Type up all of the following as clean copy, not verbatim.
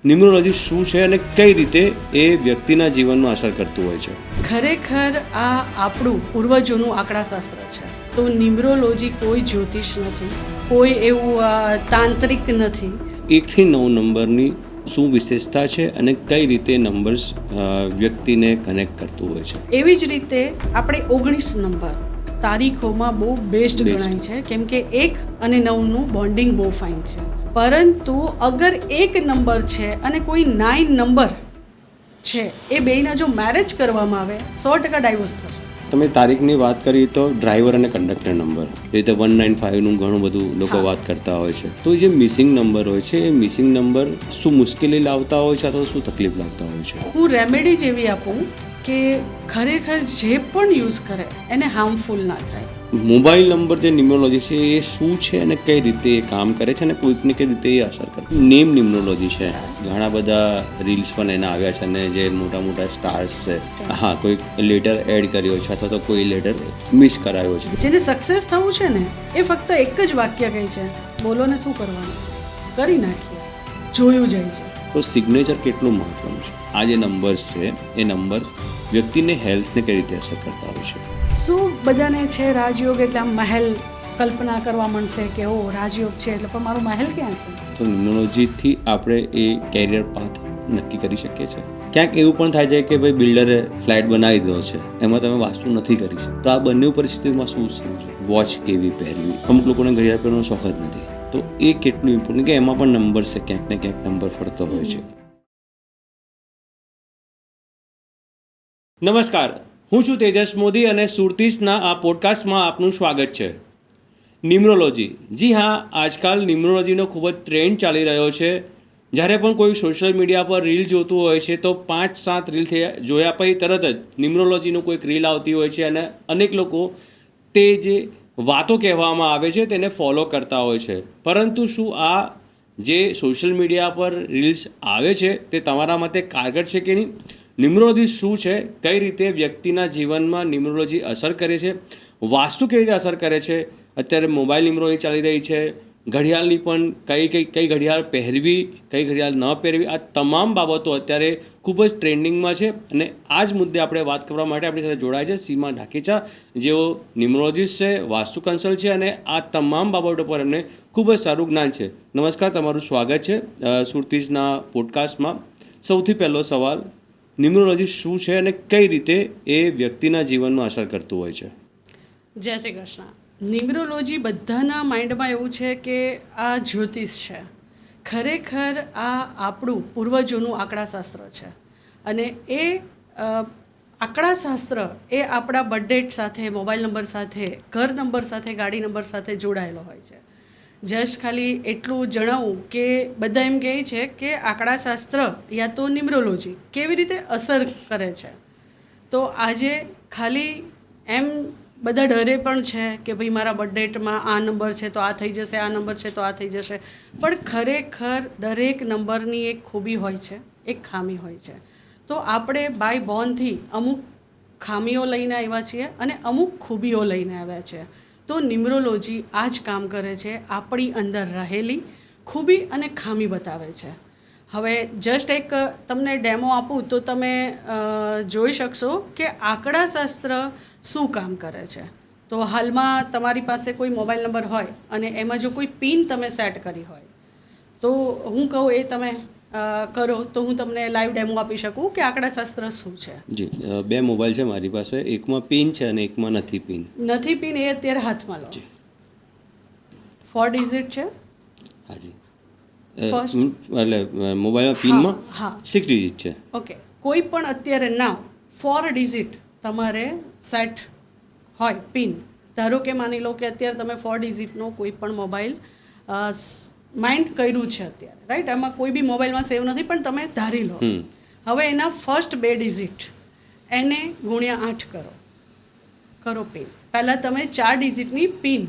Numerology શું છે અને કઈ રીતે એ વ્યક્તિના જીવનમાં અસર કરતું હોય છે? ખરેખર આ આપણું પૂર્વજોનું આંકડાશાસ્ત્ર છે. તો ન્યુમરોલોજી કોઈ જ્યોતિષ નથી, કોઈ એવું તાંત્રિક નથી. 1 થી 9 નંબરની શું વિશેષતા છે અને કઈ રીતે નંબર્સ વ્યક્તિને કનેક્ટ કરતું હોય છે? એવી જ રીતે આપણે 19 નંબર તારીખોમાં બહુ બેસ્ટ ગણાય છે, કેમ કે 1 અને 9નું બોન્ડિંગ બહુ ફાઇન છે. પરંતુ અગર 1 નંબર છે અને કોઈ 9 નંબર છે, એ બેયના જો મેરેજ કરવામાં આવે 100% ડાયવોર્સ થશે. તમે તારીખની વાત કરી તો ડ્રાઈવર અને કંડક્ટર નંબર, એ રીતે 195નું ઘણું બધું લોકો વાત કરતા હોય છે. તો જે મિસિંગ નંબર હોય છે, એ મિસિંગ નંબર શું મુશ્કેલી લાવતા હોય છે અથવા શું તકલીફ લાવતા હોય છે? હું રેમેડી જેવી આપું કે ખરેખર જે પણ યુઝ કરે એને હાર્મફુલ ના થાય. મોબાઈલ નંબર જે ન્યુમરોલોજી છે એ શું છે અને કઈ રીતે એ કામ કરે છે અને કોઈકને કઈ રીતે એ અસર કરે? નેમ ન્યુમરોલોજી છે, ઘણા બધા રીલ્સ પણ એના આવ્યા છે અને જે મોટા મોટા સ્ટાર્સ છે, હા, કોઈ લેટર એડ કર્યો છે અથવા તો કોઈ લેટર મિસ કરાયો છે. જેને સક્સેસ થવું છે ને, એ ફક્ત એક જ વાક્ય કહે છે, બોલો ને શું કરવાનું, કરી નાખીએ, જોયું જાય છે. તો સિગ્નેચર કેટલું મહત્વનું છે? આ જે નંબર્સ છે એ નંબર્સ વ્યક્તિને હેલ્થને કઈ રીતે અસર કરતા હોય છે? શું બધાને છે રાજયોગ એટલે આમ મહેલ કલ્પના કરવા માંડશે કે ઓ રાજયોગ છે એટલે પણ મારો મહેલ ક્યાં છે? તો ન્યુમરોલોજીથી આપણે એ કેરિયર પાથ નક્કી કરી શકીએ છીએ. ક્યાંક એવું પણ થાય છે કે ભાઈ બિલ્ડરે ફ્લેટ બનાવી દીધો છે, એમાં તમે વાસ્તુ નથી કરી શકતા. તો આ બંને પરિસ્થિતિમાં શું સમજો? વોચ કેવી પહેરવી? અમુક લોકોને ઘડિયાળ પહેરવાનો શોખ જ નથી, તો એ કેટલું ઇમ્પોર્ટન્ટ કે એમાં પણ નંબર છે, ક્યાંક ને ક્યાંક નંબર ફરતો હોય છે. નમસ્કાર, હું છું તેજસ મોદી અને સુરતીસના આ પોડકાસ્ટમાં આપનું સ્વાગત છે. ન્યુમરોલોજી, જી હા, આજકાલ ન્યુમરોલોજીનો ખૂબ જ ટ્રેન્ડ ચાલી રહ્યો છે. જ્યારે પણ કોઈ સોશિયલ મીડિયા પર રીલ જોતું હોય છે તો 5-7 રીલ જોયા પછી તરત જ ન્યુમરોલોજીનું કોઈક રીલ આવતી હોય છે અને અનેક લોકો તે જે વાતો કહેવામાં આવે છે તેને ફોલો કરતા હોય છે. પરંતુ શું આ જે સોશિયલ મીડિયા પર રીલ્સ આવે છે તે તમારા માટે કારગર છે કે નહીં? ન્યુમરોલોજી શું છે? કઈ રીતે વ્યક્તિના જીવનમાં ન્યુમરોલોજી અસર કરે છે? વાસ્તુ કેવી રીતે અસર કરે છે? અત્યારે મોબાઈલ ન્યુમરોલોજી ચાલી રહી છે, ઘડિયાળની પણ કઈ ઘડિયાળ પહેરવી, કઈ ઘડિયાળ ન પહેરવી, આ તમામ બાબતો અત્યારે ખૂબ જ ટ્રેન્ડિંગમાં છે. અને આ જ મુદ્દે આપણે વાત કરવા માટે આપણી સાથે જોડાય છે સીમા ઢાકેચા, જેઓ ન્યુમરોલોજીસ્ટ છે, વાસ્તુ કન્સલ્ટ છે અને આ તમામ બાબતો પર એમને ખૂબ જ સારું જ્ઞાન છે. નમસ્કાર, તમારું સ્વાગત છે સુરતીસના પોડકાસ્ટમાં. સૌથી પહેલો સવાલ, ન્યુમરોલોજી શું છે અને કઈ રીતે એ વ્યક્તિના જીવનમાં અસર કરતું હોય છે? જય શ્રી કૃષ્ણ. ન્યુમરોલોજી બધાના માઇન્ડમાં એવું છે કે આ જ્યોતિષ છે. ખરેખર આ આપણું પૂર્વજોનું આંકડાશાસ્ત્ર છે અને એ આંકડાશાસ્ત્ર એ આપણા બર્થડેટ સાથે, મોબાઈલ નંબર સાથે, ઘર નંબર સાથે, ગાડી નંબર સાથે જોડાયેલો હોય છે. જસ્ટ ખાલી એટલું જણાવું કે બધા એમ કહે છે કે આંકડાશાસ્ત્ર યા તો ન્યુમરોલોજી કેવી રીતે અસર કરે છે. તો આજે ખાલી એમ બધા ડરે પણ છે કે ભાઈ મારા બર્થડેટમાં આ નંબર છે તો આ થઈ જશે, આ નંબર છે તો આ થઈ જશે. પણ ખરેખર દરેક નંબરની એક ખૂબી હોય છે, એક ખામી હોય છે. તો આપણે બાય બોર્નથી અમુક ખામીઓ લઈને આવ્યા છીએ અને અમુક ખૂબીઓ લઈને આવ્યા છીએ. તો ન્યુમરોલોજી આ જ કામ કરે છે, આપણી અંદર રહેલી ખૂબી અને ખામી બતાવે છે. હવે જસ્ટ એક તમને ડેમો આપું તો તમે જોઈ શકશો કે આંકડાશાસ્ત્ર શું કામ કરે છે. તો હાલમાં તમારી પાસે કોઈ મોબાઈલ નંબર હોય અને એમાં જો કોઈ પિન તમે સેટ કરી હોય તો હું કહું એ તમે કરો તો હું તમને લાઈવ ડેમો આપી શકું કે આંકડાશાસ્ત્ર શું છે. જી, 2 મોબાઈલ છે મારી પાસે, એકમાં પિન છે અને એકમાં નથી પિન. નથી પિન એ અત્યારે હાથમાં લો. 4 ડિઝિટ છે. હાજી, ફર્સ્ટ એટલે મોબાઈલમાં પિનમાં હા 6 ડિજિટ છે. ઓકે, કોઈ પણ અત્યારે ના 4 ડિઝિટ તમારે સેટ હોય પિન. ધારો કે માની લો કે અત્યારે તમે 4 ડિઝિટનો કોઈ પણ મોબાઈલ માઇન્ડ કર્યું છે અત્યારે, રાઈટ? એમાં કોઈ બી મોબાઈલમાં સેવ નથી પણ તમે ધારી લો. હવે એના ફર્સ્ટ 2 ડિઝિટ એને ગુણ્યા 8 કરો પિન. પહેલાં તમે 4 ડિઝિટની પિન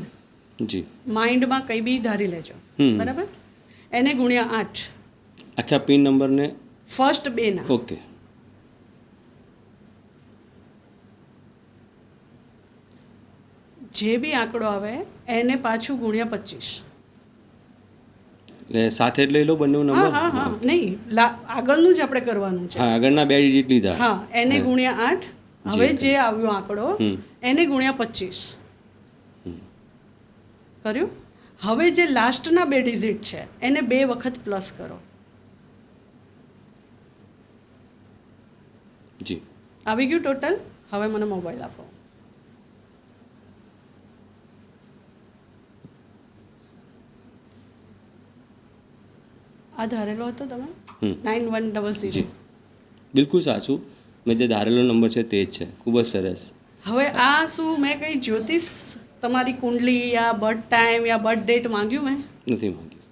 જી માઇન્ડમાં કંઈ બી ધારી લેજો, બરાબર? એને ગુણ્યા 8, આખા પિન નંબરને ફર્સ્ટ 2 ના. ઓકે. જે બી આંકડો આવે એને પાછું ગુણ્યા 25. એટલે સાથે જ લઈ લો બંને હા નંબર હા હા નહીં આગળનું જ આપણે કરવાનું છે. હા આગળના 2 ડિજિટ લીધા. હા એને ગુણ્યા 8. હવે જે આવ્યો આંકડો એને ગુણ્યા 25 કર્યું. હવે જે લાસ્ટના 2 ડિજિટ છે એને 2 વખત પ્લસ કરો. જી આવી ગયું ટોટલ. હવે મને મોબાઈલ આપો. આ ધારેલો હતો તમે 9100. જી બિલકુલ સાચું. મેં જે ધારેલો નંબર છે તે જ છે. ખૂબ જ સરસ. હવે આ શું મેં કંઈ જ્યોતિષ તમારી કુંડલી યા બર્થ ટાઈમ યા બર્થ ડેટ માંગ્યું મેં નથી માંગ્યું.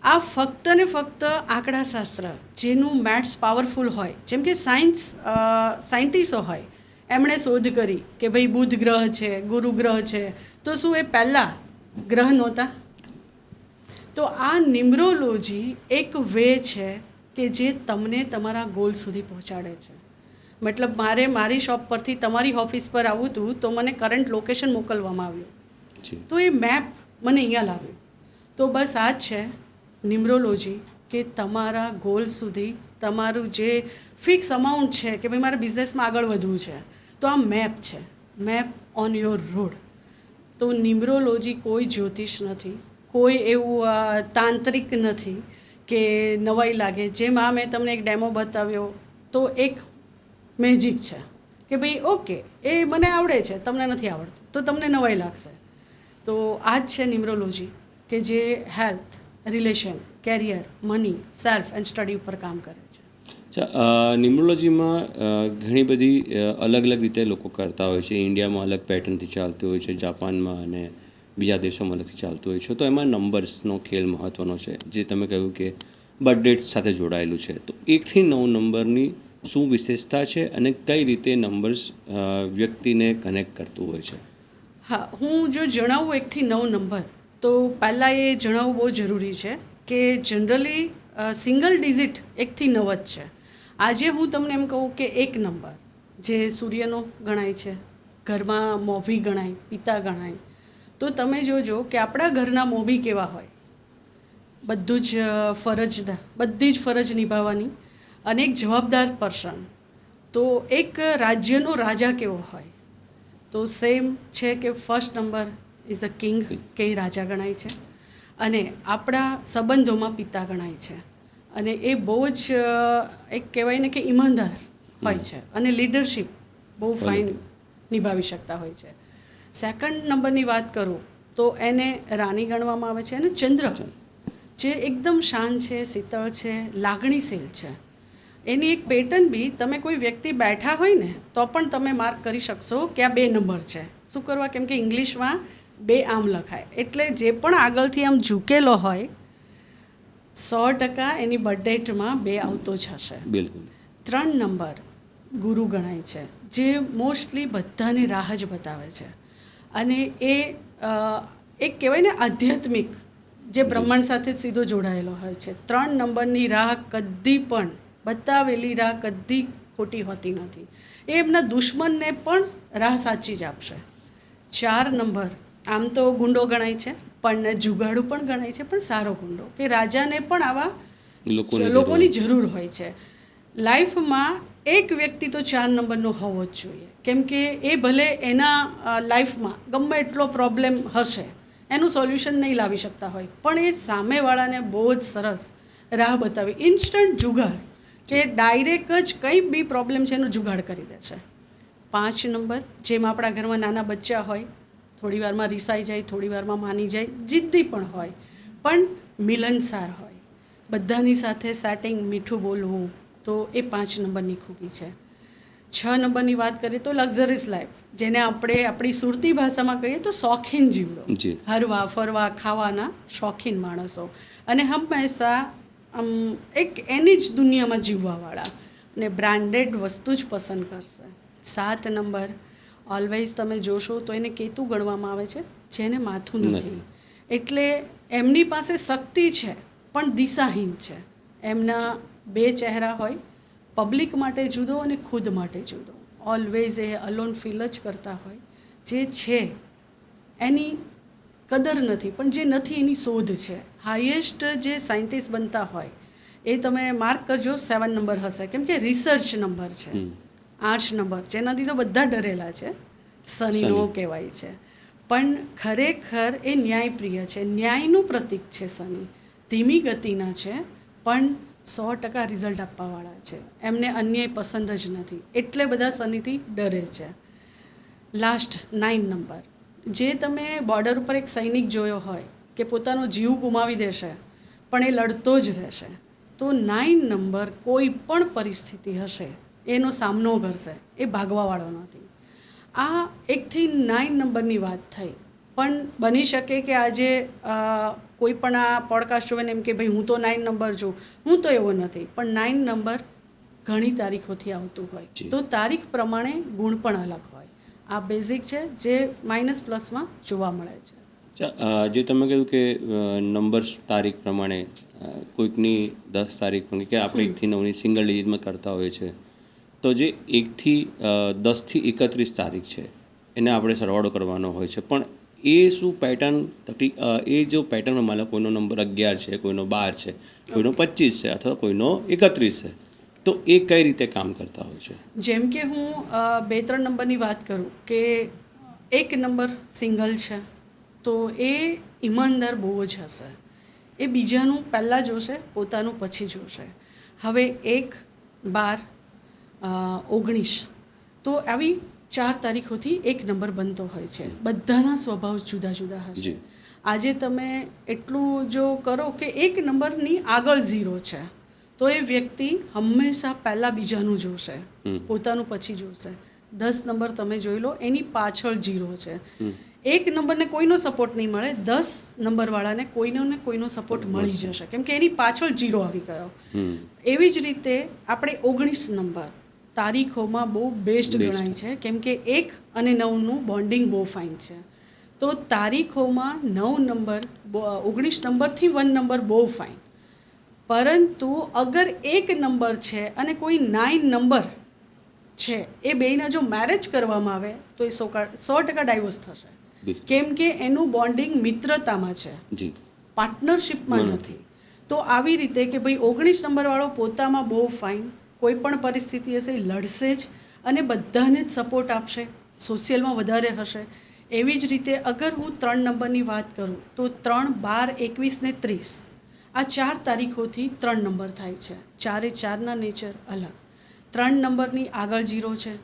આ ફક્ત ને ફક્ત આંકડાશાસ્ત્ર જેનું મેથ્સ પાવરફુલ હોય, જેમ કે સાયન્ટિસ્ટો હોય, એમણે શોધ કરી કે ભાઈ બુધ ગ્રહ છે, ગુરુ ગ્રહ છે, તો શું એ પહેલાં ગ્રહ નહોતા? તો આ ન્યુમરોલોજી એક વે છે કે જે તમને તમારા ગોલ સુધી પહોંચાડે છે. મતલબ મારી શોપ પરથી તમારી ઓફિસ પર આવવું હતું તો મને કરંટ લોકેશન મોકલવામાં આવ્યું, તો એ મેપ મને અહીંયા લાવ્યું. તો બસ આ જ છે ન્યુમરોલોજી, કે તમારા ગોલ સુધી તમારું જે ફિક્સ અમાઉન્ટ છે કે ભાઈ મારે બિઝનેસમાં આગળ વધવું છે, તો આ મેપ છે, મેપ ઓન યોર રોડ. તો ન્યુમરોલોજી કોઈ જ્યોતિષ નથી, કોઈ એવું તાંત્રિક નથી કે નવાઈ લાગે. જેમ આ મેં તમને એક ડેમો બતાવ્યો તો એક મેજિક છે કે ભાઈ ઓકે એ મને આવડે છે, તમને નથી આવડતું તો તમને નવાઈ લાગશે. તો આ જ છે ન્યુમરોલોજી કે જે health, relation, career, money, self and study ઉપર કામ કરે છે. ન્યુમરોલોજીમાં ઘણી બધી અલગ અલગ રીતે લોકો કરતા હોય છે. ઇન્ડિયામાં અલગ પેટર્નથી ચાલતું હોય છે, જાપાનમાં અને બીજા દેશોમાં અલગથી ચાલતું હોય છે. તો એમાં નંબર્સનો ખેલ મહત્ત્વનો છે, જે તમે કહ્યું કે બર્થ ડેટ સાથે જોડાયેલું છે. તો 1 થી 9 નંબરની શું વિશેષતા છે અને કઈ રીતે નંબર્સ વ્યક્તિને કનેક્ટ કરતું હોય છે? હા, હું જો જણાવું 1 થી 9 નંબર, તો પહેલાં એ જણાવવું બહુ જરૂરી છે કે જનરલી સિંગલ ડિજિટ 1 થી 9 જ છે. આજે હું તમને એમ કહું કે એક નંબર જે સૂર્યનો ગણાય છે, ઘરમાં મોભી ગણાય, પિતા ગણાય, તો તમે જોજો કે આપણા ઘરના મોભી કેવા હોય, બધી જ ફરજ નિભાવવાની અને એક જવાબદાર પર્સન. તો એક રાજ્યનો રાજા કેવો હોય, તો સેમ છે કે first number is the king, કે એ રાજા ગણાય છે, અને આપણા સંબંધોમાં પિતા ગણાય છે, અને એ બહુ જ એક કહેવાય ને કે ઈમાનદાર હોય છે અને લીડરશિપ બહુ ફાઇન નિભાવી શકતા હોય છે. સેકન્ડ નંબરની વાત કરું તો એને રાણી ગણવામાં આવે છે, અને ચંદ્ર જે એકદમ શાંત છે, શીતળ છે, લાગણીશીલ છે. એની એક પેટર્ન બી, તમે કોઈ વ્યક્તિ બેઠા હોય ને તો પણ તમે માર્ક કરી શકશો કે આ 2 નંબર છે. શું કરવા? કેમ કે ઇંગ્લિશમાં 2 આમ લખાય, એટલે જે પણ આગળથી આમ ઝૂકેલો હોય 100% એની બર્થ ડેટમાં 2 આવતો જ હશે. બિલકુલ. 3 નંબર ગુરુ ગણાય છે, જે મોસ્ટલી બધાને રાહ જ બતાવે છે, અને એ એક કહેવાય ને આધ્યાત્મિક, જે બ્રહ્માંડ સાથે સીધો જોડાયેલો હોય છે. 3 નંબરની રાહ કદી પણ, બતાવેલી રાહ કદી ખોટી હોતી નથી. એ એમના દુશ્મનને પણ રાહ સાચી જ આપશે. 4 નંબર આમ તો ગુંડો ગણાય છે, પણ જુગાડુ પણ ગણાય છે, પણ સારો ગુંડો, કે રાજાને પણ આવા લોકોની જરૂર હોય છે. લાઈફમાં એક વ્યક્તિ તો 4 નંબરનો હોવો જ જોઈએ, કેમ કે એ ભલે એના લાઈફમાં ગમે એટલો પ્રોબ્લેમ હશે, એનું સોલ્યુશન નહીં લાવી શકતા હોય, પણ એ સામેવાળાને બહુ જ સરસ રાહ બતાવી, ઇન્સ્ટન્ટ જુગાડ, કે ડાયરેક્ટ જ કંઈ બી પ્રોબ્લેમ છે એનું જુગાડ કરી દે છે. 5 નંબર, જેમ આપણા ઘરમાં નાના બચ્ચા હોય, થોડી વારમાં રિસાઈ જાય, થોડી વારમાં માની જાય, જિદ્દી પણ હોય, પણ મિલનસાર હોય, બધાની સાથે સેટિંગ, મીઠું બોલવું, તો એ 5 નંબરની ખૂબી છે. 6 નંબરની વાત કરીએ તો લક્ઝરીસ લાઈફ, જેને આપણે આપણી સુરતી ભાષામાં કહીએ તો શોખીન જીવડો, હરવા ફરવા ખાવાના શોખીન માણસો, અને હંમેશા એક એની જ દુનિયામાં જીવવાવાળા, અને બ્રાન્ડેડ વસ્તુ જ પસંદ કરશે. 7 નંબર ઓલવેઝ તમે જોશો તો એને કેતુ ગણવામાં આવે છે, જેને માથું નથી, એટલે એમની પાસે શક્તિ છે પણ દિશાહીન છે. એમના 2 ચહેરા હોય, પબ્લિક માટે જુદો અને ખુદ માટે જુદો. ઓલવેઝ એ અલોન ફીલ જ કરતા હોય, જે છે એની કદર નથી, પણ જે નથી એની શોધ છે. હાઈએસ્ટ જે સાયન્ટિસ્ટ બનતા હોય એ તમે માર્ક કરજો 7 નંબર હશે, કેમ કે રિસર્ચ નંબર છે. 8 નંબર જેનાથી તો બધા ડરેલા છે, શનિનો કહેવાય છે. પણ ખરેખર એ ન્યાયપ્રિય છે, ન્યાયનું પ્રતીક છે શનિ. ધીમી ગતિના છે પણ 100% રિઝલ્ટ આપવાવાળા છે. એમને અન્યાય પસંદ જ નથી, એટલે બધા શનિથી ડરે છે. લાસ્ટ 9 નંબર, જે તમે બોર્ડર ઉપર એક સૈનિક જોયો હોય કે પોતાનો જીવ ગુમાવી દેશે પણ એ લડતો જ રહેશે, તો 9 નંબર કોઈ પણ પરિસ્થિતિ હશે એનો સામનો કરશે, એ ભાગવાવાળો નથી. આ 1 થી 9 નંબરની વાત થઈ. પણ બની શકે કે આજે કોઈ પણ આ પોડકાસ્ટ જોવે ને એમ કે ભાઈ હું તો 9 નંબર છું, હું તો એવો નથી. પણ 9 નંબર ઘણી તારીખોથી આવતું હોય, તો તારીખ પ્રમાણે ગુણ પણ અલગ હોય. આ બેઝિક છે જે માઇનસ પ્લસમાં જોવા મળે છે. જે તમે કહ્યું કે નંબર તારીખ પ્રમાણે કોઈકની 10 તારીખ પણ કે આપણે 1 થી 9ની સિંગલ ડિજિટમાં કરતા હોઈએ છીએ, તો જે 1 થી 10 થી 31 તારીખ છે એને આપણે સરવાળો કરવાનો હોય છે. પણ એ શું પેટર્ન એ જો પેટર્નમાં માનો કોઈનો નંબર 11 છે, કોઈનો 12 છે, કોઈનો 25 છે અથવા કોઈનો 31 છે, તો એ કઈ રીતે કામ કરતા હોય છે? જેમ કે હું 2-3 નંબરની વાત કરું કે 1 નંબર સિંગલ છે તો એ ઈમાનદાર બહુ જ હશે, એ બીજાનું પહેલાં જોશે, પોતાનું પછી જોશે. હવે 1, 12, 19 તો આવી 4 તારીખોથી 1 નંબર બનતો હોય છે. બધાના સ્વભાવ જુદા જુદા હશે. આજે તમે એટલું જો કરો કે 1 નંબરની આગળ 0 છે તો એ વ્યક્તિ હંમેશા પહેલાં બીજાનું જોશે, પોતાનું પછી જોશે. 10 નંબર તમે જોઈ લો, એની પાછળ 0 છે. 1 નંબરને કોઈનો સપોર્ટ નહીં મળે, 10 નંબરવાળાને કોઈનો સપોર્ટ મળી જશે, કેમ કે એની પાછળ 0 આવી ગયો. એવી જ રીતે આપણે 19 નંબર તારીખોમાં બહુ બેસ્ટ ગણાય છે, કેમ કે 1 અને 9નું બોન્ડિંગ બહુ ફાઇન છે. તો તારીખોમાં 9 નંબર 19 નંબરથી 1 નંબર બહુ ફાઇન. પરંતુ અગર 1 નંબર છે અને કોઈ 9 નંબર છે, એ બેયના જો મેરેજ કરવામાં આવે તો એ 100% ડાયવોર્સ થશે, કેમ કે એનું બોન્ડિંગ મિત્રતામાં છે, પાર્ટનરશિપમાં નથી. તો આવી રીતે કે ભાઈ 19 નંબરવાળો પોતામાં બહુ ફાઇન, કોઈ પણ પરિસ્થિતિ હશે એ લડશે જ અને બધાને જ સપોર્ટ આપશે, સોશિયલમાં વધારે હશે. એવી જ રીતે અગર હું 3 નંબરની વાત કરું તો 3, 12, 21 ને 30 આ 4 તારીખોથી 3 નંબર થાય છે. 4 નેચર અલગ. 3 નંબરની આગળ 0 છે.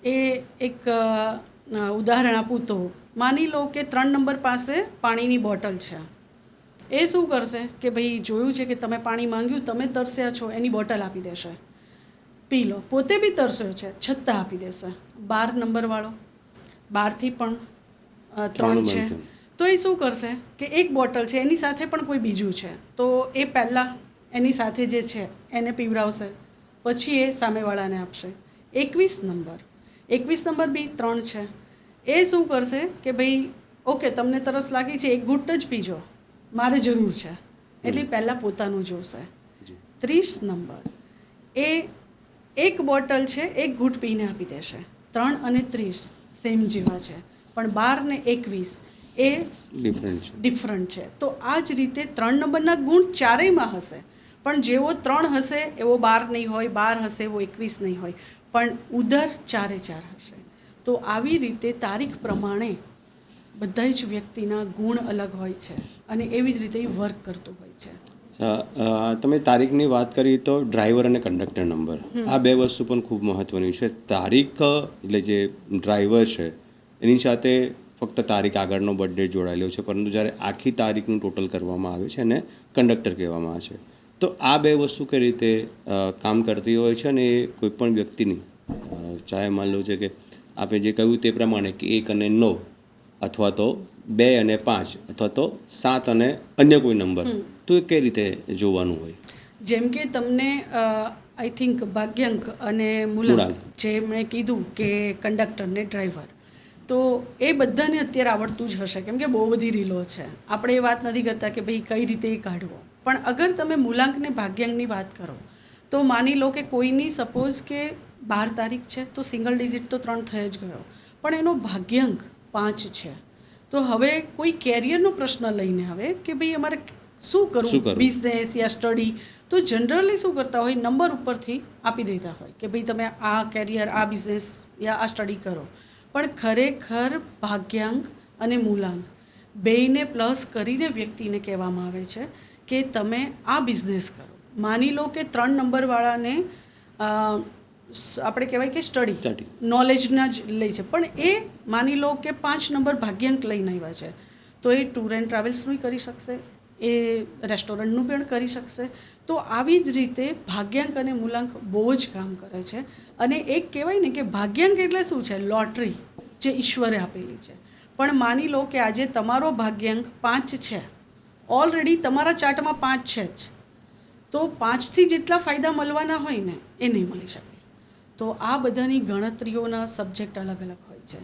એ એક ઉદાહરણ આપું તો માની લો કે 3 નંબર પાસે પાણીની બોટલ છે. એ શું કરશે કે ભાઈ જોયું છે કે તમે પાણી માંગ્યું, તમે તરસ્યા છો, એની બોટલ આપી દેશે, પી લો. પોતે બી તરસ્યો છે છતાં આપી દેશે. 12 નંબરવાળો 12થી પણ 3 છે તો એ શું કરશે કે એક બોટલ છે, એની સાથે પણ કોઈ બીજું છે, તો એ પહેલાં એની સાથે જે છે એને પીવડાવશે, પછી એ સામેવાળાને આપશે. 21 નંબર બી 3 છે. એ શું કરશે કે ભાઈ ઓકે તમને તરસ લાગી છે, એક ઘૂંટ જ પીજો, મારે જરૂર છે, એટલે પહેલાં પોતાનું જોશે. 30 નંબર એ એક બોટલ છે, એક ઘૂંટ પીને આપી દેશે. 3 અને 30 સેમ જેવા છે, પણ 12 ને 21 એ ડિફરન્ટ છે. તો આ જ રીતે 3 નંબરના ગુણ ચારેયમાં હશે, પણ જેવો 3 હશે એવો 12 નહીં હોય, 12 હશે એવો 21 નહીં હોય, પણ ઉદર 4 હશે. તો આવી રીતે તારીખ પ્રમાણે બધા જ વ્યક્તિના ગુણ અલગ હોય છે અને એવી જ રીતે એ વર્ક કરતું હોય છે. તમે તારીખની વાત કરી તો ડ્રાઈવર અને કંડક્ટર નંબર, આ બે વસ્તુ પણ ખૂબ મહત્ત્વની છે. તારીખ એટલે જે ડ્રાઈવર છે એની સાથે ફક્ત તારીખ આગળનો બર્થડે જોડાયેલો છે, પરંતુ જ્યારે આખી તારીખનું ટોટલ કરવામાં આવે છે અને કંડક્ટર કહેવામાં આવે છે. તો આ બે વસ્તુ કઈ રીતે કામ કરતી હોય છે અને એ કોઈપણ વ્યક્તિની, ચાહે માન લો છે કે આપણે જે કહ્યું તે પ્રમાણે કે 1 અને 9 અથવા તો 2 અને 5 અથવા તો 7 અને અન્ય કોઈ નંબર, તો એ કઈ રીતે જોવાનું હોય? જેમ કે તમને આઈ થિંક ભાગ્યાંક અને મૂલાંક જે મેં કીધું કે કંડક્ટર ને ડ્રાઈવર, તો એ બધાને અત્યારે આવડતું જ હશે, કેમ કે બહુ બધી રીલો છે. આપણે એ વાત નથી કરતા કે ભાઈ કઈ રીતે એ કાઢવો, પણ અગર તમે મૂલાંક ને ભાગ્યાંકની વાત કરો તો માની લો કે કોઈની સપોઝ કે 12 તારીખ છે તો સિંગલ ડિજિટ તો 3 થઈ જ ગયો, પણ એનો ભાગ્યાંક 5 છે, તો હવે કોઈ કેરિયરનો પ્રશ્ન લઈને આવે કે ભાઈ અમારે શું શું કરવું, કરવું? બિઝનેસ યા સ્ટડી, તો જનરલી શું કરતા હોય, નંબર ઉપરથી આપી દેતા હોય કે ભાઈ તમે આ કેરિયર, આ બિઝનેસ યા આ સ્ટડી કરો. પણ ખરેખર ભાગ્યાંક અને મૂલાંક બેયને પ્લસ કરીને વ્યક્તિને કહેવામાં આવે છે કે તમે આ બિઝનેસ કરો. માની લો કે 3 નંબરવાળાને આપણે કહેવાય કે Study. સ્ટડી નોલેજના જ લે છે, પણ એ માની લો કે 5 નંબર ભાગ્યાંક લઈને આવ્યા છે, તો એ ટૂર એન્ડ ટ્રાવેલ્સનું કરી શકશે, એ રેસ્ટોરન્ટનું પણ કરી શકશે. તો આવી જ રીતે ભાગ્યાંક અને મૂલાંક બહુ જ કામ કરે છે. અને એક કહેવાય ને કે ભાગ્યાંક એટલે શું છે, લોટરી જે ઈશ્વરે આપેલી છે. પણ માની લો કે આજે તમારો ભાગ્યાંક 5 છે, ઓલરેડી તમારા ચાર્ટમાં 5 છે જ, તો 5થી જેટલા ફાયદા મળવાના હોય ને એ નહીં મળી શકે. તો આ બધાની ગણતરીઓના સબ્જેક્ટ અલગ અલગ હોય છે.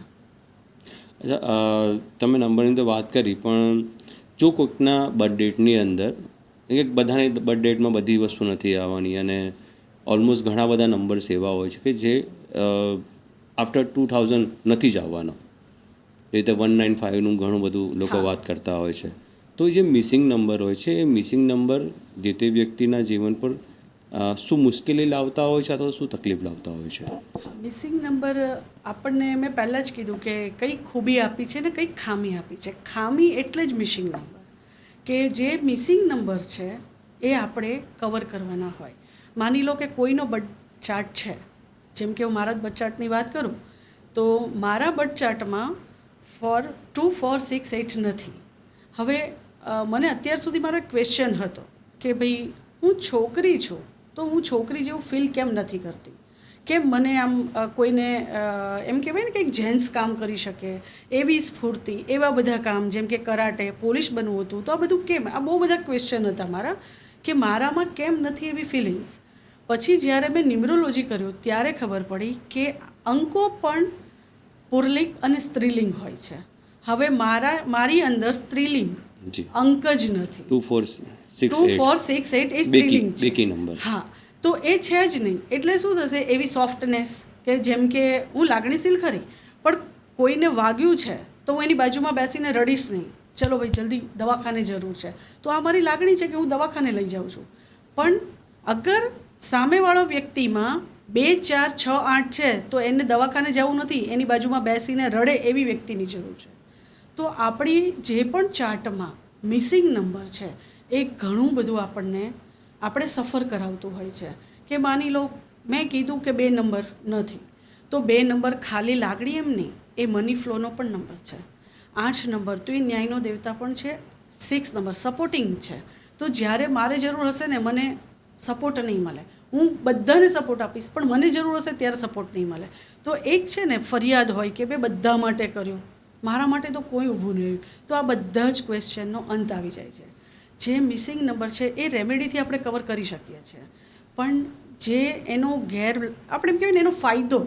અચ્છા, તમે નંબરની તો વાત કરી, પણ જો કોઈકના બર્થડેટની અંદર એક બધાની બર્થડેટમાં બધી વસ્તુ નથી આવવાની અને ઓલમોસ્ટ ઘણા બધા નંબર્સ એવા હોય છે કે જે આફ્ટર 2000 નથી જ આવવાનો. એ રીતે 195નું ઘણું બધું લોકો હા. વાત કરતા હોય છે. તો જે મિસિંગ નંબર હોય છે, એ મિસિંગ નંબર જે તે વ્યક્તિના જીવન પર શું મુશ્કેલી લાવતા હોય છે અથવા શું તકલીફ લાવતા હોય છે? મિસિંગ નંબર આપણને મેં પહેલાં જ કીધું કે કઈ ખૂબી આપી છે ને કઈ ખામી આપી છે. ખામી એટલે જ મિસિંગ નંબર, કે જે મિસિંગ નંબર છે એ આપણે કવર કરવાના હોય. માની લો કે કોઈનો બર્થ ચાર્ટ છે, જેમ કે હું મારા જ બર્થ ચાર્ટની વાત કરું તો મારા બર્થ ચાર્ટમાં 2, 4, 6, 8 નથી. હવે મને અત્યાર સુધી મારો એક ક્વેશ્ચન હતો કે ભાઈ હું છોકરી છું તો હું છોકરી જેવું ફીલ કેમ નથી કરતી, કેમ મને આમ કોઈને એમ કહેવાય ને કંઈક જેન્ટ્સ કામ કરી શકે એવી સ્ફૂર્તિ, એવા બધા કામ જેમ કે કરાટે, પોલીસ બનવું હતું, તો આ બધું કેમ, આ બહુ બધા ક્વેશ્ચન હતા મારા કે મારામાં કેમ નથી એવી ફિલિંગ્સ. પછી જ્યારે મેં ન્યુમરોલોજી કર્યું ત્યારે ખબર પડી કે અંકો પણ પુરલિંગ અને સ્ત્રીલિંગ હોય છે. હવે મારી અંદર સ્ત્રીલિંગ જી, અંક જ નથી. 2, 4, 6, 2, 8 4, 6, 8 એ સ્ત્રીલિંગ છે. બેકી નંબર. હા, તો એ છે જ નહીં. એટલે શું થશે, એવી સોફ્ટનેસ કે જેમ કે હું લાગણીશીલ ખરી, પણ કોઈને વાગ્યું છે તો હું એની બાજુમાં બેસીને રડીશ નહીં, ચલો ભાઈ જલ્દી દવાખાને જરૂર છે, તો આ મારી લાગણી છે કે હું દવાખાને લઈ જાઉં છું. પણ અગર સામેવાળો વ્યક્તિમાં 2, 4, 6, 8 છે તો એને દવાખાને જવું નથી, એની બાજુમાં બેસીને રડે એવી વ્યક્તિની જરૂર છે. તો આપણી જે પણ ચાર્ટમાં મિસિંગ નંબર છે એ ઘણું બધું આપણે સફર કરાવતું હોય છે. કે માની લો મેં કીધું કે 2 નંબર નથી, તો 2 નંબર ખાલી લાગણી એમ નહીં, એ મની ફ્લોનો પણ નંબર છે. 8 નંબર તો એ ન્યાયનો દેવતા પણ છે. 6 નંબર સપોર્ટિંગ છે. તો જ્યારે મારે જરૂર હશે ને મને સપોર્ટ નહીં મળે, હું બધાને સપોર્ટ આપીશ પણ મને જરૂર હશે ત્યારે સપોર્ટ નહીં મળે. તો એક છે ને ફરિયાદ હોય કે ભાઈ બધા માટે કર્યું, મારા માટે તો કોઈ ઊભું નહીં રહ્યું. તો આ બધા જ ક્વેશ્ચનનો અંત આવી જાય છે. જે મિસિંગ નંબર છે એ રેમેડીથી આપણે કવર કરી શકીએ છીએ, પણ જે એનો આપણે એમ કહેવાય ને એનો ફાયદો,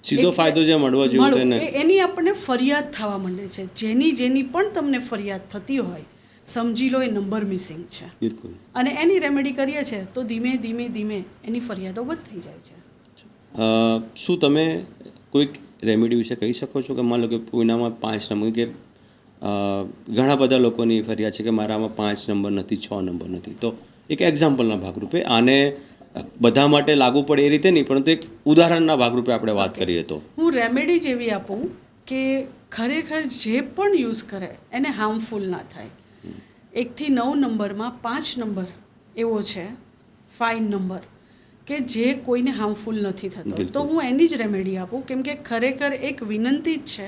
સીધો ફાયદો જે મળવો જોઈએ તેને એની આપણને ફરિયાદ થવા માંડે છે. જેની પણ તમને ફરિયાદ થતી હોય સમજી લો એ નંબર મિસિંગ છે. બિલકુલ. અને એની રેમેડી કરીએ છીએ તો ધીમે ધીમે એની ફરિયાદો બંધ થઈ જાય છે. શું તમે કોઈક રેમેડી વિશે કહી શકો છો કે માનો કે કોઈનામાં 5 નંબર, કે ઘણા બધા લોકોની ફરિયાદ છે કે મારામાં 5 નંબર નથી, 6 નંબર નથી, તો એક એક્ઝામ્પલના ભાગરૂપે આને બધા માટે લાગુ પડે એ રીતે નહીં, પરંતુ એક ઉદાહરણના ભાગરૂપે આપણે વાત કરીએ તો હું રેમેડી જેવી આપું કે ખરેખર જે પણ યુઝ કરે એને હાર્મફુલ ના થાય. 1 થી 9 નંબરમાં 5 નંબર એવો છે, 5 નંબર કે જે કોઈને હાર્મફુલ નથી થતો. તો હું એની જ રેમેડી આપું, કેમ કે ખરેખર એક વિનંતી જ છે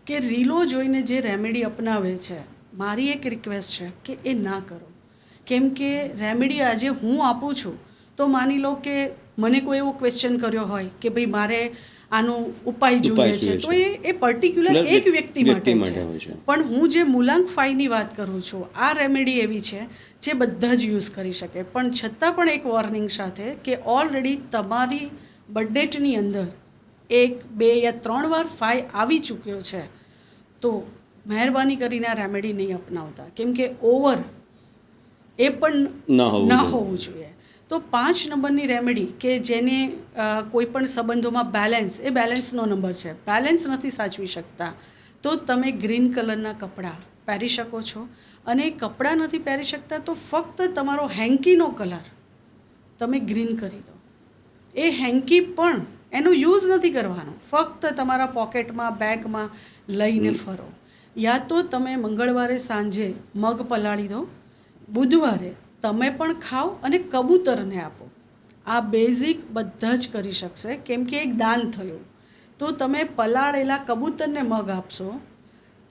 કે રીલો જોઈને જે રેમેડી અપનાવે છે, મારી એક રિક્વેસ્ટ છે કે એ ના કરો. કેમ કે રેમેડી આજે હું આપું છું તો માની લો કે મને કોઈ એવો ક્વેશ્ચન કર્યો હોય કે ભાઈ મારે આનો ઉપાય જોઈએ છે, તો એ પર્ટિક્યુલર એક વ્યક્તિ માટે છે. પણ હું જે મૂલાંક 5ની વાત કરું છું, આ રેમેડી એવી છે જે બધા જ યુઝ કરી શકે. પણ છતાં પણ એક વોર્નિંગ સાથે કે ઓલરેડી તમારી બર્થડેટની અંદર 1, 2 યા 3 વાર 5 આવી ચૂક્યો છે, તો મહેરબાની કરીને આ રેમેડી નહીં અપનાવતા, કેમ કે ઓવર એ પણ ના હોવું જોઈએ. તો 5 નંબરની રેમેડી કે જેને કોઈ પણ સંબંધોમાં બેલેન્સ, એ બેલેન્સનો નંબર છે, બેલેન્સ નથી સાચવી શકતા તો તમે ગ્રીન કલરના કપડાં પહેરી શકો છો. અને એ કપડાં નથી પહેરી શકતા તો ફક્ત તમારો હેન્કીનો કલર તમે ગ્રીન કરી દો. એ હેન્કી પણ એનો યુઝ નથી કરવાનો, ફક્ત તમારા પોકેટમાં બેગમાં લઈને ફરો. યા તો તમે મંગળવારે સાંજે મગ પલાળી દો, બુધવારે તમે પણ ખાઓ અને કબૂતરને આપો. આ બેઝિક બધા જ કરી શકશે કેમ કે એક દાન થયું. તો તમે પલાળેલા કબૂતરને મગ આપશો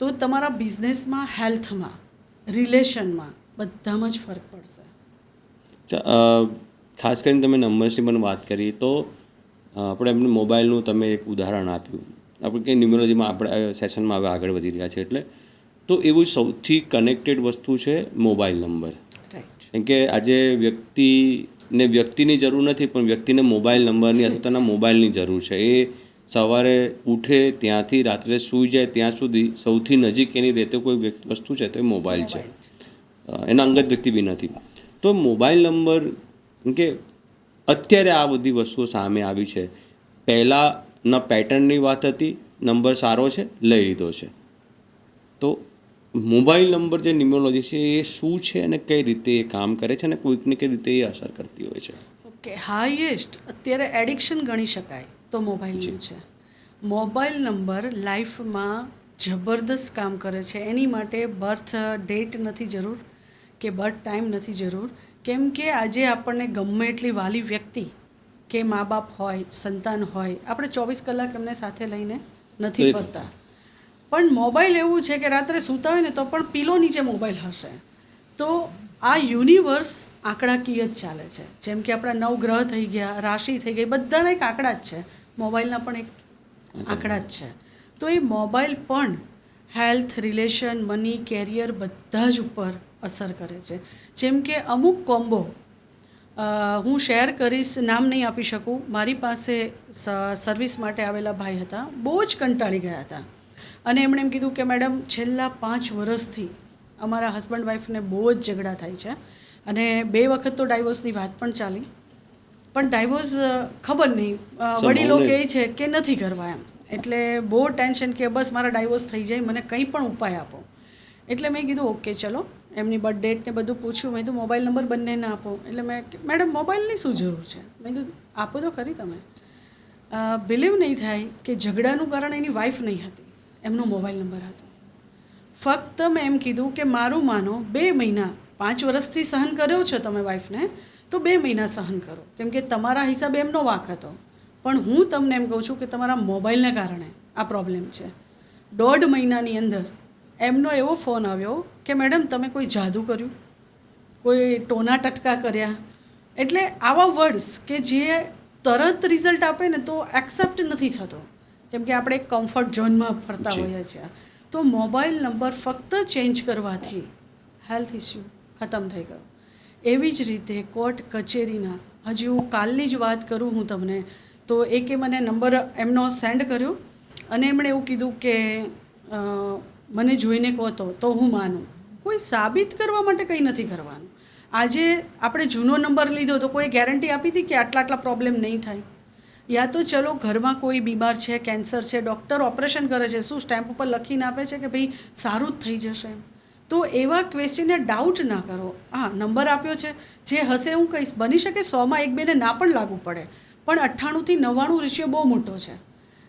તો તમારા બિઝનેસમાં, હેલ્થમાં, રિલેશનમાં બધામાં જ ફરક પડશે. ખાસ કરીને તમે નંબર્સની પણ વાત કરી તો આપણે એમને મોબાઈલનું તમે એક ઉદાહરણ આપ્યું. આપણે કંઈ ન્યુમરોલોજીમાં આપણે સેશનમાં હવે આગળ વધી રહ્યા છે એટલે તો એવું સૌથી કનેક્ટેડ વસ્તુ છે મોબાઈલ નંબર. રાઈટ. કેમ કે આજે વ્યક્તિની જરૂર નથી પણ વ્યક્તિને મોબાઈલ નંબરની અથવા તેના મોબાઈલની જરૂર છે. એ સવારે ઉઠે ત્યાંથી રાત્રે સૂઈ જાય ત્યાં સુધી સૌથી નજીક એની રહેતે કોઈ વસ્તુ છે તો એ મોબાઈલ છે. એના અંગત વ્યક્તિ બી નથી. તો મોબાઈલ નંબર કે અત્યારે આ બધી વસ્તુઓ સામે આવી છે. પહેલાંના પેટર્નની વાત હતી, નંબર સારો છે લઈ લીધો છે. તો મોબાઈલ નંબર જે ન્યુમરોલોજી છે એ શું છે અને કઈ રીતે એ કામ કરે છે અને કોઈકને કઈ રીતે એ અસર કરતી હોય છે? ઓકે, હાઈએસ્ટ અત્યારે એડિક્શન ગણી શકાય તો મોબાઈલનું છે. મોબાઈલ નંબર લાઈફમાં જબરદસ્ત કામ કરે છે. એની માટે બર્થ ડેટ નથી જરૂર કે બર્થ ટાઈમ નથી જરૂર. કેમ કે આજે આપણને ગમે એટલી વાલી વ્યક્તિ કે મા બાપ હોય, સંતાન હોય, આપણે 24 કલાક એમને સાથે લઈને નથી ફરતા. પણ મોબાઈલ એવું છે કે રાત્રે સૂતા હોય ને તો પણ પીલો નીચે મોબાઈલ હશે. તો આ યુનિવર્સ આંકડાકીય જ ચાલે છે. જેમ કે આપણા 9 ગ્રહ થઈ ગયા, રાશિ થઈ ગઈ, બધાના એક આંકડા જ છે. મોબાઈલના પણ એક આંકડા જ છે. તો એ મોબાઈલ પણ હેલ્થ, રિલેશન, મની, કેરિયર બધા જ ઉપર અસર કરે છે. જેમ કે અમુક કોમ્બો હું શેર કરીશ, નામ નહીં આપી શકું. મારી પાસે સર્વિસ માટે આવેલા ભાઈ હતા, બહુ જ કંટાળી ગયા હતા અને એમણે એમ કીધું કે મેડમ છેલ્લા 5 વર્ષથી અમારા હસબન્ડ વાઈફને બહુ જ ઝઘડા થાય છે અને 2 વખત તો ડાયવોર્સની વાત પણ ચાલી, પણ ડાયવોર્સ ખબર નહીં વડીલો કહે છે કે નથી કરવા એમ. એટલે બહુ ટેન્શન કે બસ મારા ડાયવોર્સ થઈ જાય, મને કંઈ પણ ઉપાય આપો. એટલે મેં કીધું ઓકે ચલો, એમની બર્થ ડેટ ને બધું પૂછ્યું. મેં કીધું મોબાઈલ નંબર બંનેને આપો. એટલે મેડમ મોબાઈલની શું જરૂર છે? મેં કીધું આપો તો ખરી તમે. બિલીવ નહીં થાય કે ઝઘડાનું કારણ એની વાઈફ નહીં હતી, એમનો મોબાઈલ નંબર હતો. ફક્ત મેં એમ કીધું કે મારું માનો 2 મહિના, 5 વર્ષથી સહન કર્યો છો તમે વાઈફને, તો 2 મહિના સહન કરો કેમ કે તમારા હિસાબે એમનો વાંક હતો. પણ હું તમને એમ કહું છું કે તમારા મોબાઈલને કારણે આ પ્રોબ્લેમ છે. 1.5 મહિનાની અંદર એમનો એવો ફોન આવ્યો કે મેડમ તમે કોઈ જાદુ કર્યું, કોઈ ટોના ટટકા કર્યા. એટલે આવા વર્ડ્સ કે જે તરત રિઝલ્ટ આપે ને તો એક્સેપ્ટ નથી થતો કેમ કે આપણે એક કમ્ફર્ટ ઝોનમાં ફરતા હોઈએ છીએ. તો મોબાઈલ નંબર ફક્ત ચેન્જ કરવાથી હેલ્થ ઇસ્યુ ખતમ થઈ ગયો. એવી જ રીતે કોર્ટ કચેરીના, હજી હું કાલની જ વાત કરું હું તમને, તો એકે મને નંબર એમનો સેન્ડ કર્યો અને એમણે એવું કીધું કે મને જોઈને કહો તો હું માનું. કોઈ સાબિત કરવા માટે કંઈ નથી કરવાનું. આજે આપણે જૂનો નંબર લીધો તો કોઈ ગેરંટી આપી હતી કે આટલા પ્રોબ્લેમ નહીં થાય? યા તો ચલો ઘરમાં કોઈ બીમાર છે, કેન્સર છે, ડૉક્ટર ઓપરેશન કરે છે, શું સ્ટેમ્પ ઉપર લખીને આપે છે કે ભાઈ સારું જ થઈ જશે? તો એવા ક્વેશ્ચનને ડાઉટ ના કરો. હા, નંબર આપ્યો છે, જે હશે હું કહીશ. બની શકે 100માં 1-2ને ના પણ લાગુ પડે, પણ 98 થી 99 રેશિયો બહુ મોટો છે.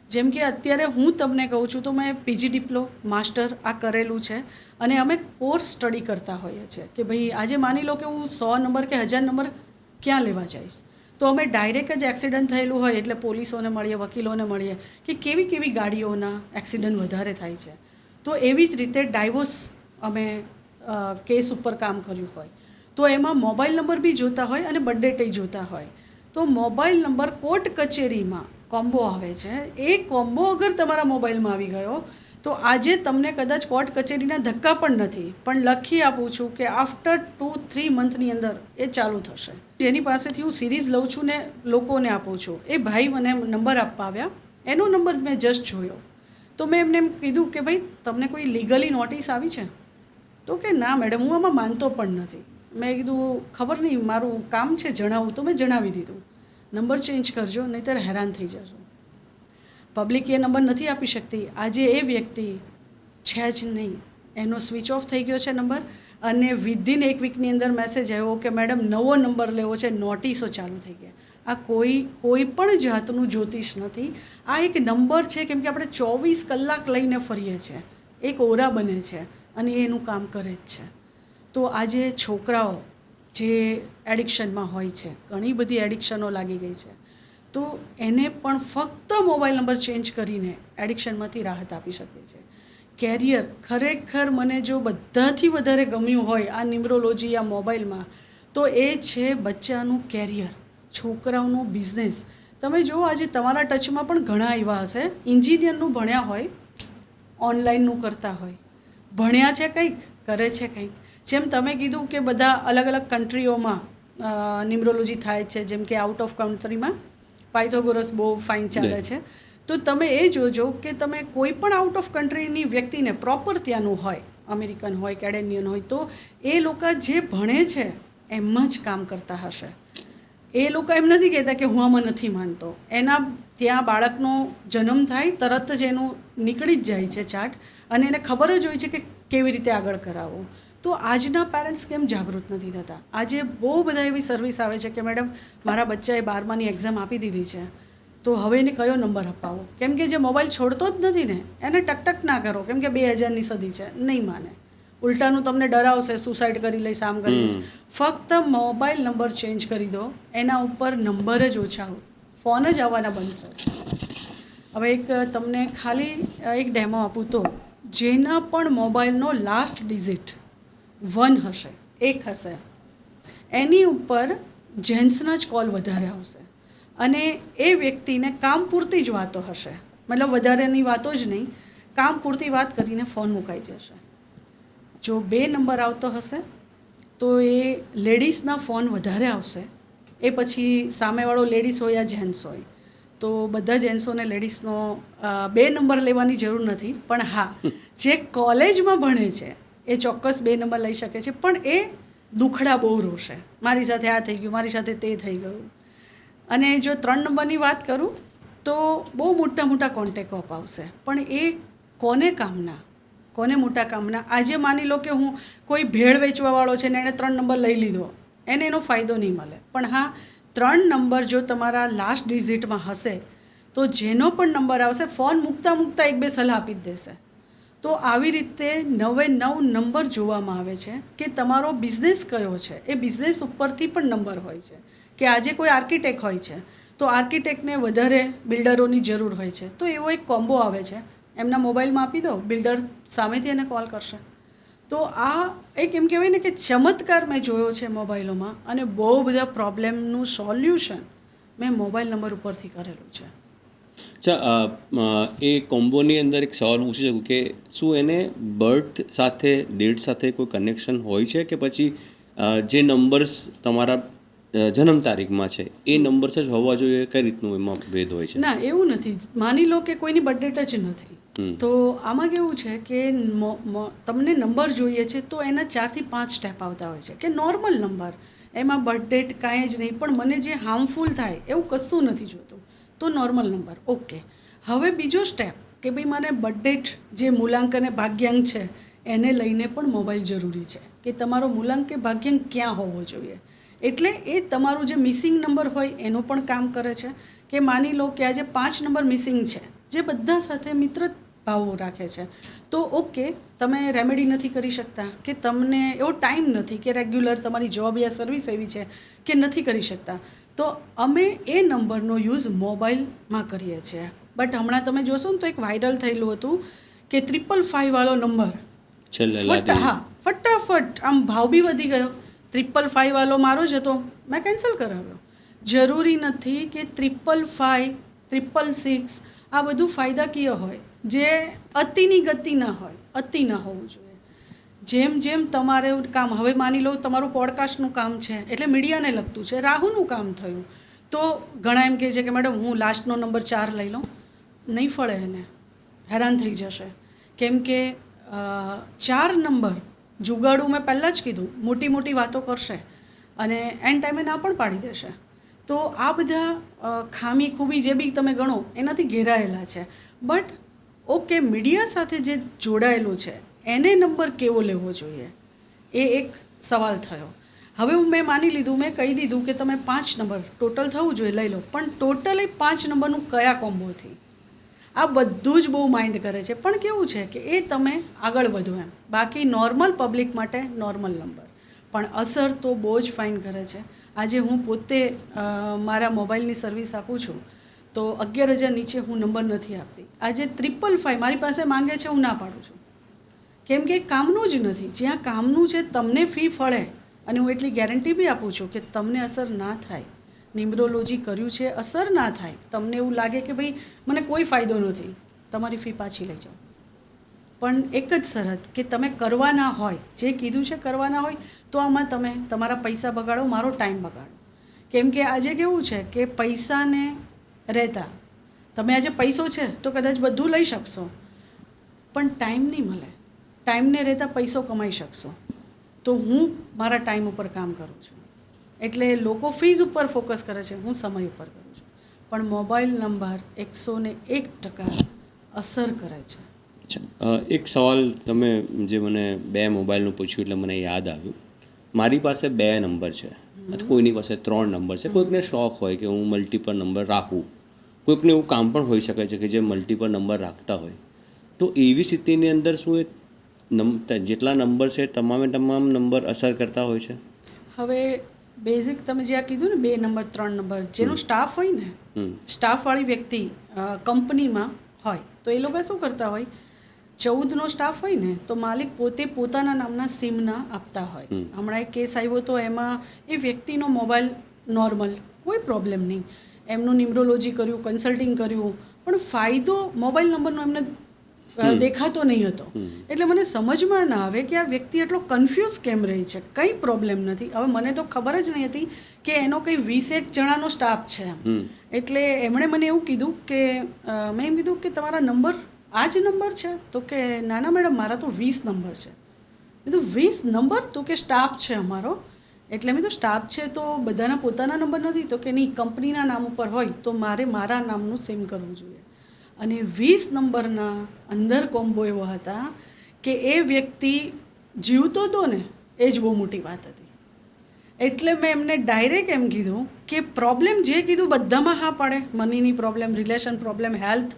જેમ કે અત્યારે હું તમને કહું છું તો મેં પીજી ડિપ્લો, માસ્ટર આ કરેલું છે અને અમે કોર્સ સ્ટડી કરતા હોઈએ છીએ કે ભાઈ આજે માની લો કે હું 100 નંબર કે 1000 નંબર ક્યાં લેવા જઈશ? તો અમે ડાયરેક્ટ જ એક્સિડન્ટ થયેલું હોય એટલે પોલીસોને મળીએ, વકીલોને મળીએ કે કેવી ગાડીઓના એક્સિડન્ટ વધારે થાય છે. તો એવી જ રીતે ડાયવોર્સ અમે કેસ ઉપર કામ કર્યું હોય તો એમાં મોબાઈલ નંબર બી જોતા હોય અને બર્થ ડેટ જોતા હોય. તો મોબાઈલ નંબર કોર્ટ કચેરીમાં કોમ્બો આવે છે. એ કોમ્બો અગર તમારા મોબાઈલમાં આવી ગયો તો આજે તમને કદાચ કોર્ટ કચેરીના ધક્કા પણ નથી, પણ લખી આપું છું કે આફ્ટર 2-3 મંથની અંદર એ ચાલુ થશે. જેની પાસેથી હું સિરીઝ લઉં છું ને લોકોને આપું છું, એ ભાઈ મને નંબર આપવા આવ્યા. એનો નંબર મેં જસ્ટ જોયો તો મેં એમને એમ કીધું કે ભાઈ તમને કોઈ લીગલી નોટિસ આવી છે? તો કે ના મેડમ, હું આમાં માનતો પણ નથી. મેં કીધું ખબર નહીં, મારું કામ છે જણાવવું, તો મેં જણાવી દીધું. નંબર ચેન્જ કરજો નહીંતર હેરાન થઈ જશો. પબ્લિક એ નંબર નથી આપી શકતી. આજે એ વ્યક્તિ છે જ નહીં, એનો સ્વિચ ઓફ થઈ ગયો છે નંબર, અને વિધિન 1 વીકની અંદર મેસેજ આવ્યો કે મેડમ નવો નંબર લેવો છે, નોટિસો ચાલુ થઈ ગયા. આ કોઈ પણ જાતનું જ્યોતિષ નથી. આ એક નંબર છે, કેમ કે આપણે 24 કલાક લઈને ફરીએ છીએ, એક ઓરા બને છે અને એ એનું કામ કરે જ છે. તો આજે છોકરાઓ જે એડિક્શનમાં હોય છે, ઘણી બધી એડિક્શનો લાગી ગઈ છે, તો એને પણ ફક્ત મોબાઈલ નંબર ચેન્જ કરીને એડિક્શનમાંથી રાહત આપી શકે છે. કેરિયર ખરેખર મને જો બધાથી વધારે ગમ્યું હોય આ ન્યુમરોલોજી આ મોબાઈલમાં, તો એ છે બચ્ચાનું કેરિયર, છોકરાઓનું બિઝનેસ. તમે જુઓ આજે તમારા ટચમાં પણ ઘણા એવા હશે, એન્જિનિયરનું ભણ્યા હોય, ઓનલાઈનનું કરતા હોય, ભણ્યા છે કંઈક, કરે છે કંઈક. જેમ તમે કીધું કે બધા અલગ અલગ કન્ટ્રીઓમાં ન્યુમરોલોજી થાય છે, જેમ કે આઉટ ઓફ કન્ટ્રીમાં પાયથોગોરસ બહુ ફાઇન ચાલે છે. તો તમે એ જોજો કે તમે કોઈ પણ આઉટ ઓફ કન્ટ્રીની વ્યક્તિને પ્રોપર ત્યાંનું હોય, અમેરિકન હોય, કેનેડિયન હોય, તો એ લોકો જે ભણે છે એમ જ કામ કરતા હશે. એ લોકો એમ નથી કહેતા કે હું આમાં નથી માનતો. એના ત્યાં બાળકનો જન્મ થાય તરત જ એનું નીકળી જ જાય છે ચાર્ટ, અને એને ખબર જ હોય છે કે કેવી રીતે આગળ કરાવવું. તો આજના પેરેન્ટ્સ કેમ જાગૃત નથી થતા? આજે બહુ બધા એવી સર્વિસ આવે છે કે મેડમ મારા બચ્ચાએ 12માની એક્ઝામ આપી દીધી છે, તો હવે એને કયો નંબર અપાવો? કેમ કે જે મોબાઈલ છોડતો જ નથી ને, એને ટકટક ના કરો, કેમ કે 2000ની સદી છે, નહીં માને, ઉલટાનું તમને ડરાવશે, સુસાઇડ કરી લઈશ, આમ કરી લઈશ. ફક્ત મોબાઈલ નંબર ચેન્જ કરી દો, એના ઉપર નંબર જ ઓછા, ફોન જ આવવાના બંધ છે. હવે એક તમને ખાલી એક ડેમો આપું તો, જેના પણ મોબાઈલનો લાસ્ટ ડિઝિટ 1 હશે, 1 હશે, એની ઉપર જેન્ટ્સના જ કોલ વધારે આવશે, અને એ વ્યક્તિને કામ પૂરતી જ વાતો હશે, મતલબ વધારેની વાતો જ નહીં, કામ પૂરતી વાત કરીને ફોન મુકાઈ જશે. જો 2 નંબર આવતો હશે તો એ લેડીઝના ફોન વધારે આવશે. એ પછી સામેવાળો લેડીઝ હોય યા જેન્ટ્સ હોય, તો બધા જેન્ટ્સોને લેડીઝનો 2 નંબર લેવાની જરૂર નથી, પણ હા, જે કોલેજમાં ભણે છે એ ચોક્કસ 2 નંબર લઈ શકે છે, પણ એ દુખડા બહુ રોશે, મારી સાથે આ થઈ ગયું, મારી સાથે તે થઈ ગયું. અને જો 3 નંબરની વાત કરું તો બહુ મોટા મોટા કોન્ટેક્ટ અપાવશે, પણ એ કોને કામના, કોને મોટા કામના? આજે માની લો કે હું કોઈ ભેળ વેચવાવાળો છે ને એણે 3 નંબર લઈ લીધો, એને એનો ફાયદો નહીં મળે. પણ હા, 3 નંબર જો તમારા લાસ્ટ ડિઝિટમાં હશે તો જેનો પણ નંબર આવશે, ફોન મૂકતા મૂકતા 1-2 સલાહ આપી જ દેશે. તો આવી રીતે 9 નંબર જોવામાં આવે છે કે તમારો બિઝનેસ કયો છે. એ બિઝનેસ ઉપરથી પણ નંબર હોય છે, કે આજે કોઈ આર્કિટેક્ટ હોય છે તો આર્કિટેક્ટને વધારે બિલ્ડરોની જરૂર હોય છે, તો એવો એક કોમ્બો આવે છે, એમના મોબાઈલમાં આપી દો, બિલ્ડર સામેથી એને કોલ કરશે. તો આ એક એમ કહેવાય ને કે ચમત્કાર મેં જોયો છે મોબાઈલોમાં, અને બહુ બધા પ્રોબ્લેમનું સોલ્યુશન મેં મોબાઈલ નંબર ઉપરથી કરેલું છે. અચ્છા, એ કોમ્બોની અંદર એક સવાલ પૂછી શકું કે શું એને બર્થ સાથે, ડેટ સાથે કોઈ કનેક્શન હોય છે, કે પછી જે નંબર્સ તમારા જન્મ તારીખમાં છે એ નંબર્સ જ હોવા જોઈએ? કઈ રીતનું એમાં ભેદ હોય છે? ના, એવું નથી. માની લો કે કોઈની બર્થડેટ જ નથી, તો આમાં કેવું છે કે તમને નંબર જોઈએ છે તો એના 4 થી 5 સ્ટેપ આવતા હોય છે, કે નોર્મલ નંબર, એમાં બર્થડેટ કાંઈ જ નહીં, પણ મને જે હાર્મફુલ થાય એવું કશું નથી જોતું, તો નોર્મલ નંબર ઓકે. હવે બીજો સ્ટેપ કે ભાઈ મને બર્થડેટ, જે મૂલાંક અને ભાગ્યાંક છે એને લઈને પણ મોબાઈલ જરૂરી છે, કે તમારો મૂલાંક કે ભાગ્યાંક ક્યાં હોવો જોઈએ. એટલે એ તમારું જે મિસિંગ નંબર હોય એનું પણ કામ કરે છે. કે માની લો કે આજે 5 નંબર મિસિંગ છે, જે બધા સાથે મિત્ર ભાવો રાખે છે, તો ઓકે, તમે રેમેડી નથી કરી શકતા, કે તમને એવો ટાઈમ નથી, કે રેગ્યુલર તમારી જોબ યા સર્વિસ એવી છે કે નથી કરી શકતા, તો અમે એ નંબરનો યુઝ મોબાઈલમાં કરીએ છીએ. બટ હમણાં તમે જોશો ને તો એક વાયરલ થયેલું હતું કે 555 વાળો નંબર, ફટાફટ આમ ભાવ બી વધી ગયો, 555 વાળો મારો જ હતો, મેં કેન્સલ કરાવ્યો. જરૂરી નથી કે 555, 666 આ બધું ફાયદાકીય હોય, જે અતિની ગતિ ના હોય, અતિ ના હોવું જોઈએ. જેમ જેમ તમારે કામ, હવે માની લો તમારું પોડકાસ્ટનું કામ છે એટલે મીડિયાને લગતું છે, રાહુનું કામ થયું, તો ઘણા એમ કહે છે કે મેડમ હું લાસ્ટનો નંબર 4 લઈ લઉં. નહીં ફળે, એને હેરાન થઈ જશે, કેમ કે 4 નંબર જુગાડું, મેં પહેલાં જ કીધું, મોટી મોટી વાતો કરશે અને એન્ડ ટાઈમે ના પણ પાડી દેશે. તો આ બધા ખામી ખૂબી જે બી તમે ગણો એનાથી ઘેરાયેલા છે. બટ ઓકે મીડિયા સાથે જે જોડાયેલું છે એને નંબર કેવો લેવો જોઈએ એ એક સવાલ થયો. હવે મેં માની લીધું, મેં કહી દીધું કે તમે 5 નંબર ટોટલ થવું જોઈએ લઈ લો, પણ ટોટલી 5 નંબરનું કયા કોમ્બોથી, આ બધું જ બહુ માઇન્ડ કરે છે. પણ કેવું છે કે એ તમે આગળ વધો એમ, બાકી નોર્મલ પબ્લિક માટે નોર્મલ નંબર, પણ અસર તો બહુ જ ફાઇન કરે છે. આજે હું પોતે મારા મોબાઈલની સર્વિસ આપું છું તો 11,000 નીચે હું નંબર નથી આપતી. આજે 555 મારી પાસે માંગે છે, હું ના પાડું છું, કેમ કે કામનું જ નથી. જ્યાં કામનું છે તમને ફી ફળે, અને હું એટલી ગેરંટી બી આપું છું કે તમને અસર ના થાય. ન્યુમરોલોજી કર્યું છે, અસર ના થાય, તમને એવું લાગે કે ભાઈ મને કોઈ ફાયદો નથી, તમારી ફી પાછી લઈ જાઓ. પણ એક જ શરત કે તમે કરવાના હોય, જે કીધું છે કરવાના હોય, તો આમાં તમે તમારા પૈસા બગાડો, મારો ટાઈમ બગાડો. કેમ કે આજે કેવું છે કે પૈસાને રહેતા, તમે આજે પૈસો છે તો કદાચ બધું લઈ શકશો, પણ ટાઈમ નહીં મળે. ટાઈમને રહેતા પૈસો કમાઈ શકશો. તો હું મારા ટાઈમ ઉપર કામ કરું છું, એટલે લોકો ફીઝ ઉપર ફોકસ કરે છે, હું સમય ઉપર કરું છું. પણ મોબાઈલ નંબર 101% અસર કરે છે. અચ્છા, એક સવાલ તમે જે મને 2 મોબાઈલનું પૂછ્યું એટલે મને યાદ આવ્યું. મારી પાસે 2 નંબર છે, અથવા કોઈની પાસે 3 નંબર છે. કોઈકને શોખ હોય કે હું મલ્ટિપલ નંબર રાખું, કોઈકને એવું કામ પણ હોઈ શકે છે કે જે મલ્ટિપલ નંબર રાખતા હોય. તો એવી સ્થિતિની અંદર શું એ જેટલા નંબર છે તમામે તમામ નંબર અસર કરતા હોય છે? હવે બેઝિક તમે જે આ કીધું ને 2 નંબર 3 નંબર, જેનો સ્ટાફ હોય ને, સ્ટાફવાળી વ્યક્તિ કંપનીમાં હોય તો એ લોકો શું કરતા હોય, 14નો સ્ટાફ હોય ને તો માલિક પોતે પોતાના નામના સિમના આપતા હોય. હમણાં એક કેસ આવ્યો તો એમાં એ વ્યક્તિનો મોબાઈલ નોર્મલ, કોઈ પ્રોબ્લેમ નહીં, એમનું ન્યુમરોલોજી કર્યું, કન્સલ્ટિંગ કર્યું, પણ ફાયદો મોબાઈલ નંબરનો એમને દેખાતો નહીં હતો. એટલે મને સમજમાં ના આવે કે આ વ્યક્તિ એટલો કન્ફ્યુઝ કેમ રહી છે, કંઈ પ્રોબ્લેમ નથી. હવે મને તો ખબર જ નહીં હતી કે એનો કંઈ 20 જણાનો સ્ટાફ છે એમ. એટલે એમણે મને એવું કીધું કે મેં એમ કીધું કે તમારા નંબર આ જ નંબર છે? તો કે ના ના મેડમ, મારા તો 20 નંબર છે. મેં કીધું 20 નંબર? તો કે સ્ટાફ છે અમારો. એટલે મેં તો સ્ટાફ છે તો બધાના પોતાના નંબર નથી? તો કે નહીં, કંપનીના નામ ઉપર હોય તો મારે મારા નામનું સિમ કરવું જોઈએ. અને 20 નંબરના અંદર કોમ્બો એવો હતા કે એ વ્યક્તિ જીવતો હતો ને, એ જ બહુ મોટી વાત હતી. એટલે મેં એમને ડાયરેક્ટ એમ કીધું કે પ્રોબ્લેમ જે કીધું બધામાં હા પાડે, મનીની પ્રોબ્લેમ, રિલેશન પ્રોબ્લેમ, હેલ્થ,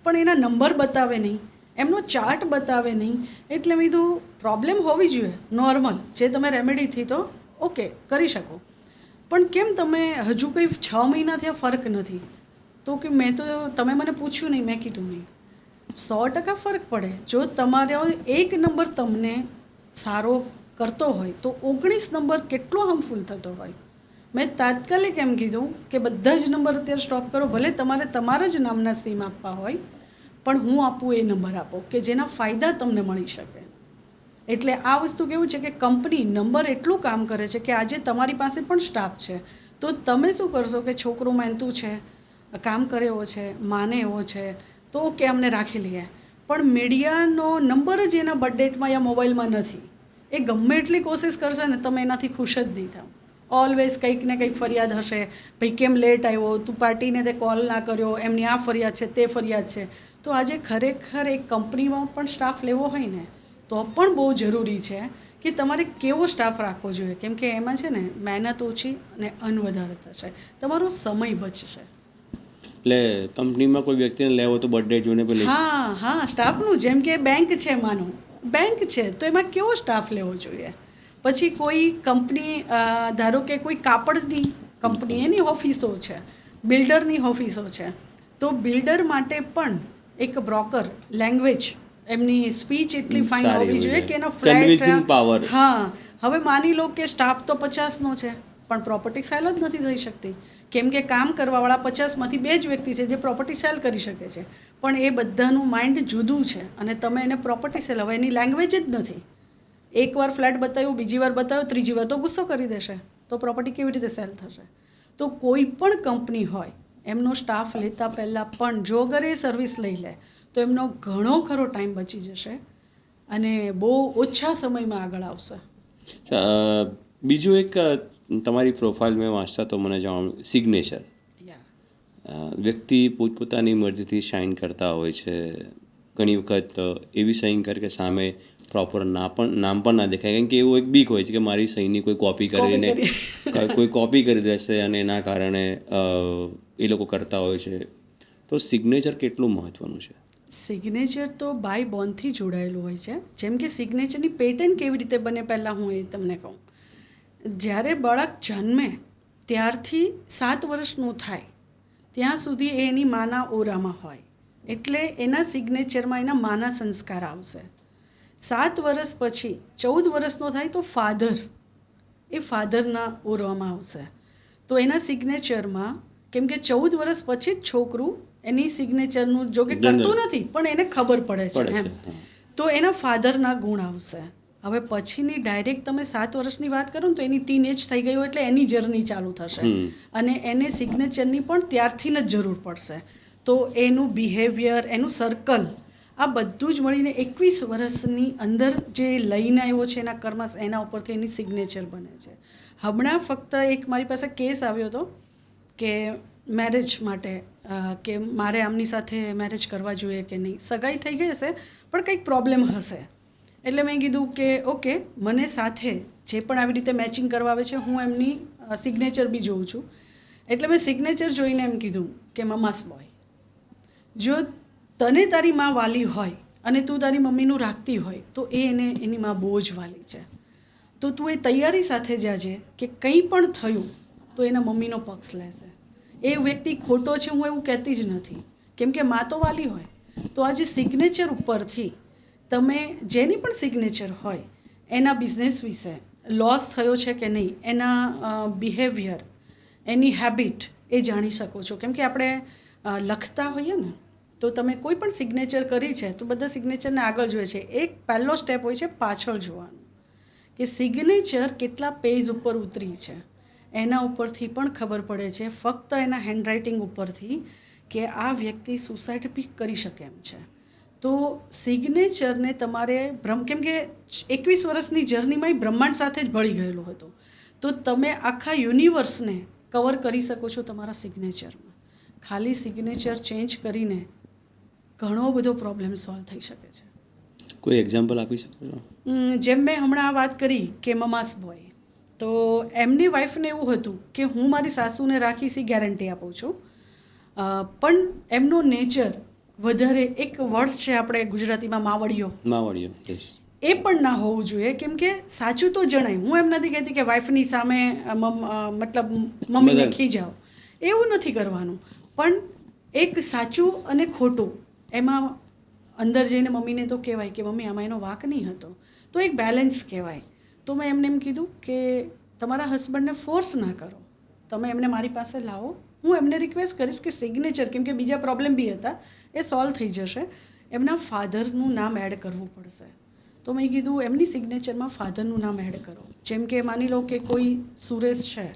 પણ એના નંબર બતાવે નહીં, એમનો ચાર્ટ બતાવે નહીં. એટલે મેં કીધું પ્રોબ્લેમ હોવી જોઈએ નોર્મલ, જે તમે રેમેડીથી તો ઓકે કરી શકો, પણ કેમ તમે હજુ કંઈ 6 મહિના થયા ફરક નથી? તો કે મેં તો, તમે મને પૂછ્યું નહીં, મેં કીધું નહીં. 100% ફરક પડે. જો તમારો એક નંબર તમને સારો કરતો હોય તો 19 નંબર કેટલો હાર્મફુલ થતો હોય. મેં તાત્કાલિક એમ કીધું કે બધા જ નંબર અત્યારે સ્ટોપ કરો, ભલે તમારે તમારા જ નામના સિમ આપવા હોય, પણ હું આપું એ નંબર આપો કે જેના ફાયદા તમને મળી શકે. એટલે આ વસ્તુ કેવું છે કે કંપની નંબર એટલું કામ કરે છે કે આજે તમારી પાસે પણ સ્ટાફ છે તો તમે શું કરશો કે છોકરો મહેનતું છે, કામ કરે એવો છે, માને એવો છે, તો ઓકે અમને રાખી લઈએ. પણ મીડિયાનો નંબર જ એના બર્થડેટમાં યા મોબાઈલમાં નથી. એ ગમે એટલી કોશિશ કરશે ને, તમે એનાથી ખુશ જ નહીં થાવ. ઓલવેઝ કંઈક ને કંઈક ફરિયાદ હશે. ભાઈ કેમ લેટ આવ્યો, તું પાર્ટીને તે કોલ ના કર્યો, એમની આ ફરિયાદ છે, તે ફરિયાદ છે. તો આજે ખરેખર એક કંપનીમાં પણ સ્ટાફ લેવો હોય ને તો પણ બહુ જરૂરી છે કે તમારે કેવો સ્ટાફ રાખવો જોઈએ. કેમ કે એમાં છે ને મહેનત ઓછી અને અન વધારે થશે, તમારો સમય બચશે. એટલે કંપનીમાં કોઈ વ્યક્તિને લેવો તો બર્થડે જોઈને પેલી હા, સ્ટાફનું, જેમ કે બેંક છે, માનો બેંક છે તો એમાં કેવો સ્ટાફ લેવો જોઈએ. પછી કોઈ કંપની, ધારો કે કોઈ કાપડની કંપની, એની ઓફિસો છે, બિલ્ડરની ઓફિસો છે, તો બિલ્ડર માટે પણ એક બ્રોકર, લેંગ્વેજ, એમની સ્પીચ એટલી ફાઇન હોવી જોઈએ કે એનો કન્વિન્સિંગ પાવર. હા, હવે માની લો કે સ્ટાફ તો 50નો છે પણ પ્રોપર્ટી સેલ જ નથી થઈ શકતી. કેમ કે કામ કરવાવાળા 50માંથી 2 જ વ્યક્તિ છે જે પ્રોપર્ટી સેલ કરી શકે છે, પણ એ બધાનું માઇન્ડ જુદું છે અને તમે એને પ્રોપર્ટી સેલ, હવે એની લેંગ્વેજ જ નથી. એકવાર ફ્લેટ બતાવ્યું, બીજી વાર બતાવ્યું, ત્રીજી વાર તો ગુસ્સો કરી દેશે, તો પ્રોપર્ટી કેવી રીતે સેલ થશે? તો કોઈ પણ કંપની હોય, એમનો સ્ટાફ લેતા પહેલાં પણ જો અગર એ સર્વિસ લઈ લે તો એમનો ઘણો ખરો ટાઈમ બચી જશે અને બહુ ઓછા સમયમાં આગળ આવશે. બીજું એક તમારી પ્રોફાઇલ મેં વાંચતા તો મને જાણવું, સિગ્નેચર વ્યક્તિ પોતપોતાની મરજીથી સાઇન કરતા હોય છે. ઘણી વખત એવી સહી કરે કે સામે પ્રોપર નામ પણ ના દેખાય, કારણ કે એવું એક બીક હોય છે કે મારી સહીની કોઈ કોપી કરીને કોઈ કોપી કરી દેશે અને એના કારણે એ લોકો કરતા હોય છે. તો સિગ્નેચર કેટલું મહત્ત્વનું છે? સિગ્નેચર તો બાય બોર્નથી જોડાયેલું હોય છે. જેમ કે સિગ્નેચરની પેટર્ન કેવી રીતે બને પહેલાં હું એ તમને કહું. જ્યારે બાળક જન્મે ત્યારથી 7 વર્ષનું થાય ત્યાં સુધી એ એની માના ઓરામાં હોય, એટલે એના સિગ્નેચરમાં એના માના સંસ્કાર આવશે. 7 વર્ષ પછી 14 વર્ષનો થાય તો એ ફાધરના ઓરવામાં આવશે. તો એના સિગ્નેચરમાં, કેમ કે 14 વર્ષ પછી જ છોકરું એની સિગ્નેચરનું જો કે કરતું નથી પણ એને ખબર પડે છે એમ, તો એના ફાધરના ગુણ આવશે. હવે પછીની ડાયરેક્ટ તમે 7 વર્ષની વાત કરો ને તો એની ટીન એજ થઈ ગયું એટલે એની જર્ની ચાલુ થશે અને એને સિગ્નેચરની પણ ત્યારથી જ જરૂર પડશે. તો એનું બિહેવિયર, એનું સર્કલ, આ બધું જ મળીને 21 વર્ષની અંદર જે લઈને આવ્યો છે એના કર્મ, એના ઉપરથી એની સિગ્નેચર બને છે. હમણાં ફક્ત એક મારી પાસે કેસ આવ્યો હતો કે મેરેજ માટે કે મારે આમની સાથે મેરેજ કરવા જોઈએ કે નહીં. સગાઈ થઈ ગઈ હશે પણ કંઈક પ્રોબ્લેમ હશે, એટલે મેં કીધું કે ઓકે, મને સાથે જે પણ આવી રીતે મેચિંગ કરવા આવે છે હું એમની સિગ્નેચર બી જોઉં છું. એટલે મેં સિગ્નેચર જોઈને એમ કીધું કે મમાસ બોય, જો તને તારી માં વાલી હોય અને તું તારી મમ્મીનું રાખતી હોય તો એની માં બહુ જ વાલી છે. તો તું એ તૈયારી સાથે જાજે કે કંઈ પણ થયું તો એના મમ્મીનો પક્ષ લેશે. એ વ્યક્તિ ખોટો છે હું એવું કહેતી જ નથી, કેમ કે માં તો વાલી હોય. તો આજે સિગ્નેચર ઉપરથી તમે જેની પણ સિગ્નેચર હોય એના બિઝનેસ વિશે લોસ થયો છે કે નહીં, એના બિહેવિયર, એની હેબિટ એ જાણી શકો છો. કેમ કે આપણે લખતા હોઈએ ને તો તમે કોઈ પણ સિગ્નેચર કરી છે તો બધા સિગ્નેચરને આગળ જોઈએ છે. એક પહેલો સ્ટેપ હોય છે પાછળ જોવાનું, કે સિગ્નેચર કેટલા પેજ ઉપર ઉતરી છે એના ઉપરથી પણ ખબર પડે છે, ફક્ત એના હેન્ડરાઇટિંગ ઉપરથી, કે આ વ્યક્તિ સુસાઇડ બી કરી શકે એમ છે. તો સિગ્નેચરને તમારે કેમ કે 21 વર્ષની જર્નીમાં બ્રહ્માંડ સાથે જ ભળી ગયેલું હતું, તો તમે આખા યુનિવર્સને કવર કરી શકો છો તમારા સિગ્નેચરમાં. ખાલી સિગ્નેચર ચેન્જ કરીને ઘણો બધો પ્રોબ્લેમ સોલ્વ થઈ શકે છે. કોઈ એક્ઝામ્પલ આપી શકો છો? જેમ મેં હમણાં વાત કરી કે મમાસ બોય, તો એમની વાઈફને એવું હતું કે હું મારી સાસુને રાખીશ, એ ગેરંટી આપું છું, પણ એમનો નેચર વધારે, એક વર્ડ છે આપણે ગુજરાતીમાં માવડિયો, એ પણ ના હોવું જોઈએ. કેમ કે સાચું તો જણાય. હું એમ નથી કહેતી કે વાઈફની સામે મતલબ મમ્મીને ખીજાવ, એવું નથી કરવાનું, પણ એક સાચું અને ખોટું એમાં અંદર જઈને મમ્મીને તો કહેવાય કે મમ્મી આમાં એનો વાંક નહીં હતો, તો એક બેલેન્સ કહેવાય. તો મેં એમને એમ કીધું કે તમારા હસબન્ડને ફોર્સ ના કરો, તમે એમને મારી પાસે લાવો. હું એમને રિક્વેસ્ટ કરીશ કે સિગ્નેચર, કેમ કે બીજા પ્રોબ્લેમ બી હતા, એ સોલ્વ થઈ જશે. એમના ફાધરનું નામ એડ કરવું પડશે. તો મેં કીધું એમની સિગ્નેચરમાં ફાધરનું નામ એડ કરો. જેમ કે માની લો કે કોઈ સુરેશ છે,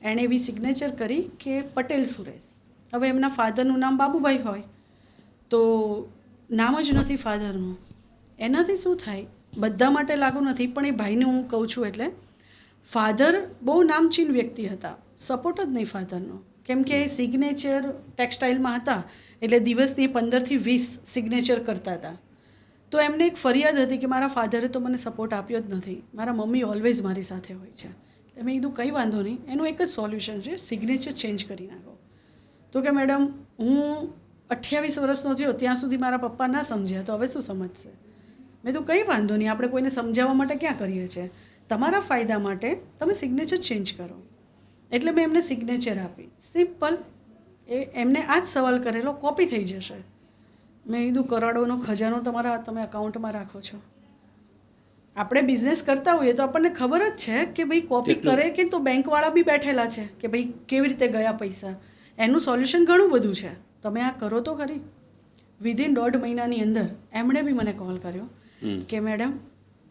એણે એવી સિગ્નેચર કરી કે પટેલ સુરેશ. હવે એમના ફાધરનું નામ બાબુભાઈ હોય તો નામ જ નથી ફાધરનું. એનાથી શું થાય, બધા માટે લાગુ નથી પણ એ ભાઈને હું કહું છું, એટલે ફાધર બહુ નામચીન વ્યક્તિ હતા, સપોર્ટ જ નહીં ફાધરનો. કેમ કે એ સિગ્નેચર ટેક્સટાઇલમાં હતા એટલે દિવસની 15 થી 20 સિગ્નેચર કરતા હતા. તો એમને એક ફરિયાદ હતી કે મારા ફાધરે તો મને સપોર્ટ આપ્યો જ નથી, મારા મમ્મી ઓલવેઝ મારી સાથે હોય છે. એટલે મેં કીધું કંઈ વાંધો નહીં, એનું એક જ સોલ્યુશન છે, સિગ્નેચર ચેન્જ કરી નાખો. તો કે મેડમ હું 28 વર્ષનો થયો ત્યાં સુધી મારા પપ્પા ના સમજ્યા, તો હવે શું સમજશે? મેં તો કંઈ વાંધો નહીં, આપણે કોઈને સમજાવવા માટે ક્યાં કરીએ છીએ, તમારા ફાયદા માટે તમે સિગ્નેચર ચેન્જ કરો. એટલે મેં એમને સિગ્નેચર આપી, સિમ્પલ. એમને આ જ સવાલ કરેલો, કોપી થઈ જશે. મેં કીધું કરોડોનો ખજાનો તમે અકાઉન્ટમાં રાખો છો. આપણે બિઝનેસ કરતા હોઈએ તો આપણને ખબર જ છે કે ભાઈ કોપી કરે કે તો બેંકવાળા બી બેઠેલા છે કે ભાઈ કેવી રીતે ગયા પૈસા. એનું સોલ્યુશન ઘણું બધું છે, તમે આ કરો તો ખરી. વિધિન 1.5 મહિનાની અંદર એમણે બી મને કોલ કર્યો કે મેડમ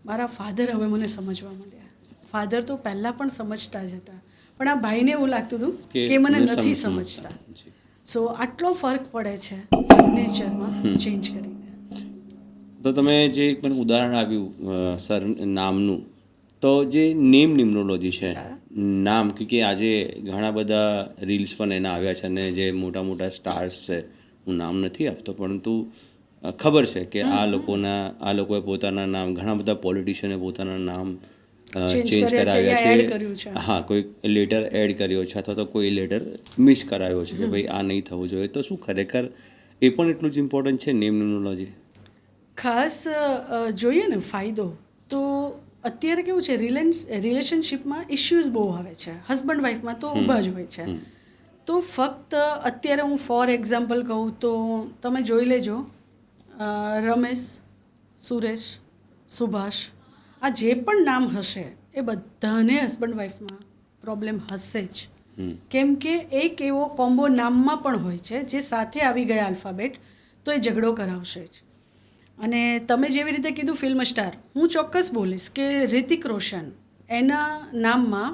મારા ફાધર હવે મને સમજવા માંડ્યા. ફાધર તો પહેલાં પણ સમજતા જ હતા, પણ આ ભાઈને એવું લાગતું હતું કે મને નથી સમજતા. સો આટલો ફરક પડે છે સિગ્નેચરમાં ચેન્જ કરીને. તો તમે જે પણ ઉદાહરણ આપ્યું સર નામનું, તો જે ન્યુમરોલોજી છે, નામ, કે આજે ઘણા બધા રીલ્સ પણ એના આવ્યા છે અને જે મોટા મોટા સ્ટાર્સ છે, હું નામ નથી આપતો, પરંતુ ખબર છે કે આ લોકોએ પોતાના નામ, ઘણા બધા પોલિટિશિયને પોતાના નામ ચેન્જ કરાવ્યા છે. હા, કોઈ લેટર એડ કર્યો છે અથવા તો કોઈ લેટર મિસ કરાવ્યો છે કે ભાઈ આ નહીં થવું જોઈએ. તો શું ખરેખર એ પણ એટલું જ ઇમ્પોર્ટન્ટ છે નેમ ન્યુમરોલોજી? ખાસ જોઈએ ને ફાયદો તો અત્યારે કેવું છે, રિલેશનશિપમાં ઇશ્યુઝ બહુ આવે છે, હસબન્ડ વાઈફમાં તો ઊભા જ હોય છે. તો ફક્ત અત્યારે હું ફોર એક્ઝામ્પલ કહું તો તમે જોઈ લેજો, રમેશ, સુરેશ, સુભાષ, આ જે પણ નામ હશે એ બધાને હસબન્ડ વાઈફમાં પ્રોબ્લેમ હશે જ. કેમ કે એક એવો કોમ્બો નામમાં પણ હોય છે જે સાથે આવી ગયા આલ્ફાબેટ તો એ ઝઘડો કરાવશે જ. અને તમે જેવી રીતે કીધું ફિલ્મ સ્ટાર, હું ચોક્કસ બોલીશ કે રિતિક રોશન એના નામમાં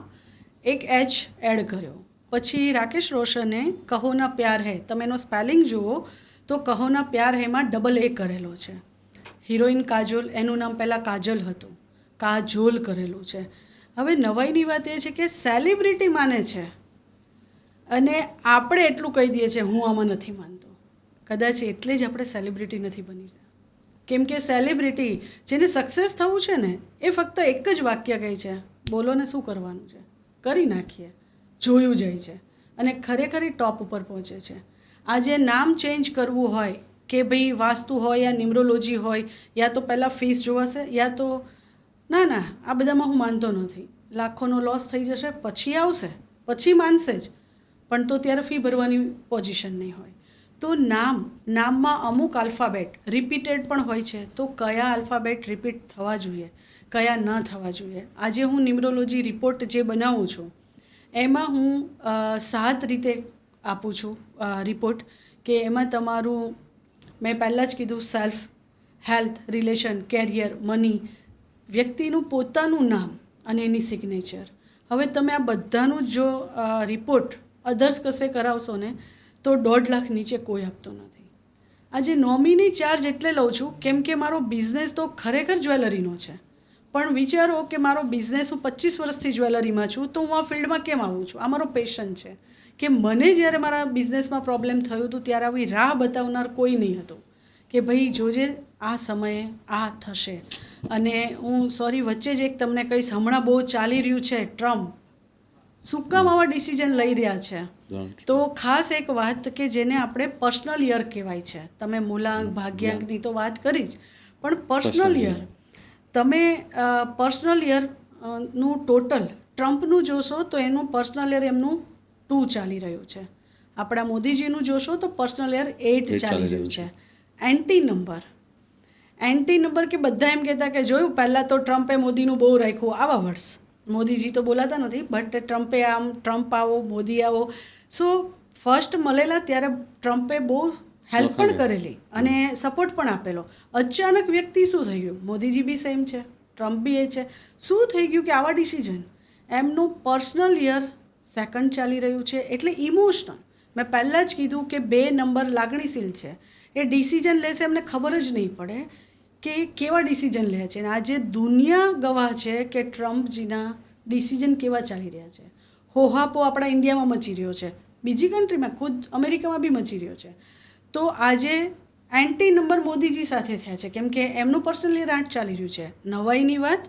એક એચ એડ કર્યો. પછી રાકેશ રોશને કહો ના પ્યાર હૈ, તમે એનો સ્પેલિંગ જુઓ તો કહો ના પ્યાર હૈમાં ડબલ એ કરેલો છે. હિરોઈન કાજોલ, એનું નામ પહેલાં કાજલ હતું, કાજોલ કરેલું છે. હવે નવાઈની વાત એ છે કે સેલિબ્રિટી માને છે અને આપણે એટલું કહી દઈએ છીએ હું આમાં નથી માનતો. કદાચ એટલે જ આપણે સેલિબ્રિટી નથી બની રહ્યા. કેમ કે સેલિબ્રિટી જેને સક્સેસ થવું છે ને એ ફક્ત એક જ વાક્ય કહે છે, બોલો ને શું કરવાનું છે, કરી નાખીએ, જોયું જાય છે અને ખરેખર ટોપ ઉપર પહોંચે છે. આજે નામ ચેન્જ કરવું હોય કે ભાઈ વાસ્તુ હોય યા ન્યુમરોલોજી હોય, યા તો પહેલાં ફીસ જોવાશે યા તો ના આ બધામાં હું માનતો નથી, લાખોનો લોસ થઈ જશે પછી આવશે, પછી માનશે જ, પણ તો ત્યારે ફી ભરવાની પોઝિશન નહીં હોય. તો નામમાં અમુક આલ્ફાબેટ રિપીટેડ પણ હોય છે, તો કયા આલ્ફાબેટ રિપીટ થવા જોઈએ, કયા ન થવા જોઈએ. આજે હું ન્યુમરોલોજી રિપોર્ટ જે બનાવું છું એમાં હું 7 રીતે આપું છું રિપોર્ટ, કે એમાં તમારું, મેં પહેલાં જ કીધું, self, health, relation, career, money, વ્યક્તિનું પોતાનું નામ અને એની સિગ્નેચર. હવે તમે આ બધાનું જો રિપોર્ટ અધર્સ કશે કરાવશો ને તો 1.5 લાખ નીચે કોઈ આપતો નથી. આજે નોમિની ચાર્જ એટલે લઉં છું કેમ કે મારો બિઝનેસ તો ખરેખર જ્વેલરીનો છે, પણ વિચારો કે મારો બિઝનેસ, હું 25 વર્ષથી જ્વેલરીમાં છું, તો હું આ ફિલ્ડમાં કેમ આવું છું? આ મારો પેશન છે. કે મને જ્યારે મારા બિઝનેસમાં પ્રોબ્લેમ થયું હતું ત્યારે આવી રાહ બતાવનાર કોઈ નહીં હતું કે ભાઈ જોજે આ સમયે આ થશે. અને હું વચ્ચે જ એક તમને કહીશ, હમણાં બહુ ચાલી રહ્યું છે ટ્રમ્પ, શું કામ આવા ડિસિઝન લઈ રહ્યા છે? તો ખાસ એક વાત કે જેને આપણે પર્સનલ યર કહેવાય છે, તમે મૂલાંક ભાગ્યાંકની તો વાત કરી જ, પણ પર્સનલ યર, તમે પર્સનલ યરનું ટોટલ ટ્રમ્પનું જોશો તો એનું પર્સનલ યર એમનું 2 ચાલી રહ્યું છે. આપણા મોદીજીનું જોશો તો પર્સનલ યર 8 ચાલી રહ્યું છે. એન્ટી નંબર કે બધા એમ કહેતા કે જોયું પહેલાં તો ટ્રમ્પે મોદીનું બહુ રાખ્યું, આવા વર્ષ મોદીજી તો બોલાતા નથી, બટ ટ્રમ્પે આમ, ટ્રમ્પ આવો, મોદી આવો. સો ફર્સ્ટ મળેલા ત્યારે ટ્રમ્પે બહુ હેલ્પ પણ કરેલી અને સપોર્ટ પણ આપેલો. અચાનક વ્યક્તિ શું થઈ ગયું, મોદીજી બી સેમ છે, ટ્રમ્પ બી એ છે, શું થઈ ગયું કે આવા ડિસિઝન? એમનું પર્સનલ યર 2nd ચાલી રહ્યું છે, એટલે ઇમોશનલ. મેં પહેલાં જ કીધું કે 2 નંબર લાગણીશીલ છે, એ ડિસિઝન લેશે એમને ખબર જ નહીં પડે કે કેવા ડિસિઝન લે છે. અને આજે દુનિયા ગવાહ છે કે ટ્રમ્પજીના ડિસિઝન કેવા ચાલી રહ્યા છે. હોહાપો આપણા ઇન્ડિયામાં મચી રહ્યો છે, બીજી કન્ટ્રીમાં, ખુદ અમેરિકામાં બી મચી રહ્યો છે. તો આજે એન્ટી નંબર મોદીજી સાથે થયા છે કેમ કે એમનું પર્સનલ યર 8 ચાલી રહ્યું છે. નવાઈની વાત,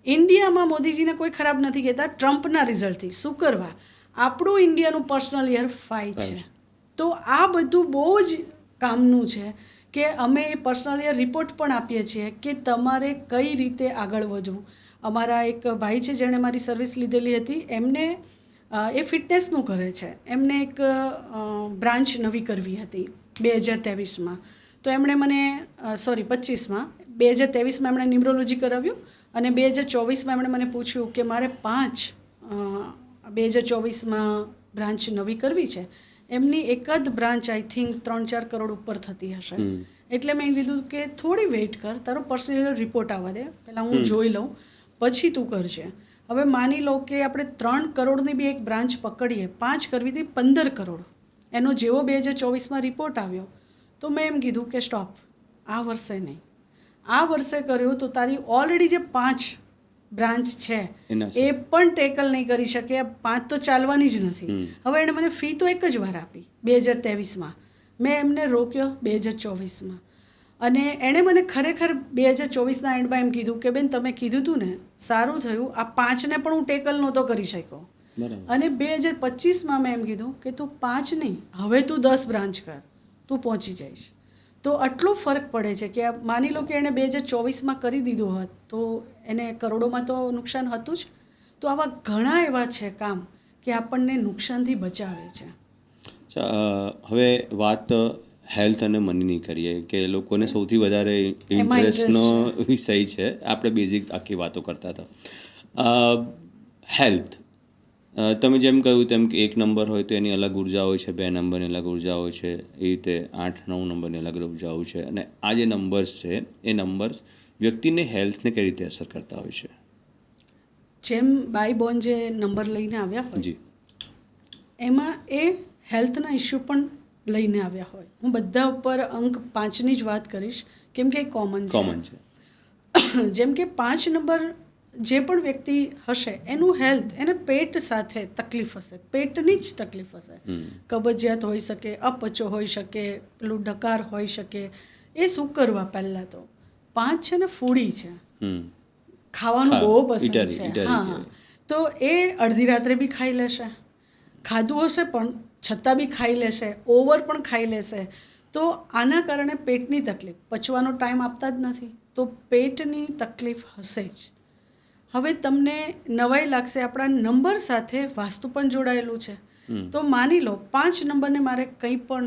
ઇન્ડિયામાં મોદીજીને કોઈ ખરાબ નથી કહેતા, ટ્રમ્પના રિઝલ્ટથી શું કરવા, આપણું ઇન્ડિયાનું પર્સનલ યર 5 છે. તો આ બધું બહુ જ કામનું છે કે અમે એ પર્સનલ યર રિપોર્ટ પણ આપીએ છીએ કે તમારે કઈ રીતે આગળ વધવું. અમારા એક ભાઈ છે જેણે મારી સર્વિસ લીધેલી હતી, એમને એ ફિટનેસનું કરે છે, એમને એક બ્રાન્ચ નવી કરવી હતી 2023માં, તો એમણે મને 25માં 2023માં એમણે ન્યુમરોલોજી કરાવ્યું અને 2024માં એમણે મને પૂછ્યું કે મારે 2024માં બ્રાન્ચ નવી કરવી છે. એમની એકાદ બ્રાન્ચ આઈ થિંક 3-4 કરોડ ઉપર થતી હશે. એટલે મેં કીધું કે થોડી વેઇટ કર, તારો પર્સનલ રિપોર્ટ આવવા દે, પહેલાં હું જોઈ લઉં પછી તું કરજે. હવે માની લો કે આપણે 3 કરોડની બી એક બ્રાન્ચ પકડીએ, 5 કરવી હતી 15 કરોડ, એનો જેવો 2024માં રિપોર્ટ આવ્યો તો મેં એમ કીધું કે સ્ટોપ, આ વર્ષે નહીં, આ વર્ષે કર્યો તો તારી ઓલરેડી જે 5 બ્રાન્ચ છે એ પણ ટેકલ નહીં કરી શકે, 5 તો ચાલવાની જ નથી. હવે એણે મને ફી તો એક જ વાર આપી 2023માં, મેં એમને રોક્યો 2024માં. અને એણે મને ખરેખર 2024ના એન્ડમાં એમ કીધું કે બેન તમે કીધું હતું ને સારું થયું, આ 5ને પણ હું ટેકલ નહોતો કરી શક્યો. બરાબર. અને 2025માં મેં એમ કીધું કે તું 5 નહીં, હવે તું 10 બ્રાન્ચ કર, તું પહોંચી જઈશ. તો આટલો ફરક પડે છે કે માની લો કે એણે 2024માં કરી દીધું હોત તો એને કરોડોમાં તો નુકસાન હતું જ. તો આવા ઘણા એવા છે કામ કે આપણને નુકસાનથી બચાવે છે. હવે વાત હેલ્થ અને મનીની કરીએ કે લોકોને સૌથી વધારે ઇન્ટરેસ્ટનો વિષય છે. આપણે બેઝિક આખી વાતો કરતા હતા. હેલ્થ, તમે જેમ કહ્યું તેમ કે 1 નંબર હોય તો એની અલગ ઉર્જા હોય છે, 2 નંબરની અલગ ઉર્જા હોય છે, એ રીતે 8-9 નંબરની અલગ ઉર્જા હોય છે. અને આ જે નંબર્સ છે એ નંબર્સ વ્યક્તિને હેલ્થને કઈ રીતે અસર કરતા હોય છે? જેમ બાય બોર્ન જે નંબર લઈને આવ્યા હોય જી, એમાં એ હેલ્થના ઇસ્યુ પણ લઈને આવ્યા હોય. હું બધા ઉપર અંક 5ની જ વાત કરીશ કેમ કે કોમન છે. જેમ કે 5 નંબર જે પણ વ્યક્તિ હશે એનું હેલ્થ, એને પેટ સાથે તકલીફ હશે, પેટની જ તકલીફ હશે. કબજિયાત હોઈ શકે, અપચો હોઈ શકે, પેલું ડકાર હોઈ શકે. એ શું કરવા? પહેલાં તો 5 છે ને ફૂડી છે, ખાવાનું બહુ પસંદ છે. હા, તો એ અડધી રાત્રે બી ખાઈ લેશે, ખાધું હશે પણ છતાં બી ખાઈ લેશે, ઓવર પણ ખાઈ લેશે. તો આના કારણે પેટની તકલીફ, પચવાનો ટાઈમ આપતા જ નથી, તો પેટની તકલીફ હશે જ. હવે તમને નવાઈ લાગશે, આપણા નંબર સાથે વાસ્તુ પણ જોડાયેલું છે. તો માની લો 5 નંબરને મારે કંઈ પણ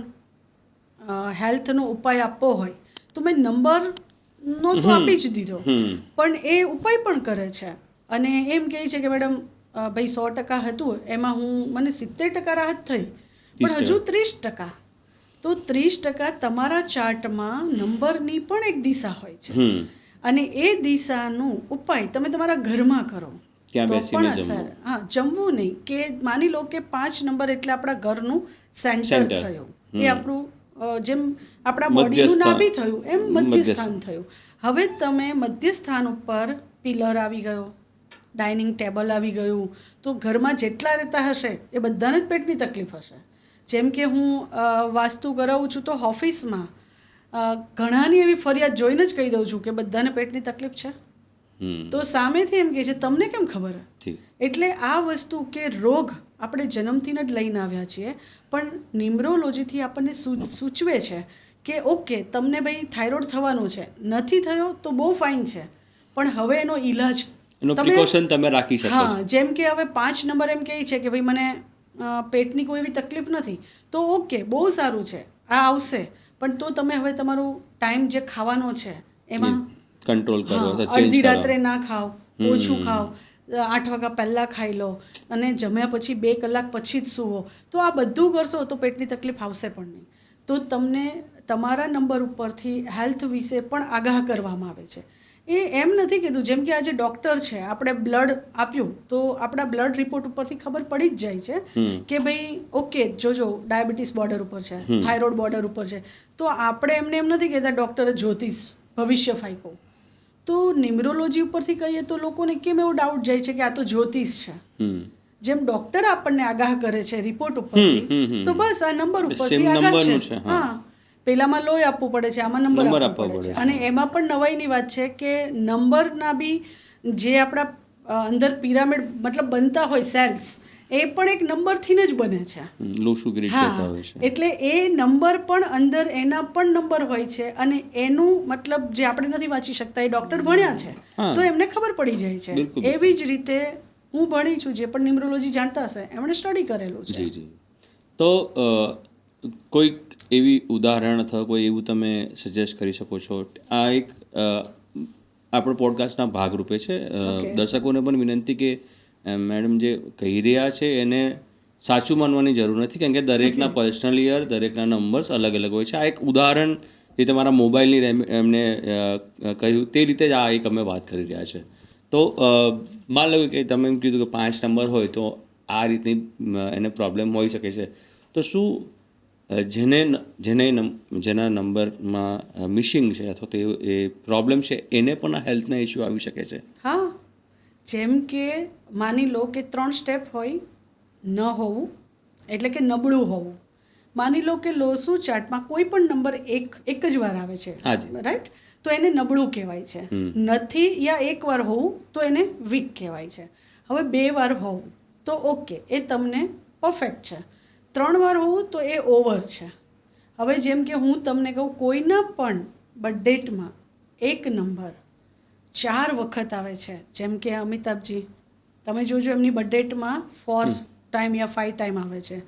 હેલ્થનો ઉપાય આપવો હોય તો મેં નંબરનો તો આપી જ દીધો, પણ એ ઉપાય પણ કરે છે. અને એમ કહે છે કે મેડમ ભાઈ 100% હતું એમાં મને 70% રાહત થઈ, પણ હજુ 30%. તો 30% તમારા ચાર્ટમાં નંબરની પણ એક દિશા હોય છે, અને એ દિશાનું ઉપાય તમે તમારા ઘરમાં કરો તો પણ અસર. હા, જમવું નહીં. કે માની લો કે 5 નંબર એટલે આપણા ઘરનું સેન્ટર થયું, એ આપણું જેમ આપણા બોડીનું નાભી થયું એમ મધ્યસ્થાન થયું. હવે તમે મધ્યસ્થાન ઉપર પિલર આવી ગયો, ડાઇનિંગ ટેબલ આવી ગયું, તો ઘરમાં જેટલા રહેતા હશે એ બધાને જ પેટની તકલીફ હશે. જેમ કે હું વાસ્તુ કરાવું છું તો ઓફિસમાં ઘણાની એવી ફરિયાદ જોઈને જ કહી દઉં છું કે બધાને પેટની તકલીફ છે. તો સામેથી એમ કહે છે તમને કેમ ખબર? એટલે આ વસ્તુ કે રોગ આપણે જન્મથી જ લઈને આવ્યા છીએ, પણ ન્યુમરોલોજીથી આપણને સૂચવે છે કે ઓકે તમને ભાઈ થાઇરોઇડ થવાનો છે, નથી થયો તો બહુ ફાઇન છે, પણ હવે એનો ઈલાજ તમે રાખી શકો. હા, જેમ કે હવે 5 નંબર એમ કહે છે કે ભાઈ મને પેટની કોઈ એવી તકલીફ નથી, તો ઓકે બહુ સારું છે, આ આવશે, પણ તો તમે હવે તમારું ટાઈમ જે ખાવાનો છે એમાં કંટ્રોલ કરો, અડધી રાત્રે ના ખાઓ, ઓછું ખાઓ, 8 વાગ્યા પહેલાં ખાઈ લો, અને જમ્યા પછી 2 કલાક પછી જ સૂવો. તો આ બધું કરશો તો પેટની તકલીફ આવશે પણ નહીં. તો તમને તમારા નંબર ઉપરથી હેલ્થ વિશે પણ આગાહ કરવામાં આવે છે. એ એમ નથી કીધું, જેમ કે આજે ડૉક્ટર છે, આપણે બ્લડ આપ્યું તો આપણા બ્લડ રિપોર્ટ ઉપરથી ખબર પડી જ જાય છે કે ભાઈ ઓકે જોજો ડાયાબિટીસ બોર્ડર ઉપર છે, થાઇરોઇડ બોર્ડર ઉપર છે. તો આપણે એમને એમ નથી કહેતા ડૉક્ટરે જ્યોતિષ ભવિષ્ય ફાંક્યો. તો ન્યુમરોલોજી ઉપરથી કહીએ તો લોકોને કેમ એવો ડાઉટ જાય છે કે આ તો જ્યોતિષ છે. જેમ ડૉક્ટર આપણને આગાહ કરે છે રિપોર્ટ ઉપરથી, તો બસ આ નંબર ઉપરથી આગાહ છે. હા, પેલામાં લોહી આપવું પડે છે, આમાં નંબર આપવું પડે છે. અને એમાં પણ નવાઈની વાત છે કે નંબરના બી જે આપણા અંદર પિરામિડ મતલબ બનતા હોય સેલ્સ, એ પણ એક નંબરથી જ બને છે. હા, એટલે એ નંબર પણ અંદર એના પણ નંબર હોય છે, અને એનું મતલબ જે આપણે નથી વાંચી શકતા એ ડૉક્ટર ભણ્યા છે તો એમને ખબર પડી જાય છે. એવી જ રીતે હું ભણી છું, જે પણ ન્યુમરોલોજી જાણતા હશે એમણે સ્ટડી કરેલું છે. તો કોઈક એવી ઉદાહરણ અથવા કોઈ એવું તમે સજેસ્ટ કરી શકો છો? આ એક આપણો પોડકાસ્ટના ભાગરૂપે છે. દર્શકોને પણ વિનંતી કે મેડમ જે કહી રહ્યા છે એને સાચું માનવાની જરૂર નથી, કારણ કે દરેકના પર્સનલ યર, દરેકના નંબર્સ અલગ અલગ હોય છે. આ એક ઉદાહરણ જે તમારા મોબાઈલની એમને કહ્યું તે રીતે જ આ એક અમે વાત કરી રહ્યા છે. તો માન લો કે તમે એમ કીધું કે 5 નંબર હોય તો આ રીતની એને પ્રોબ્લેમ હોઈ શકે છે. તો શું જેના નંબરમાં મિસિંગ છે અથવા તો એ પ્રોબ્લેમ છે એને પણ આ હેલ્થના ઇસ્યુ આવી શકે છે? હા, જેમ કે માની લો કે 3 સ્ટેપ હોય, ન હોવું એટલે કે નબળું હોવું. માની લો કે લોસુ ચાર્ટમાં કોઈ પણ નંબર એક જ વાર આવે છે, હાજી. રાઈટ? તો એને નબળું કહેવાય છે. નથી યા એક વાર હોવું તો એને વીક કહેવાય છે. હવે 2 વાર હોવું તો ઓકે, એ તમને પરફેક્ટ છે. 3 વાર હોવું તો એ ઓવર છે. હવે જેમ કે હું તમને કહું, કોઈના પણ બર્થડેટમાં એક નંબર 4 વખત આવે છે, જેમ કે અમિતાભજી, તમે જોજો એમની બર્થડેટમાં 4 ટાઈમ યા 5 ટાઈમ આવે છે.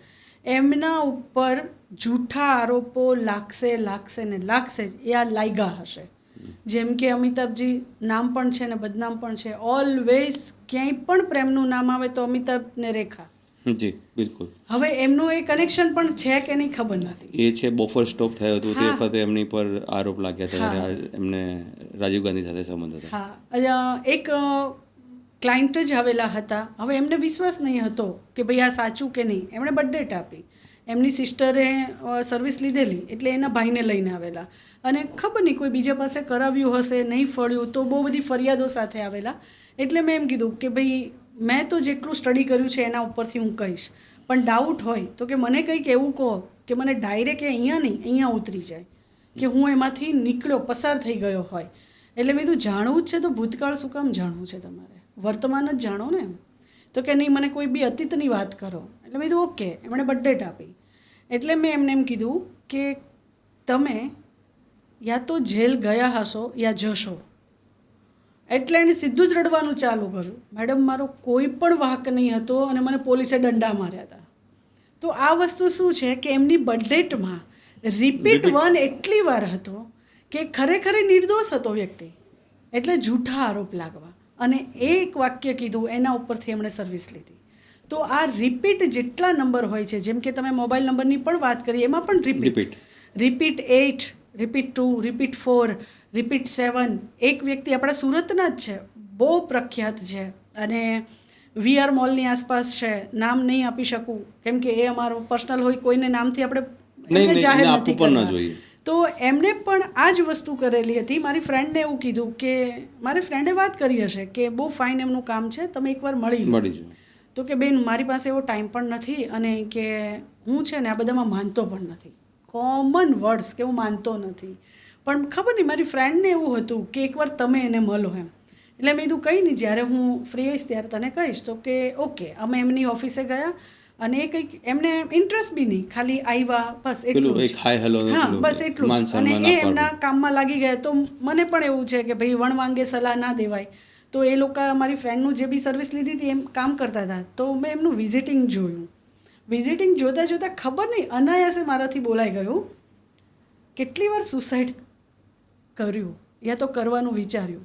એમના ઉપર જૂઠા આરોપો લાગશે ને લાગશે જ, એ આ લાગ્યા હશે. જેમ કે અમિતાભજી નામ પણ છે ને બદનામ પણ છે. ઓલવેઝ ક્યાંય પણ પ્રેમનું નામ આવે તો અમિતાભ ને રેખા. જી બિલકુલ. હવે એમનું એ કનેક્શન પણ છે કે નહીં ખબર નથી. એ છે બોફર સ્ટોપ થયો હતો તે હા. વખતે એમની પર આરોપ લાગ્યા હતા, હા. જ્યારે એમને રાજીવ ગાંધી સાથે સંબંધ હતા. હા, એક ક્લાયન્ટ જ આવેલા હતા. હવે એમને વિશ્વાસ નહીં હતો કે ભાઈ આ સાચું કે નહીં. એમણે બર્થડેટ આપી, એમની સિસ્ટરે સર્વિસ લીધેલી એટલે એના ભાઈને લઈને આવેલા, અને ખબર નહીં કોઈ બીજા પાસે કરાવ્યું હશે, નહીં ફળ્યું તો બહુ બધી ફરિયાદો સાથે આવેલા. એટલે મેં એમ કીધું કે ભાઈ મેં તો જેટલું સ્ટડી કર્યું છે એના ઉપરથી હું કહીશ, પણ ડાઉટ હોય તો કે મને કંઈક એવું કહો કે મને ડાયરેક્ટ અહીંયા નહીં અહીંયા ઉતરી જાય, કે હું એમાંથી નીકળ્યો, પસાર થઈ ગયો હોય. એટલે મેં કીધું જાણવું જ છે તો ભૂતકાળ શું કામ જાણવું છે તમારે, વર્તમાન જ જાણો ને એમ. તો કે નહીં, મને કોઈ બી અતીતની વાત કરો. એટલે મેં કીધું ઓકે. એમણે બર્થડેટ આપી એટલે મેં એમને એમ કીધું કે તમે યા તો જેલ ગયા હશો યા જશો. એટલે એણે સીધું જ રડવાનું ચાલુ કર્યું. મેડમ મારો કોઈ પણ વાંક નહીં હતો અને મને પોલીસે દંડા માર્યા હતા. તો આ વસ્તુ શું છે કે એમની બર્થડેટમાં રિપીટ 1 એટલી વાર હતો કે ખરેખર નિર્દોષ હતો વ્યક્તિ, એટલે જૂઠા આરોપ લાગવા. અને એક વાક્ય કીધું એના ઉપરથી એમણે સર્વિસ લીધી. તો આ રિપીટ જેટલા નંબર હોય છે, જેમ કે તમે મોબાઈલ નંબરની પણ વાત કરી, એમાં પણ રિપીટ 8, રિપીટ 2, રિપીટ 4, રિપીટ 7. એક વ્યક્તિ આપણા સુરતના જ છે, બહુ પ્રખ્યાત છે, અને VR મોલની આસપાસ છે. નામ નહીં આપી શકું કેમ કે એ અમારો પર્સનલ હોય, કોઈને નામથી આપણે જાહેર નથી કરવા. તો એમણે પણ આ જ વસ્તુ કરેલી હતી. મારી ફ્રેન્ડને એવું કીધું કે મારી ફ્રેન્ડે વાત કરી હશે કે બહુ ફાઇન એમનું કામ છે, તમે એકવાર મળી લો. તો કે બેન મારી પાસે એવો ટાઈમ પણ નથી, અને કે હું છે ને આ બધામાં માનતો પણ નથી. કોમન વર્ડ્સ કે હું માનતો નથી, પણ ખબર નહીં મારી ફ્રેન્ડને એવું હતું કે એકવાર તમે એને મળો એમ. એટલે મેં કીધું કંઈ નહીં, જ્યારે હું ફ્રી હઈશ ત્યારે તને કહીશ. તો કે ઓકે. અમે એમની ઓફિસે ગયા અને એ કંઈક એમને ઇન્ટરેસ્ટ બી નહીં, ખાલી આવ્યા બસ એટલું જ. હા બસ એટલું જ. અને એ એમના કામમાં લાગી ગયા. તો મને પણ એવું છે કે ભાઈ વણવાંગે સલાહ ના દેવાય. તો એ લોકો મારી ફ્રેન્ડનું જે બી સર્વિસ લીધી હતી એમ કામ કરતા હતા. તો મેં એમનું વિઝિટિંગ જોયું. વિઝિટિંગ જોતાં જોતાં ખબર નહીં અનાયાસે મારાથી બોલાઈ ગયું, કેટલી વાર સુસાઇડ કર્યું યા તો કરવાનું વિચાર્યું.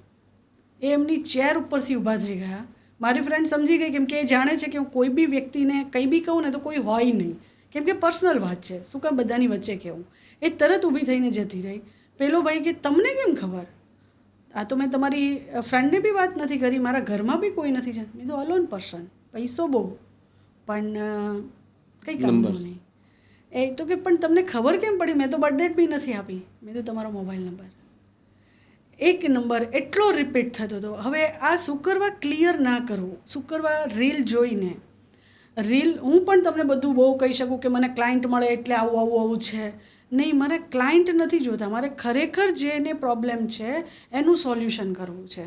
એ એમની ચેર ઉપરથી ઊભા થઈ ગયા. મારી ફ્રેન્ડ સમજી ગઈ, કેમ કે એ જાણે છે કે હું કોઈ બી વ્યક્તિને કંઈ બી કહું ને તો કોઈ હોય નહીં, કેમ કે પર્સનલ વાત છે, શું કામ બધાની વચ્ચે કહેવું. એ તરત ઊભી થઈને જતી રહી. પેલો ભાઈ કે તમને કેમ ખબર? આ તો મેં તમારી ફ્રેન્ડને બી વાત નથી કરી, મારા ઘરમાં બી કોઈ નથી છે. મેં તો અલોન પર્સન, પૈસો બહુ પણ કંઈ કામનું નહીં. એ તો કે પણ તમને ખબર કેમ પડી? મેં તો બર્થડેટ બી નથી આપી. મેં તો તમારો મોબાઈલ નંબર, એક નંબર એટલો રિપીટ થતો હતો. હવે આ શું કરવા ક્લિયર ના કરવું, શું કરવા રીલ જોઈને. રીલ હું પણ તમને બધું બહુ કહી શકું કે મને ક્લાયન્ટ મળે એટલે આવું છે. નહીં, મારે ક્લાયન્ટ નથી જોતા, મારે ખરેખર જેને પ્રોબ્લેમ છે એનું સોલ્યુશન કરવું છે.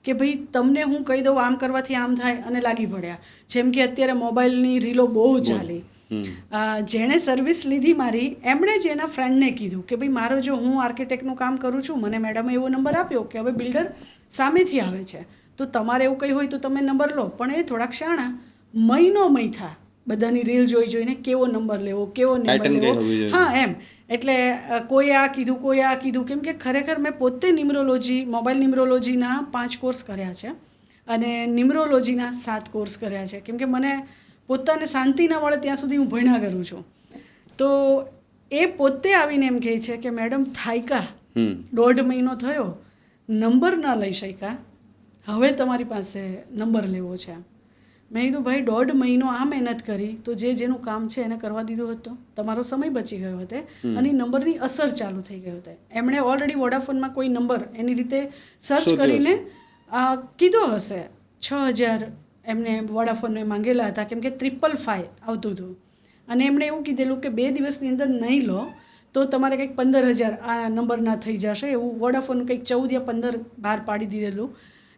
કે ભાઈ તમને હું કહી દઉં આમ કરવાથી આમ થાય અને લાગી પડ્યા. જેમ કે અત્યારે મોબાઈલની રીલો બહુ ચાલી. જેણે સર્વિસ લીધી મારી, એમણે જ એના ફ્રેન્ડને કીધું કે ભાઈ મારો જો હું આર્કિટેક્ટનું કામ કરું છું, મને મેડમે એવો નંબર આપ્યો કે હવે બિલ્ડર સામેથી આવે છે, તો તમારે એવું કંઈ હોય તો તમે નંબર લો. પણ એ થોડાક શાણા મહિનો થા બધાની રીલ જોઈને કેવો નંબર લેવો, કેવો નંબર લેવો. હા એમ. એટલે કોઈ આ કીધું, કેમ કે ખરેખર મેં પોતે મોબાઈલ ન્યુમરોલોજીના 5 કોર્સ કર્યા છે અને ન્યુમરોલોજીના 7 કોર્સ કર્યા છે. કેમ કે મને પોતાને શાંતિ ના મળે ત્યાં સુધી હું ભણ્યા કરું છું. તો એ પોતે આવીને એમ કહે છે કે મેડમ થાયકા, 1.5 મહિનો થયો, નંબર ના લઈ શક્યા, હવે તમારી પાસે નંબર લેવો છે. મેં કીધું ભાઈ 1.5 મહિનો આ મહેનત કરી તો જેનું કામ છે એને કરવા દીધું હતું, તમારો સમય બચી ગયો હતો અને નંબરની અસર ચાલુ થઈ ગયો હતો. એમણે ઓલરેડી વોડાફોનમાં કોઈ નંબર એની રીતે સર્ચ કરીને કીધો હશે. 6,000 એમને વોડાફોનને માંગેલા હતા, કેમ કે 555 આવતું હતું અને એમણે એવું કીધેલું કે 2 દિવસની અંદર નહીં લો તો તમારે કંઈક 15,000 આ નંબરના થઈ જશે, એવું વોડાફોન કંઈક 14 યા 15 બહાર પાડી દીધેલું.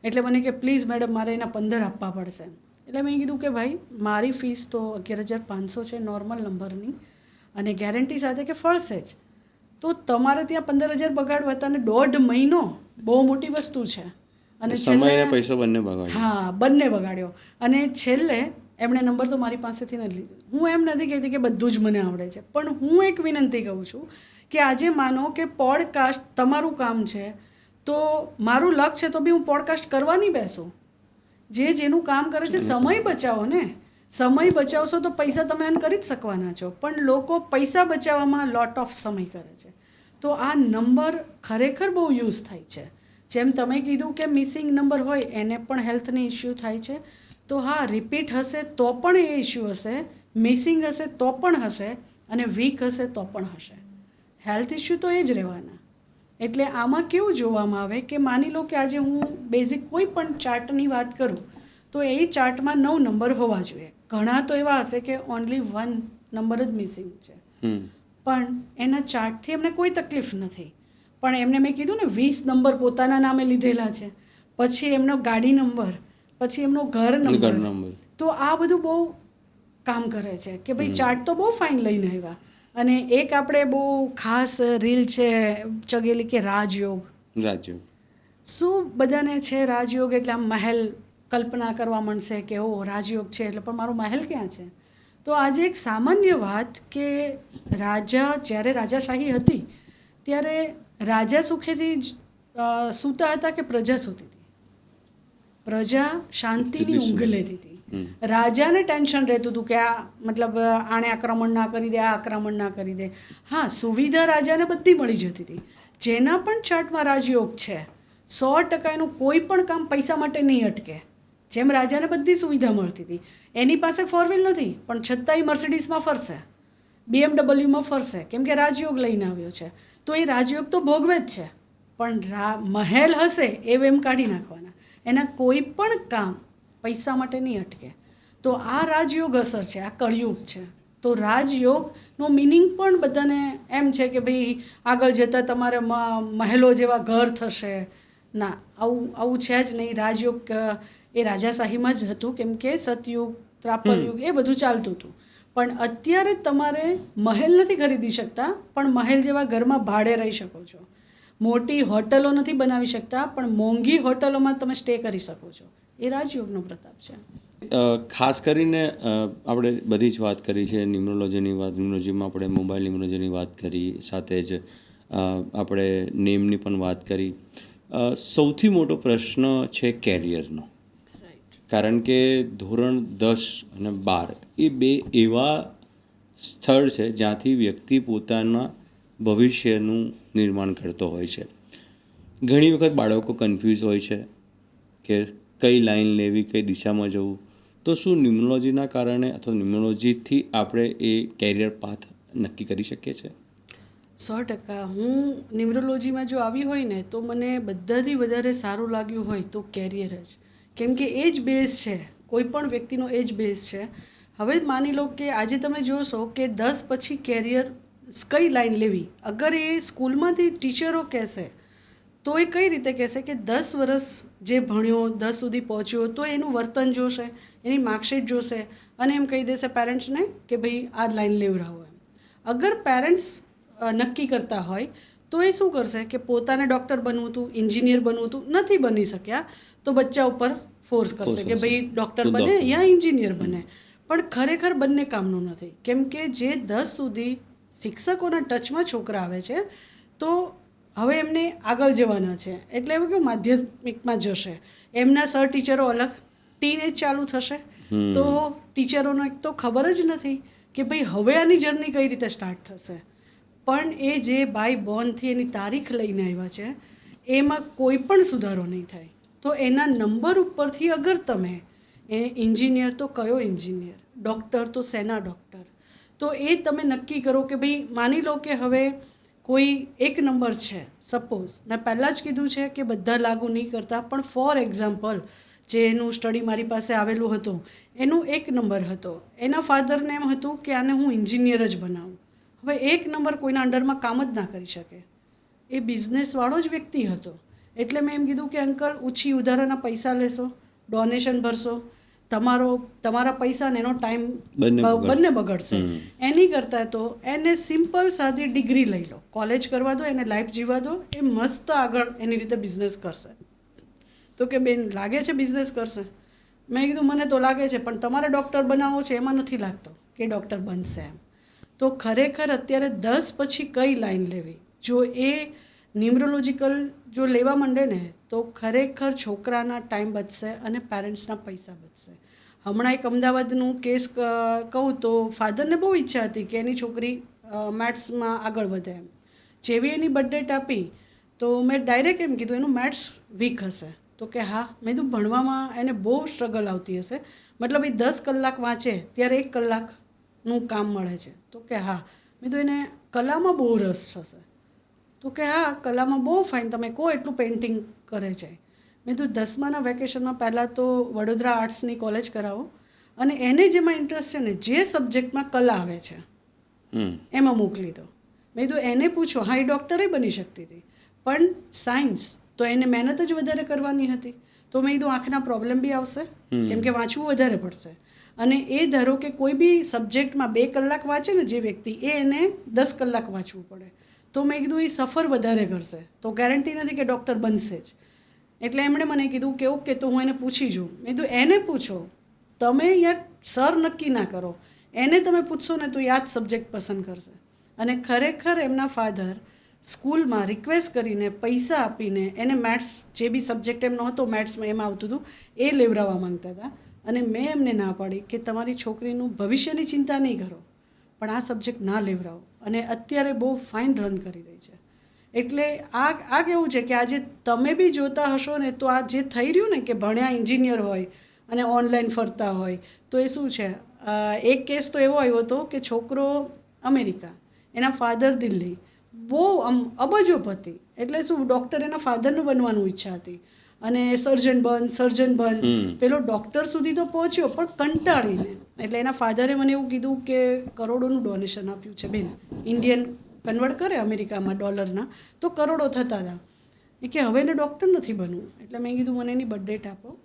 એટલે મને કે પ્લીઝ મેડમ મારે એના 15 આપવા પડશે. એટલે મેં કીધું કે ભાઈ મારી ફીસ તો 11,500 છે નોર્મલ નંબરની, અને ગેરંટી સાથે કે ફળશે જ. તો તમારે ત્યાં 15,000 બગાડવા હતા, અને 1.5 મહિનો બહુ મોટી વસ્તુ છે. અને સમય અને પૈસો બંને બગાડ્યો. હા, બંને બગાડ્યો. અને છેલ્લે એમણે નંબર તો મારી પાસેથી નથી લીધો. હું એમ નથી કહેતી કે બધું જ મને આવડે છે, પણ હું એક વિનંતી કહું છું કે આજે માનો કે પોડકાસ્ટ તમારું કામ છે, તો મારું લક છે તો બી હું પોડકાસ્ટ કરવા નહીં બેસું. જેનું કામ કરે છે સમય બચાવો ને. સમય બચાવશો તો પૈસા તમે અર્ન કરી જ શકવાના છો, પણ લોકો પૈસા બચાવવામાં લોટ ઓફ સમય કરે છે. તો આ નંબર ખરેખર બહુ યુઝ થાય છે. જેમ તમે કીધું કે મિસિંગ નંબર હોય એને પણ હેલ્થની ઇસ્યુ થાય છે, તો હા, રિપીટ હશે તો પણ એ ઇસ્યુ હશે, મિસિંગ હશે તો પણ હશે, અને વીક હશે તો પણ હશે. હેલ્થ ઇસ્યુ તો એ જ રહેવાના. એટલે આમાં કેવું જોવામાં આવે કે માની લો કે આજે હું બેઝિક કોઈ પણ ચાર્ટની વાત કરું તો એ ચાર્ટમાં 9 નંબર હોવા જોઈએ. ઘણા તો એવા હશે કે ઓનલી 1 નંબર જ મિસિંગ છે, પણ એના ચાર્ટથી એમને કોઈ તકલીફ નથી. પણ એમને મેં કીધું ને 20 નંબર પોતાના નામે લીધેલા છે, પછી એમનો ગાડી નંબર, પછી એમનો ઘર નંબર. તો આ બધું બહુ કામ કરે છે કે ભાઈ ચાર્ટ તો બહુ ફાઇન લઈને આવ્યા. અને એક આપણે બહુ ખાસ રીલ છે ચગેલી કે રાજયોગ. શું બધાને છે રાજયોગ એટલે આમ મહેલ કલ્પના કરવા માંડશે કે ઓ રાજયોગ છે એટલે, પણ મારો મહેલ ક્યાં છે? તો આજે એક સામાન્ય વાત કે જ્યારે રાજાશાહી હતી ત્યારે રાજા સુખેથી જ સૂતા હતા કે પ્રજા સૂતી હતી? પ્રજા શાંતિની ઊંઘ લેતી હતી. રાજાને ટેન્શન રહેતું હતું કે આ મતલબ આણે આક્રમણ ના કરી દે, આ આક્રમણ ના કરી દે. હા, સુવિધા રાજાને બધી મળી જતી હતી. જેના પણ ચાર્ટમાં રાજયોગ છે 100% એનું કોઈ પણ કામ પૈસા માટે નહીં અટકે. જેમ રાજાને બધી સુવિધા મળતી હતી, એની પાસે 4 વ્હીલ નથી પણ છતાંય મર્સિડીઝમાં ફરશે, BMWમાં ફરશે, કેમ કે રાજયોગ લઈને આવ્યો છે. તો એ રાજયોગ તો ભોગવે જ છે, પણ મહેલ હશે એમ કાઢી નાખવાના. એના કોઈ પણ કામ પૈસા માટે નહીં અટકે. તો આ રાજયોગ અસર છે, આ કળયુગ છે. તો રાજયોગનો મિનિંગ પણ બધાને એમ છે કે ભાઈ આગળ જતાં તમારે મહેલો જેવા ઘર થશે. ના, આવું છે જ નહીં. રાજયોગ એ રાજાશાહીમાં જ હતું, કેમ કે સતયુગ, ત્રાપરયુગ એ બધું ચાલતું હતું. પણ અત્યારે તમારે મહેલ નથી ખરીદી શકતા, પણ મહેલ જેવા ઘરમાં ભાડે રહી શકો છો. મોટી હોટલો નથી બનાવી શકતા, પણ મોંઘી હોટલોમાં તમે સ્ટે કરી શકો છો. એ રાજયોગનો પ્રતાપ છે. ખાસ કરીને આપણે બધી જ વાત કરી છે, ન્યુમરોલોજીની વાત, ન્યુમરોલોજીમાં આપણે મોબાઈલ ન્યુમરોલોજીની વાત કરી, સાથે જ આપણે નેમની પણ વાત કરી. સૌથી મોટો પ્રશ્ન છે કેરિયરનો. કારણ કે ધોરણ 10 અને 12 એ 2 એવા સ્થળ છે જ્યાંથી વ્યક્તિ પોતાના ભવિષ્યનું નિર્માણ કરતો હોય છે. ઘણી વખત બાળકો કન્ફ્યુઝ હોય છે કે કઈ લાઈન લેવી, કઈ દિશામાં જવું. તો શું ન્યુમરોલોજીના કારણે અથવા ન્યુમરોલોજીથી આપણે એ કેરિયર પાથ નક્કી કરી શકીએ છીએ? 100%. હું ન્યુમરોલોજીમાં જો આવી હોય ને તો મને બધાથી વધારે સારું લાગ્યું હોય તો કેરિયર જ. કેમ કે એ જ બેઝ છે, કોઈ પણ વ્યક્તિનો એ જ બેઝ છે. હવે માની લો કે આજે તમે જોશો કે 10 પછી કેરિયર કઈ લાઈન લેવી, અગર એ સ્કૂલમાંથી ટીચરો કહેશે તો એ કઈ રીતે કહેશે કે 10 વર્ષ જે ભણ્યો, 10 સુધી પહોંચ્યો, તો એનું વર્તન જોશે, એની માર્કશીટ જોશે, અને એમ કહી દેશે પેરેન્ટ્સને કે ભાઈ આ લાઈન લેવડાવો એમ. અગર પેરેન્ટ્સ નક્કી કરતા હોય તો એ શું કરશે કે પોતાને ડૉક્ટર બનવું હતું, એન્જિનિયર બનવું હતું, નથી બની શક્યા તો બચ્ચા ઉપર ફોર્સ કરશે કે ભાઈ ડૉક્ટર બને યા એન્જિનિયર બને. પણ ખરેખર બંને કામનું નથી. કેમ કે જે 10 સુધી શિક્ષકોના ટચમાં છોકરા આવે છે તો હવે એમને આગળ જવાના છે, એટલે એવું કે માધ્યમિકમાં જશે, એમના સર ટીચરો અલગ, ટીનેજ ચાલુ થશે, તો ટીચરોનો એક તો ખબર જ નથી કે ભાઈ હવે આની જર્ની કઈ રીતે સ્ટાર્ટ થશે. પણ એ જે બાય બોર્નથી એની તારીખ લઈને આવ્યા છે એમાં કોઈ પણ સુધારો નહીં થાય. તો એના નંબર ઉપરથી અગર તમે એન્જિનિયર તો કયો એન્જિનિયર, ડૉક્ટર તો શેના ડૉક્ટર, તો એ તમે નક્કી કરો કે ભાઈ માની લો કે હવે કોઈ એક નંબર છે, સપોઝ મેં પહેલાં જ કીધું છે કે બધા લાગુ નહીં કરતા, પણ ફોર એક્ઝામ્પલ જે એનું સ્ટડી મારી પાસે આવેલું હતું એનું 1 નંબર હતો. એના ફાધરને એમ હતું કે આને હું એન્જિનિયર જ બનાવું. હવે 1 નંબર કોઈના અંડરમાં કામ જ ના કરી શકે. એ બિઝનેસવાળો જ વ્યક્તિ હતો. એટલે મેં એમ કીધું કે અંકલ ઓછી ઉધારાના પૈસા લેશો, ડોનેશન ભરશો, તમારા પૈસા ને એનો ટાઈમ બંને બગડશે. એની કરતાં તો એને સિમ્પલ સાદી ડિગ્રી લઈ લો, કોલેજ કરવા દો, એને લાઈફ જીવવા દો, એ મસ્ત આગળ એની રીતે બિઝનેસ કરશે. તો કે બેન લાગે છે બિઝનેસ કરશે? મેં કીધું મને તો લાગે છે, પણ તમારે ડૉક્ટર બનાવવો છે એમાં નથી લાગતો કે ડૉક્ટર બનશે એમ. તો ખરેખર અત્યારે 10 પછી કઈ લાઈન લેવી, જો એ ન્યુમરોલોજીકલ જો લેવા માંડે ને તો ખરેખર છોકરાના ટાઈમ બચશે અને પેરેન્ટ્સના પૈસા બચશે. હમણાં એક અમદાવાદનું કેસ કહું તો ફાધરને બહુ ઈચ્છા હતી કે એની છોકરી મેથ્સમાં આગળ વધે એમ. જેવી એની બર્થડેટ આપી તો મેં ડાયરેક્ટ એમ કીધું એનું મેથ્સ વીક હશે. તો કે હા. મેં કીધું ભણવામાં એને બહુ સ્ટ્રગલ આવતી હશે, મતલબ એ 10 કલાક વાંચે ત્યારે 1 કલાકનું કામ મળે છે. તો કે હા. મેં કીધું એને કલામાં બહુ રસ હશે. તો કે હા કલામાં બહુ ફાઇન, તમે કહો એટલું પેઇન્ટિંગ કરે છે. મેં કીધું 10માના વેકેશનમાં પહેલાં તો વડોદરા આર્ટ્સની કોલેજ કરાવો અને એને જેમાં ઇન્ટરેસ્ટ છે ને, જે સબ્જેક્ટમાં કલા આવે છે એમાં મોકલી દો. મેં કીધું એને પૂછો, હા એ ડૉક્ટરે બની શકતી હતી, પણ સાયન્સ તો એને મહેનત જ વધારે કરવાની હતી. તો મેં કીધું આંખના પ્રોબ્લેમ બી આવશે, કેમ કે વાંચવું વધારે પડશે. અને એ ધારો કે કોઈ બી સબ્જેક્ટમાં 2 કલાક વાંચે ને જે વ્યક્તિ, એ એને 10 કલાક વાંચવું પડે. તો મેં કીધું એ સફર વધારે કરશે, તો ગેરંટી નથી કે ડૉક્ટર બનશે જ. એટલે એમણે મને કીધું કે ઓકે તો હું એને પૂછી જોઉં. મેં કીધું એને પૂછો, તમે યાર સર નક્કી ના કરો, એને તમે પૂછશો ને તો એ આ જ સબ્જેક્ટ પસંદ કરશે. અને ખરેખર એમના ફાધર સ્કૂલમાં રિક્વેસ્ટ કરીને પૈસા આપીને એને મેથ્સ, જે બી સબ્જેક્ટ એમનો હતો મેથ્સમાં એમાં આવતું હતું, એ લેવડાવવા માંગતા હતા. અને મેં એમને ના પાડી કે તમારી છોકરીનું ભવિષ્યની ચિંતા નહીં કરો, પણ આ સબ્જેક્ટ ના લેવડાવો. અને અત્યારે બહુ ફાઇન રન કરી રહી છે. એટલે આ કેવું છે કે આજે તમે બી જોતા હશો ને તો આ જે થઈ રહ્યું ને કે ભણ્યા એન્જિનિયર હોય અને ઓનલાઈન ફરતા હોય, તો એ શું છે. એક કેસ તો એવો આવ્યો હતો કે છોકરો અમેરિકા, એના ફાધર દિલ્હી, બહુ અબજોપતિ, એટલે શું ડૉક્ટર એના ફાધરનું બનવાનું ઈચ્છા હતી અને સર્જન બન, પેલો ડૉક્ટર સુધી તો પહોંચ્યો પણ કંટાળીને. એટલે એના ફાધરે મને એવું કીધું કે કરોડોનું ડોનેશન આપ્યું છે બેન, ઇન્ડિયન કન્વર્ટ કરે અમેરિકામાં ડોલરના તો કરોડો થતા હતા. એ કે હવે એને ડૉક્ટર નથી બનવું. એટલે મેં કીધું મને એની બર્થડેટ આપો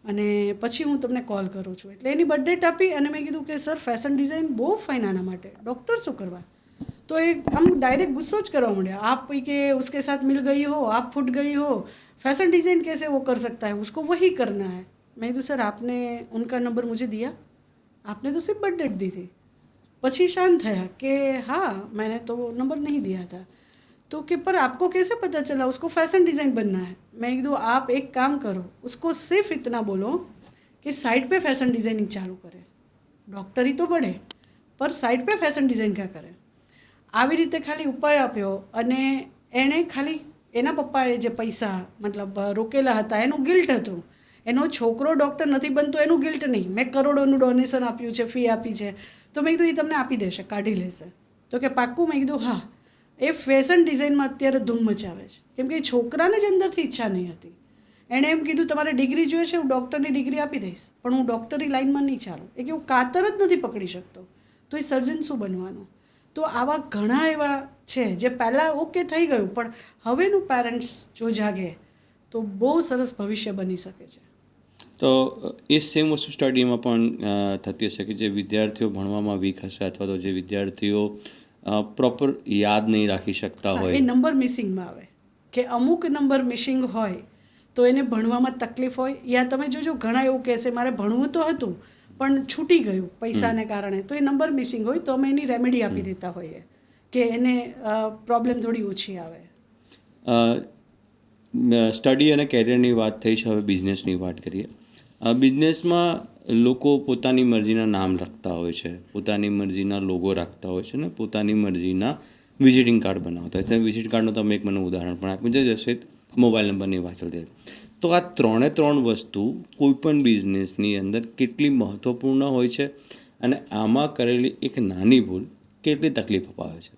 અને પછી હું તમને કોલ કરું છું. એટલે એની બર્થડેટ આપી અને મેં કીધું કે સર ફેશન ડિઝાઇન બહુ ફાઇન આના માટે, ડૉક્ટર શું કરવા? તો એ આમ ડાયરેક્ટ ગુસ્સો જ કરવા માંડ્યા. आप કે उसके साथ मिल गई हो, आप फूट गई हो, फैशन डिज़ाइन कैसे वो कर सकता है, उसको वही करना है. मैं कीधું सर आपने उनका नंबर मुझे दिया, आपने तो सिर्फ बर्थडे दी थी. પછી शांत થયા कि हाँ मैंने तो नंबर नहीं दिया था. तो कि पर आपको कैसे पता चला उसको फैशन डिज़ाइन बनना है? मैं कीधું आप एक काम करो, उसको सिर्फ इतना बोलो कि साइड पे फैशन डिज़ाइनिंग चालू करे, डॉक्टरी तो बढ़े पर साइड पे फैशन डिज़ाइन क्या करे. આવી રીતે ખાલી ઉપાય આપ્યો અને એણે ખાલી એના પપ્પાએ જે પૈસા મતલબ રોકેલા હતા એનું ગિલ્ટ હતું. એનો છોકરો ડૉક્ટર નથી બનતો એનું ગિલ્ટ નહીં. મેં કરોડોનું ડોનેશન આપ્યું છે, ફી આપી છે, તો મેં કીધું એ તમને આપી દેશે, કાઢી લેશે. તો કે પાક્કું? મેં કીધું હા. એ ફેશન ડિઝાઇનમાં અત્યારે ધૂમ મચાવે છે, કેમ કે એ છોકરાને જ અંદરથી ઈચ્છા નહીં હતી. એણે એમ કીધું તમારે ડિગ્રી જોઈએ છે, હું ડૉક્ટરની ડિગ્રી આપી દઈશ, પણ હું ડૉક્ટરી લાઇનમાં નહીં ચાલું. એ કે હું કાતર જ નથી પકડી શકતો, તો એ સર્જન શું બનવાનું? તો આવા ઘણા એવા છે જે પહેલાં ઓકે થઈ ગયું, પણ હવેનું પેરેન્ટ્સ જો જાગે તો બહુ સરસ ભવિષ્ય બની શકે છે. તો એ સેમ વસ્તુ સ્ટડીમાં પણ થતી હશે કે જે વિદ્યાર્થીઓ ભણવામાં વીક હશે અથવા તો જે વિદ્યાર્થીઓ પ્રોપર યાદ નહીં રાખી શકતા હોય, એ નંબર મિસિંગમાં આવે કે અમુક નંબર મિસિંગ હોય તો એને ભણવામાં તકલીફ હોય. યા તમે જોજો ઘણા એવું કહેશે મારે ભણવું તો હતું પણ છૂટી ગયું પૈસાને કારણે, તો એ નંબર મિસિંગ હોય તો અમે એની રેમેડી આપી દેતા હોઈએ કે એને પ્રોબ્લેમ થોડી ઓછી આવે. સ્ટડી અને કેરિયરની વાત થઈ છે, હવે બિઝનેસની વાત કરીએ. બિઝનેસમાં લોકો પોતાની મરજીના નામ રાખતા હોય છે, પોતાની મરજીના લોગો રાખતા હોય છે ને પોતાની મરજીના વિઝિટિંગ કાર્ડ બનાવતા હોય છે. વિઝિટ કાર્ડનું તમે એક મને ઉદાહરણ પણ આપ્યું છે, જશે મોબાઈલ નંબરની વાત ચાલતી હતી. તો આ 3 વસ્તુ કોઈપણ બિઝનેસની અંદર કેટલી મહત્ત્વપૂર્ણ હોય છે અને આમાં કરેલી એક નાની ભૂલ કેટલી તકલીફ અપાવે છે?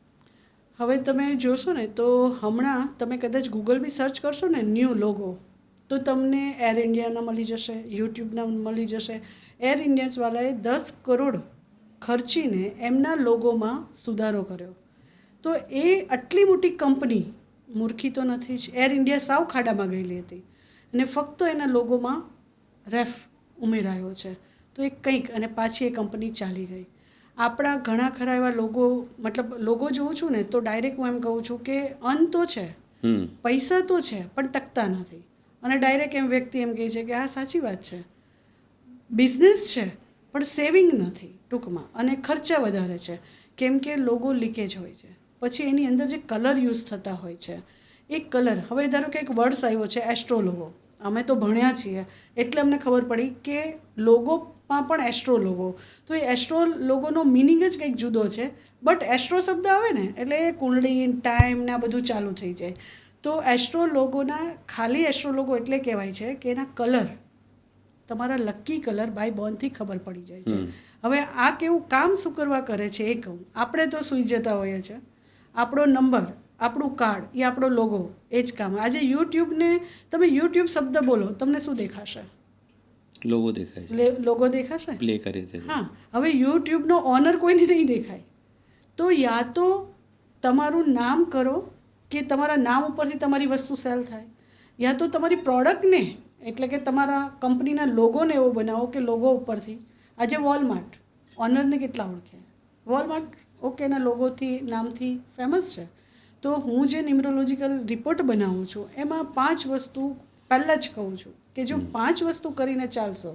હવે તમે જોશો ને તો હમણાં તમે કદાચ ગૂગલ બી સર્ચ કરશો ને ન્યૂ લોગો, તો તમને એર ઇન્ડિયાના મળી જશે, યુટ્યુબના મળી જશે. એર ઇન્ડિયાવાલાએ 10 કરોડ ખર્ચીને એમના લોગોમાં સુધારો કર્યો. તો એ આટલી મોટી કંપની મૂર્ખી તો નથી જ. એર ઇન્ડિયા સાવ ખાડામાં ગયેલી હતી અને ફક્ત એના લોગોમાં રેફ ઉમેરાયો છે. તો એ કંઈક અને પાછી એ કંપની ચાલી ગઈ. આપણા ઘણા ખરા એવા લોગો, મતલબ લોગો જોઉં છું ને તો ડાયરેક્ટ હું એમ કહું છું કે અન તો છે, પૈસા તો છે, પણ ટકતા નથી. અને ડાયરેક્ટ એમ વ્યક્તિ એમ કહે છે કે હા સાચી વાત છે, બિઝનેસ છે પણ સેવિંગ નથી ટૂંકમાં, અને ખર્ચા વધારે છે કેમ કે લોગો લીકેજ હોય છે. પછી એની અંદર જે કલર યુઝ થતા હોય છે એ કલર, હવે ધારો કે એક વર્ડ્સ આવ્યો છે એસ્ટ્રો લોગો, અમે તો ભણ્યા છીએ એટલે અમને ખબર પડી કે લોગોમાં પણ એસ્ટ્રો લોગો. તો એ એસ્ટ્રો લોગોનો મિનિંગ જ કંઈક જુદો છે. બટ એસ્ટ્રો શબ્દ આવે ને એટલે એ કુંડળી, ટાઈમ ને આ બધું ચાલુ થઈ જાય. તો એસ્ટ્રો લોગોના ખાલી એસ્ટ્રો લોગો એટલે કહેવાય છે કે એના કલર, તમારા લકી કલર બાય બોર્નથી ખબર પડી જાય છે. હવે આ કેવું કામ શું કરવા કરે છે એ કહું. આપણે તો સૂઈ જતા હોઈએ છીએ, આપણો નંબર, આપણું કાર્ડ, એ આપણો લોગો, એ જ કામ. આજે યુટ્યુબને તમે યુટ્યુબ શબ્દ બોલો, તમને શું દેખાશે? લોગો દેખાય છે, લોગો દેખાશે, પ્લે કરી છે. હા, હવે યુટ્યુબનો ઓનર કોઈને નહીં દેખાય. તો યા તો તમારું નામ કરો કે તમારા નામ ઉપરથી તમારી વસ્તુ સેલ થાય, યા તો તમારી પ્રોડક્ટને એટલે કે તમારા કંપનીના લોગોને એવો બનાવો કે લોગો ઉપરથી. આજે વોલમાર્ટ ઓનરને કેટલા ઓળખે? વોલમાર્ટ ઓકે એના લોગોથી, નામથી ફેમસ છે. તો હું જે ન્યુમરોલોજીકલ રિપોર્ટ બનાવું છું એમાં 5 વસ્તુ પહેલાં જ કહું છું કે જો 5 વસ્તુ કરીને ચાલશો,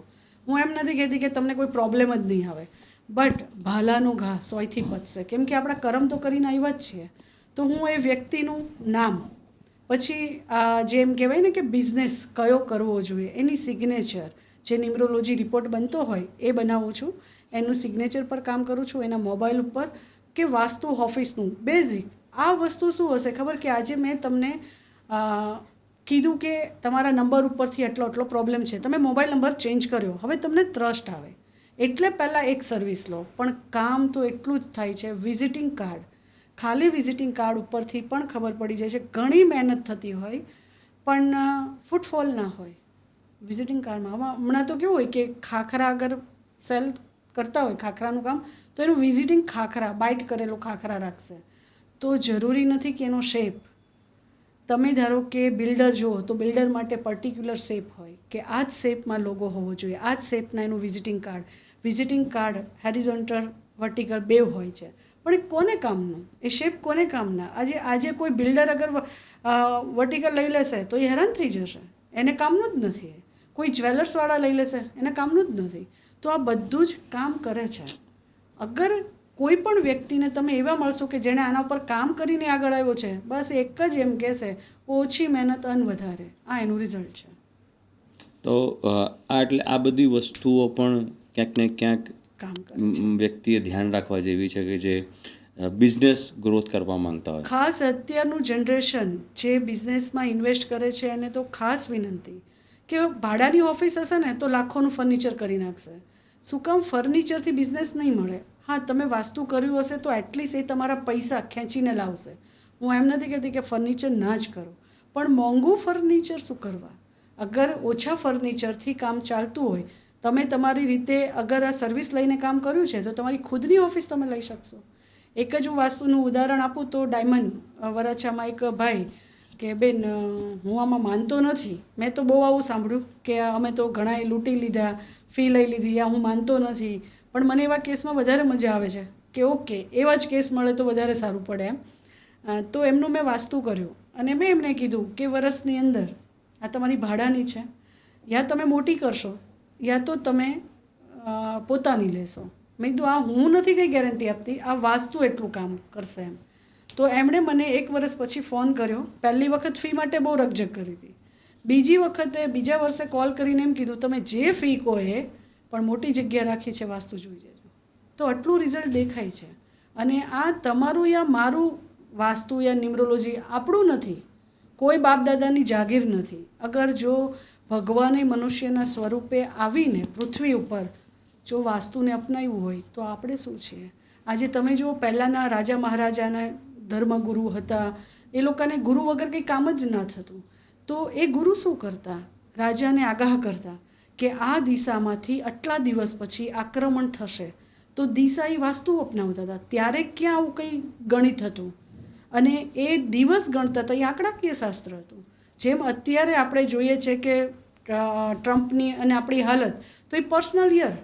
હું એમ નથી કહેતી કે તમને કોઈ પ્રોબ્લેમ જ નહીં આવે, બટ ભાલાનો ઘા 100થી પચશે, કેમ કે આપણા કર્મ તો કરીને આવ્યા જ છીએ. તો હું એ વ્યક્તિનું નામ, પછી જેમ કહેવાય ને કે બિઝનેસ કયો કરવો જોઈએ એની સિગ્નેચર, જે ન્યુમરોલોજી રિપોર્ટ બનતો હોય એ બનાવું છું, એનું સિગ્નેચર પર કામ કરું છું, એના મોબાઈલ ઉપર, કે વાસ્તુ ઓફિસનું બેઝિક. આ વસ્તુ શું હશે ખબર કે આજે મેં તમને કીધું કે તમારા નંબર ઉપરથી આટલો પ્રોબ્લેમ છે, તમે મોબાઈલ નંબર ચેન્જ કર્યો, હવે તમને ટ્રસ્ટ આવે એટલે પહેલાં એક સર્વિસ લો. પણ કામ તો એટલું જ થાય છે. વિઝિટિંગ કાર્ડ, ખાલી વિઝિટિંગ કાર્ડ ઉપરથી પણ ખબર પડી જાય છે. ઘણી મહેનત થતી હોય પણ ફૂટફોલ ના હોય વિઝિટિંગ કાર્ડમાં. હમણાં તો કેવું હોય કે ખાખરા અગર સેલ કરતા હોય, ખાખરાનું કામ, તો એનું વિઝિટિંગ ખાખરા, બાઇટ કરેલો ખાખરા રાખશે. તો જરૂરી નથી કે એનો શેપ, તમે ધારો કે બિલ્ડર જુઓ તો બિલ્ડર માટે પર્ટિક્યુલર શેપ હોય કે આ જ શેપમાં લોગો હોવો જોઈએ, આ જ શેપના એનું વિઝિટિંગ કાર્ડ હેરિઝોન્ટલ, વર્ટિકલ બેવ હોય છે. પણ એ કોને કામનું? એ શેપ કોને કામના? આજે કોઈ બિલ્ડર અગર વર્ટિકલ લઈ લેશે તો એ હેરાન થઈ જશે, એને કામનું જ નથી. કોઈ જ્વેલર્સવાળા લઈ લેશે, એને કામનું જ નથી. તો આ બધું જ કામ કરે છે. અગર કોઈ પણ વ્યક્તિને તમે એવા મળશો કે જેણે આના ઉપર કામ કરીને આગળ આવ્યો છે, બસ એક જ એમ કહેશે ઓછી મહેનત અન વધારે, આ એનું રિઝલ્ટ છે. તો એટલે આ બધી વસ્તુઓ પણ ક્યાંક ને ક્યાંક કામ કરે છે. વ્યક્તિએ ધ્યાન રાખવા જેવી છે કે જે બિઝનેસ ગ્રોથ કરવા માંગતા હોય. ખાસ અત્યારનું જનરેશન જે બિઝનેસમાં ઇન્વેસ્ટ કરે છે એને તો ખાસ વિનંતી કે ભાડાની ઓફિસ હશે ને તો લાખોનું ફર્નિચર કરી નાખશે. શું કામ? ફર્નિચરથી બિઝનેસ નહીં મળે. હા, તમે વાસ્તુ કર્યું હશે તો એટલીસ્ટ એ તમારા પૈસા ખેંચીને લાવશે. હું એમ નથી કહેતી કે ફર્નિચર ના જ કરો, પણ મોંઘું ફર્નિચર શું કરવા? અગર ઓછા ફર્નિચરથી કામ ચાલતું હોય, તમે તમારી રીતે અગર આ સર્વિસ લઈને કામ કર્યું છે તો તમારી ખુદની ઓફિસ તમે લઈ શકશો. એક જ હું વાસ્તુનું ઉદાહરણ આપું તો ડાયમંડ વરાછામાં એક ભાઈ કે બેન હું આમાં માનતો નથી, મેં તો બહુ આવું સાંભળ્યું કે અમે તો ઘણાએ લૂંટી લીધા, ફી લઈ લીધી, આ હું માનતો નથી, પણ મને એવા કેસમાં વધારે મજા આવે છે કે ઓકે એવા જ કેસ મળે તો વધારે સારું પડે એમ. તો એમનું મેં વાસ્તુ કર્યું અને મેં એમને કીધું કે વર્ષની અંદર આ તમારી ભાડાની છે, યા તમે મોટી કરશો યા તો તમે પોતાની લેશો. મેં કીધું આ હું નથી કંઈ ગેરંટી આપતી, આ વાસ્તુ એટલું કામ કરશે એમ. તો એમણે મને 1 વર્ષ પછી ફોન કર્યો. પહેલી વખત ફી માટે બહુ રકઝક કરી હતી, બીજા વર્ષે કોલ કરીને એમ કીધું તમે જે ફી કહો એ, પણ મોટી જગ્યા રાખી છે, વાસ્તુ જોઈ જજો. તો આટલું રિઝલ્ટ દેખાય છે. અને આ તમારું યા મારું વાસ્તુ યા ન્યુમરોલોજી આપણું નથી, કોઈ બાપ દાદાની જાગીર નથી. અગર જો ભગવાને મનુષ્યના સ્વરૂપે આવીને પૃથ્વી ઉપર જો વાસ્તુને અપનાવ્યું હોય તો આપણે શું છીએ? આજે તમે જો પહેલાંના રાજા મહારાજાના ધર્મગુરુ હતા, એ લોકોને ગુરુ વગર કંઈ કામ જ ના થતું. તો એ ગુરુ શું કરતા? રાજાને આગાહ કરતા કે આ દિશામાંથી આટલા દિવસ પછી આક્રમણ થશે, તો દિશાઈ વાસ્તુ અપનાવતા હતા. ત્યારે ક્યાં આવું કંઈ ગણિત હતું અને એ દિવસ ગણતા હતા, એ આંકડાકીય શાસ્ત્ર હતું. જેમ અત્યારે આપણે જોઈએ છે કે ટ્રમ્પની અને આપણી હાલત, તો એ પર્સનલ યર,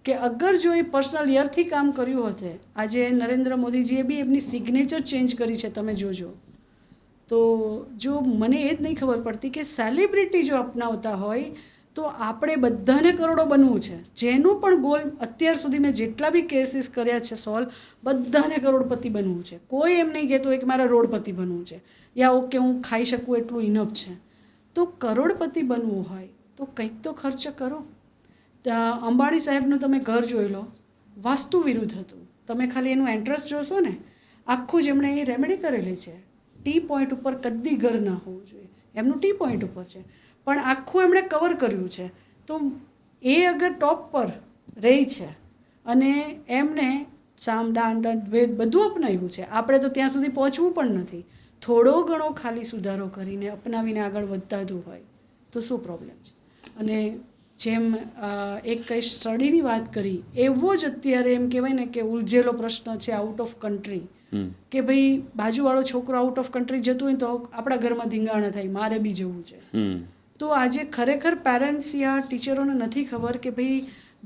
કે અગર જો એ પર્સનલ યરથી કામ કર્યું હોતે, આજે નરેન્દ્ર મોદીજીએ બી એમની સિગ્નેચર ચેન્જ કરી છે, તમે જોજો. તો જો મને એ જ નહીં ખબર પડતી કે સેલિબ્રિટી જો અપનાવતા હોય તો આપણે બધાને કરોડો બનવું છે. જેનું પણ ગોલ અત્યાર સુધી મેં જેટલા બી કેસીસ કર્યા છે સોલ્વ, બધાને કરોડપતિ બનવું છે. કોઈ એમ નહીં કહેતું હોય કે મારે રોડપતિ બનવું છે, યા ઓકે હું ખાઈ શકું એટલું ઇનફ છે. તો કરોડપતિ બનવું હોય તો કંઈક તો ખર્ચ કરો. અંબાણી સાહેબનું તમે ઘર જોઈ લો, વાસ્તુ વિરુદ્ધ હતું. તમે ખાલી એનું એન્ટ્રન્સ જોશો ને, આખું જ એમણે એ રેમેડી કરેલી છે. ટી પોઈન્ટ ઉપર કદી ઘર ના હોવું જોઈએ, એમનું ટી પોઈન્ટ ઉપર છે, પણ આખું એમણે કવર કર્યું છે. તો એ અગર ટોપ પર રહી છે અને એમને સામ દાન દંડ ભેદ બધું અપનાવ્યું છે, આપણે તો ત્યાં સુધી પહોંચવું પણ નથી. થોડો ઘણો ખાલી સુધારો કરીને અપનાવીને આગળ વધતાતું હોય તો શું પ્રોબ્લેમ છે. અને જેમ એક કંઈ સ્ટડીની વાત કરી, એવો જ અત્યારે એમ કહેવાય ને કે ઉલઝેલો પ્રશ્ન છે આઉટ ઓફ કન્ટ્રી, કે ભાઈ બાજુવાળો છોકરો આઉટ ઓફ કન્ટ્રી જતું હોય તો આપણા ઘરમાં ધીંગાણા થાય, મારે બી જવું છે. તો આજે ખરેખર પેરેન્ટ્સ યા ટીચરોને નથી ખબર કે ભાઈ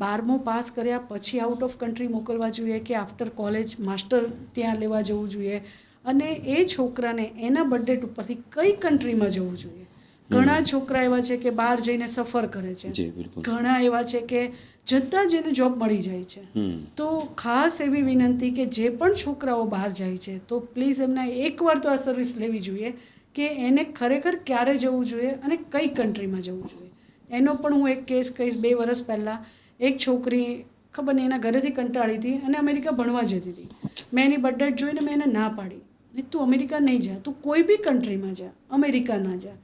12મું પાસ કર્યા પછી આઉટ ઓફ કન્ટ્રી મોકલવા જોઈએ કે આફ્ટર કોલેજ માસ્ટર ત્યાં લેવા જવું જોઈએ, અને એ છોકરાને એના બર્થડેટ ઉપરથી કઈ કન્ટ્રીમાં જવું જોઈએ. ઘણા છોકરા એવા છે કે બહાર જઈને સફર કરે છે, ઘણા એવા છે કે જતાં જ એને જોબ મળી જાય છે. તો ખાસ એવી વિનંતી કે જે પણ છોકરાઓ બહાર જાય છે તો પ્લીઝ એમને એકવાર તો આ સર્વિસ લેવી જોઈએ કે એને ખરેખર ક્યારે જવું જોઈએ અને કઈ કન્ટ્રીમાં જવું જોઈએ. એનો પણ હું એક કેસ કહીશ. 2 વર્ષ પહેલાં એક છોકરી ખબર નહીં એના ઘરેથી કંટાળી હતી અને અમેરિકા ભણવા જતી હતી. મેં એની બર્થડેટ જોઈને મેં એને ના પાડી, તું અમેરિકા નહીં જા, તું કોઈ બી કન્ટ્રીમાં જા, અમેરિકા ના જા.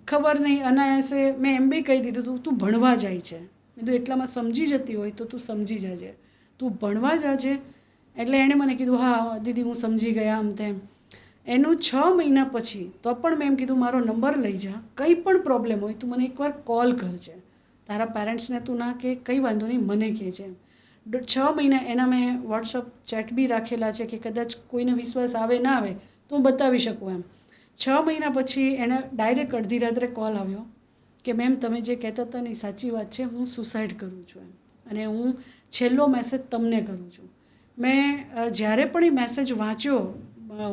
ખબર નહીં અનાયાસે મેં એમ બી કહી દીધું તું ભણવા જાય છે. મેં તો એટલામાં સમજી જતી હોય તો તું સમજી જાજે, તું ભણવા જાજે. એટલે એણે મને કીધું હા દીદી હું સમજી ગયા આમ તેમ. એનું 6 મહિના પછી તો પણ મેં એમ કીધું મારો નંબર લઈ જા, કંઈ પણ પ્રોબ્લેમ હોય તું મને એકવાર કોલ કરજે, તારા પેરેન્ટ્સને તું ના કે કંઈ વાંધો નહીં મને કહેજે. 6 મહિના એના મેં વોટ્સઅપ ચેટ બી રાખેલા છે કે કદાચ કોઈને વિશ્વાસ આવે ના આવે તો હું બતાવી શકું એમ. 6 મહિના પછી એને ડાયરેક્ટ અડધી રાત્રે કોલ આવ્યો કે મેમ તમે જે કહેતા હતા ને એ સાચી વાત છે, હું સુસાઇડ કરું છું એમ, અને હું છેલ્લો મેસેજ તમને કરું છું. મેં જ્યારે પણ એ મેસેજ વાંચ્યો,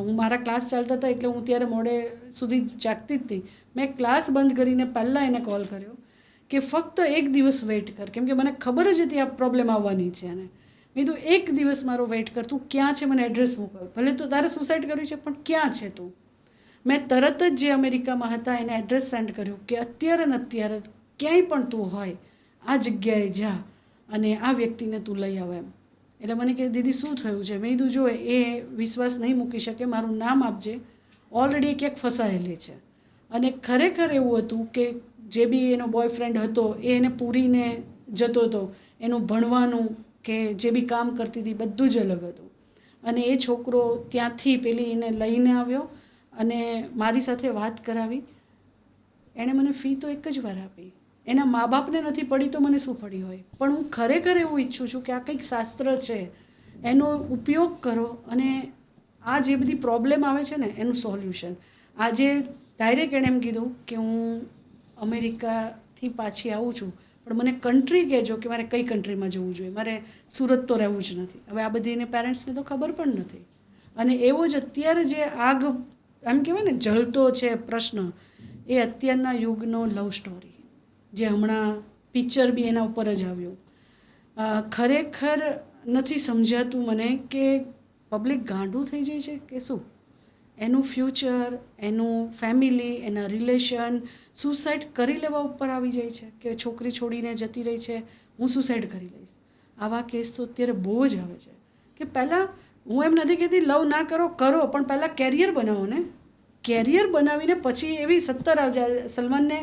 હું મારા ક્લાસ ચાલતા હતા એટલે હું ત્યારે મોડે સુધી જાગતી જ હતી, મેં ક્લાસ બંધ કરીને પહેલાં એને કોલ કર્યો કે ફક્ત 1 દિવસ વેઇટ કર, કેમ કે મને ખબર જ હતી આ પ્રોબ્લેમ આવવાની છે. અને મેં કીધું 1 દિવસ મારો વેઇટ કર, તું ક્યાં છે મને એડ્રેસ મોકલ, ભલે તો તારે સુસાઇડ કર્યું છે પણ ક્યાં છે તું. મેં તરત જ જે અમેરિકામાં હતા એને એડ્રેસ સેન્ડ કર્યું કે અત્યારે ને અત્યારે ક્યાંય પણ તું હોય આ જગ્યાએ જા અને આ વ્યક્તિને તું લઈ આવ એમ. એટલે મને કહે દીદી શું થયું છે? મેં કીધું જો એ વિશ્વાસ નહીં મૂકી શકે, મારું નામ આપજે, ઓલરેડી ક્યાંક ફસાયેલી છે. અને ખરેખર એવું હતું કે જે બી એનો બોયફ્રેન્ડ હતો એ એને પૂરીને જતો હતો, એનું ભણવાનું કે જે બી કામ કરતી હતી બધું જ અલગ હતું. અને એ છોકરો ત્યાંથી પેલી એને લઈને આવ્યો અને મારી સાથે વાત કરાવી. એણે મને ફી તો એક જ વાર આપી, એના મા બાપને નથી પડી તો મને શું પડી હોય. પણ હું ખરેખર એવું ઈચ્છું છું કે આ કંઈક શાસ્ત્ર છે એનો ઉપયોગ કરો અને આ જે બધી પ્રોબ્લેમ આવે છે ને એનું સોલ્યુશન. આજે ડાયરેક્ટ એણે એમ કીધું કે હું અમેરિકાથી પાછી આવું છું પણ મને કન્ટ્રી કહેજો કે મારે કઈ કન્ટ્રીમાં જવું જોઈએ, મારે સુરત તો રહેવું જ નથી. હવે આ બધી એને પેરેન્ટ્સને તો ખબર પણ નથી. અને એવો જ અત્યારે જે આગ એમ કહેવાય ને જલતો છે પ્રશ્ન, એ અત્યારના યુગનો લવ સ્ટોરી જે હમણાં પિક્ચર બી એના ઉપર જ આવ્યું. ખરેખર નથી સમજાતું મને કે પબ્લિક ગાંડું થઈ જાય છે કે શું. એનું ફ્યુચર, એનું ફેમિલી, એના રિલેશન સુસાઇડ કરી લેવા ઉપર આવી જાય છે કે છોકરી છોડીને જતી રહી છે, હું સુસાઇડ કરી લઈશ. આવા કેસ તો અત્યારે બહુ જ આવે છે. કે પહેલાં હું એમ નથી કહેતી લવ ના કરો, કરો, પણ પહેલાં કેરિયર બનાવો ને. કેરિયર બનાવીને પછી એવી 70 આવજે. સલમાનને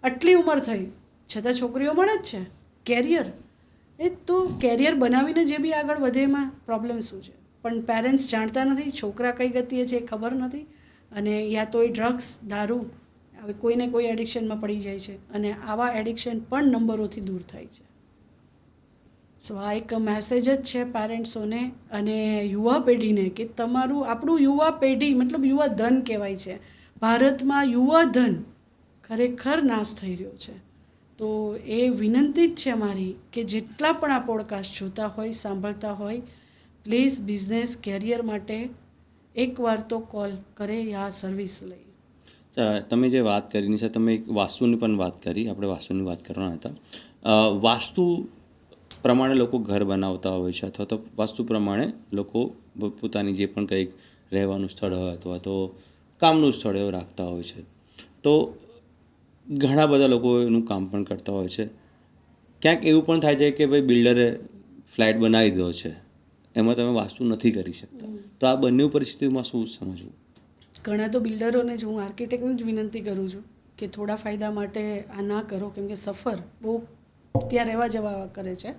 આટલી ઉંમર થઈ છતાં છોકરીઓ મળે જ છે. કેરિયર એ તો કેરિયર બનાવીને જે બી આગળ વધે એમાં પ્રોબ્લેમ શું છે. પણ પેરેન્ટ્સ જાણતા નથી, છોકરા કઈ ગતિએ છે એ ખબર નથી, અને યા તો એ ડ્રગ્સ, દારૂ હવે કોઈને કોઈ એડિક્શનમાં પડી જાય છે અને આવા એડિક્શન પણ નંબરોથી દૂર થાય છે. સો આ એક મેસેજ જ છે પેરેન્ટ્સોને અને યુવા પેઢીને કે આપણું યુવા પેઢી મતલબ યુવા ધન કહેવાય છે. ભારતમાં યુવા ધન ખરેખર નાશ થઈ રહ્યો છે. તો એ વિનંતી જ છે અમારી કે જેટલા પણ આ પોડકાસ્ટ જોતા હોય સાંભળતા હોય પ્લીઝ બિઝનેસ કેરિયર માટે એકવાર તો કોલ કરે યા સર્વિસ લઈ. તમે જે વાત કરી છે તમે એક વાસ્તુની પણ વાત કરી, આપણે વાસ્તુની વાત કરવાના હતા. વાસ્તુ પ્રમાણે લોકો ઘર બનાવતા હોય છે અથવા તો વાસ્તુ પ્રમાણે લોકો પોતાની જે પણ કંઈક રહેવાનું સ્થળ હોય અથવા તો કામનું સ્થળ એવું રાખતા હોય છે. તો ઘણા બધા લોકો એનું કામ પણ કરતા હોય છે. ક્યાંક એવું પણ થાય છે કે ભાઈ બિલ્ડરે ફ્લેટ બનાવી દીધો છે, એમાં તમે વાસ્તુ નથી કરી શકતા. તો આ બંને પરિસ્થિતિમાં શું સમજવું? ઘણા તો બિલ્ડરોને જ હું આર્કિટેક્ટને જ વિનંતી કરું છું કે થોડા ફાયદા માટે આ ના કરો, કેમ કે સફર બહુ ત્યાં રહેવા જવા કરે છે.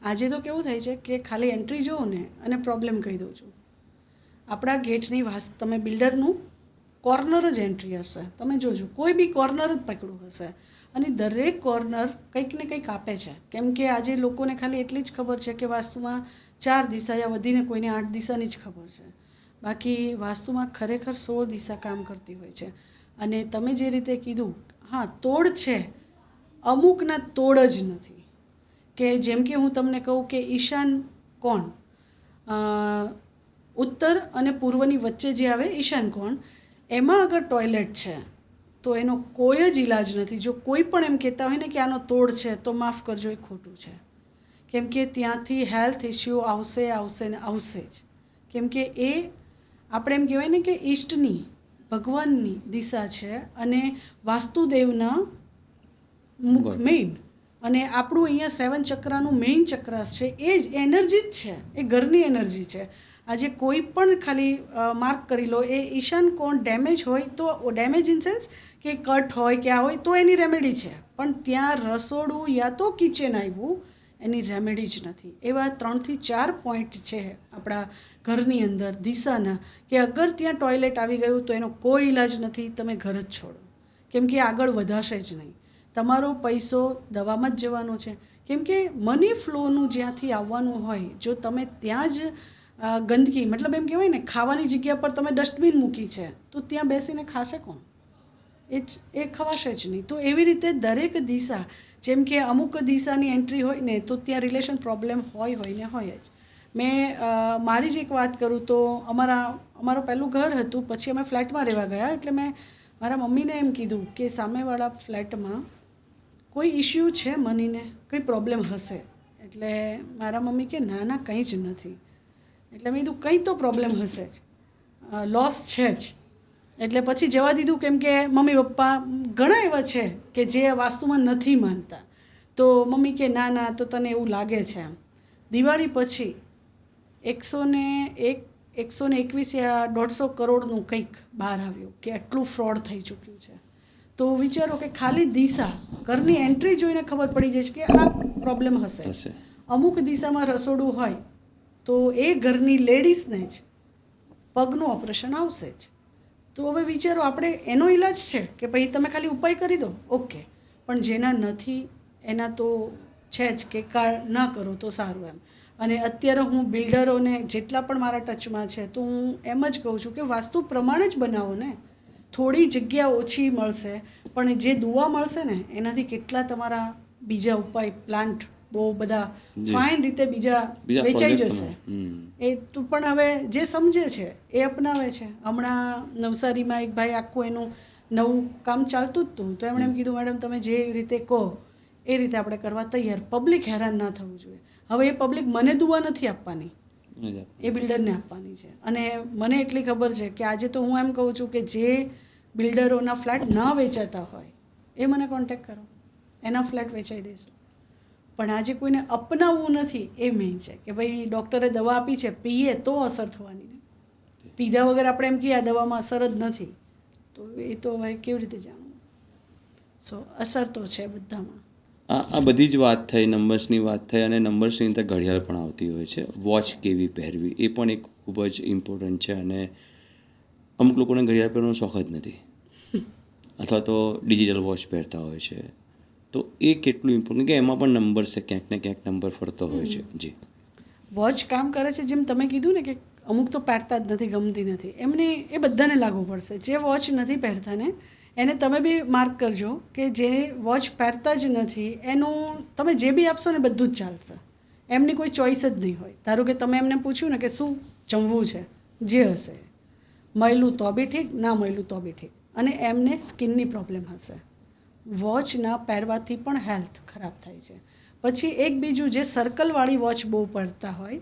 આજે તો કેવું થાય છે કે ખાલી એન્ટ્રી જોઉં ને અને પ્રોબ્લેમ કહી દઉં છું. આપણા ગેટની તમે બિલ્ડરનું કોર્નર જ એન્ટ્રી હશે, તમે જોજો કોઈ બી કોર્નર જ પકડવું હશે અને દરેક કોર્નર કંઈક ને કંઈક આપે છે. કેમ કે આજે લોકોને ખાલી એટલી જ ખબર છે કે વાસ્તુમાં 4 દિશા યા વધીને કોઈને 8 દિશાની જ ખબર છે. બાકી વાસ્તુમાં ખરેખર 16 દિશા કામ કરતી હોય છે. અને તમે જે રીતે કીધું, હા તોડ છે, અમુકના તોડ જ નથી. કે જેમ કે હું તમને કહું કે ઈશાન કોણ, ઉત્તર અને પૂર્વની વચ્ચે જે આવે ઈશાન કોણ, એમાં અગર ટોયલેટ છે તો એનો કોઈ જ ઈલાજ નથી. જો કોઈ પણ એમ કહેતા હોય ને કે આનો તોડ છે તો માફ કરજો, એ ખોટું છે. કેમ કે ત્યાંથી હેલ્થ ઇસ્યુ આવશે ને આવશે જ. કેમ કે એ આપણે એમ કહેવાય ને કે ઈષ્ટની ભગવાનની દિશા છે અને વાસ્તુદેવના મુખ મેઇન, અને આપણું અહીંયા 7 ચક્રાનું મેઇન ચક્રાસ છે એ જ એનર્જી જ છે, એ ઘરની એનર્જી છે. આજે કોઈ પણ ખાલી માર્ક કરી લો, એ ઈશાન કોણ ડેમેજ હોય તો ડેમેજ ઇન સેન્સ કે કટ હોય કે આ હોય તો એની રેમેડી છે, પણ ત્યાં રસોડું યા તો કિચન આવ્યું એની રેમેડી જ નથી. એવા 3 થી 4 પોઈન્ટ છે આપણા ઘરની અંદર દિશાના કે અગર ત્યાં ટોયલેટ આવી ગયું તો એનો કોઈ ઈલાજ નથી, તમે ઘર જ છોડો. કેમ કે આગળ વધાશે જ નહીં. તમારો પૈસો દવામાં જ જવાનો છે. કેમ કે મની ફ્લોનું જ્યાંથી આવવાનું હોય, જો તમે ત્યાં જ ગંદકી મતલબ એમ કહેવાય ને ખાવાની જગ્યા પર તમે ડસ્ટબિન મૂકી છે તો ત્યાં બેસીને ખાશે કોણ? એ ખવાશે જ નહીં. તો એવી રીતે દરેક દિશા, જેમ કે અમુક દિશાની એન્ટ્રી હોય ને તો ત્યાં રિલેશન પ્રોબ્લેમ હોય ને હોય જ. મેં મારી જ એક વાત કરું તો અમારું પહેલું ઘર હતું, પછી અમે ફ્લેટમાં રહેવા ગયા. એટલે મેં મારા મમ્મીને એમ કીધું કે સામેવાળા ફ્લેટમાં કોઈ ઇશ્યુ છે મનીને, કંઈ પ્રોબ્લેમ હશે? એટલે મારા મમ્મી કે ના કંઈ જ નથી. એટલે મેં કીધું કંઈ તો પ્રોબ્લેમ હશે જ, લોસ છે જ. એટલે પછી જવા દીધું. કેમ કે મમ્મી પપ્પા ઘણા એવા છે કે જે વાસ્તુમાં નથી માનતા. તો મમ્મી કે ના તો તને એવું લાગે છે એમ. દિવાળી પછી 121 યા 150 કરોડનું કંઈક બહાર આવ્યું કે આટલું ફ્રોડ થઈ ચૂક્યું છે. તો વિચારો કે ખાલી દિશા, ઘરની એન્ટ્રી જોઈને ખબર પડી જાય છે કે આ પ્રોબ્લેમ હશે. અમુક દિશામાં રસોડું હોય તો એ ઘરની લેડીઝને જ પગનું ઓપરેશન આવશે જ. તો હવે વિચારો, આપણે એનો ઈલાજ છે કે ભાઈ તમે ખાલી ઉપાય કરી દો, ઓકે, પણ જેના નથી એના તો છે જ કે ન કરો તો સારું એમ. અને અત્યારે હું બિલ્ડરોને જેટલા પણ મારા ટચમાં છે તો હું એમ જ કહું છું કે વાસ્તુ પ્રમાણે જ બનાવો ને. થોડી જગ્યા ઓછી મળશે પણ જે દુવા મળશે ને એનાથી કેટલા તમારા બીજા ઉપાય પ્લાન્ટ બહુ બધા ફાઇન રીતે બીજા વેચાઈ જશે. એ તો પણ હવે જે સમજે છે એ અપનાવે છે. હમણાં નવસારીમાં એક ભાઈ આખું એનું નવું કામ ચાલતું જ હતું, તો એમણે એમ કીધું મેડમ તમે જે રીતે કહો એ રીતે આપણે કરવા તૈયાર, પબ્લિક હેરાન ના થવું જોઈએ. હવે એ પબ્લિક મને દુવા નથી આપવાની, એ બિલ્ડરને આપવાની છે. અને મને એટલી ખબર છે કે આજે તો હું એમ કહું છું કે જે બિલ્ડરોના ફ્લેટ ન વેચાતા હોય એ મને કોન્ટેક કરો, એના ફ્લેટ વેચાઈ દઈશું. પણ આજે કોઈને અપનાવવું નથી, એ મેઇન છે કે ભાઈ ડૉક્ટરે દવા આપી છે, પીએ તો અસર થવાની ને, પીધા વગર આપણે એમ કહીએ આ દવામાં અસર જ નથી, તો એ તો હવે કેવી રીતે જાણવું? સો અસર તો છે બધામાં. આ બધી જ વાત થઈ, નંબર્સની વાત થઈ, અને નંબર્સની અંદર ઘડિયાળ પણ આવતી હોય છે. વોચ કેવી પહેરવી એ પણ એક ખૂબ જ ઇમ્પોર્ટન્ટ છે. અને અમુક લોકોને ઘડિયાળ પહેરવાનો શોખ જ નથી. અથવા તો ડિજિટલ વોચ પહેરતા હોય છે, તો એ કેટલું ઇમ્પોર્ટન્ટ કે એમાં પણ નંબર છે, ક્યાંક ને ક્યાંક નંબર ફરતો હોય છે. જી. વોચ કામ કરે છે જેમ તમે કીધું ને કે અમુક તો પહેરતા જ નથી, ગમતી નથી, એમને એ બધાને લાગુ પડશે. જે વોચ નથી પહેરતા ને એને તમે બી માર્ક કરજો કે જે વોચ પહેરતા જ નથી એનું તમે જે બી આપશો ને બધું જ ચાલશે. એમની કોઈ ચોઈસ જ નહીં હોય. ધારો કે તમે એમને પૂછ્યું ને કે શું જમવું છે, જે હશે, મળ્યું તો બી ઠીક, ના મળ્યું તો બી ઠીક, અને એમને સ્કિનની પ્રોબ્લેમ હશે. વોચ ના પહેરવાથી પણ હેલ્થ ખરાબ થાય છે. પછી એક બીજું જે સર્કલવાળી વોચ બહુ પડતા હોય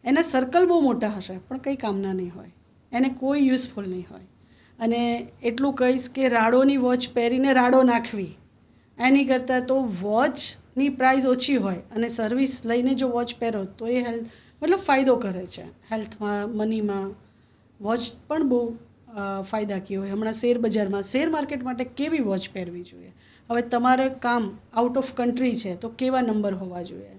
એના સર્કલ બહુ મોટા હશે પણ કંઈ કામના નહીં હોય, એને કોઈ યુઝફુલ નહીં હોય. અને એટલું કહીશ કે રાડોની વોચ પહેરીને રાડો નાખવી એની કરતાં તો વોચની પ્રાઇસ ઓછી હોય અને સર્વિસ લઈને જો વોચ પહેરો તો એ હેલ્થ મતલબ ફાયદો કરે છે હેલ્થમાં, મનીમાં. વોચ પણ બહુ ફાયદાકીય હોય. હમણાં શેર બજારમાં શેર માર્કેટ માટે કેવી વોચ પહેરવી જોઈએ? હવે તમારે કામ આઉટ ઓફ કન્ટ્રી છે તો કેવા નંબર હોવા જોઈએ?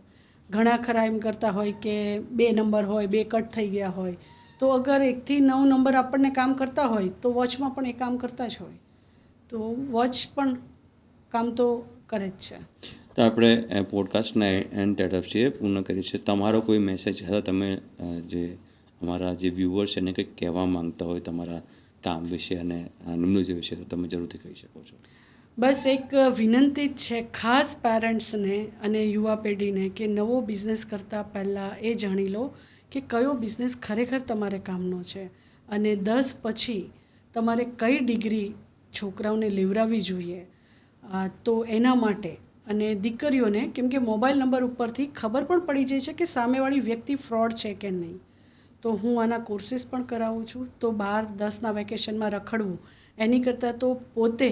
ઘણા ખરા એમ કરતા હોય કે 2 નંબર હોય, 2 કટ થઈ ગયા હોય, તો અગર 1 થી 9 નંબર આપણને કામ કરતા હોય તો વોચમાં પણ એ કામ કરતા જ હોય. તો વોચ પણ કામ તો કરે જ છે. તો આપણે પોડકાસ્ટના એન્ડ તરફ છીએ, પૂર્ણ કરીએ છીએ. તમારો કોઈ મેસેજ અથવા તમે જે અમારા જે વ્યુઅર્સ એને કંઈક કહેવા માંગતા હોય તમારા કામ વિશે અને નિમ્નલોજી વિશે, તો તમે જરૂરથી કહી શકો છો. બસ એક વિનંતી જ છે ખાસ પેરેન્ટ્સને અને યુવા પેઢીને કે નવો બિઝનેસ કરતાં પહેલાં એ જાણી લો કે કયો બિઝનેસ ખરેખર તમારે કામનો છે અને 10 પછી તમારે કઈ ડિગ્રી છોકરાઓને લેવડાવવી જોઈએ. તો એના માટે અને દીકરીઓને, કેમ કે મોબાઈલ નંબર ઉપરથી ખબર પણ પડી જાય છે કે સામેવાળી વ્યક્તિ ફ્રોડ છે કે નહીં, તો હું આના કોર્સીસ પણ કરાવું છું. તો 12-10ના વેકેશનમાં રખડવું એની કરતાં તો પોતે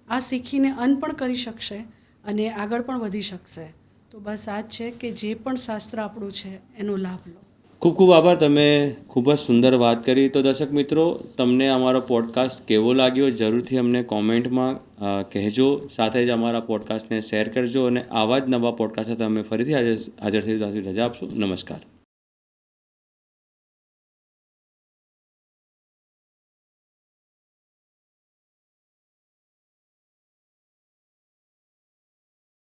આ શીખીને અર્ન પણ કરી શકશે અને આગળ પણ વધી શકશે. તો બસ આ જ છે કે જે પણ શાસ્ત્ર આપણું છે એનો લાભ લો. ખૂબ ખૂબ આભાર. તમે ખૂબ જ સુંદર વાત કરી. તો દર્શક મિત્રો, તમને અમારો પોડકાસ્ટ કેવો લાગ્યો જરૂરથી અમને કોમેન્ટમાં કહેજો. સાથે જ અમારા પોડકાસ્ટને શેર કરજો અને આવા જ નવા પોડકાસ્ટ સાથે અમે ફરીથી હાજર થઈશું. રજા આપશો. નમસ્કાર.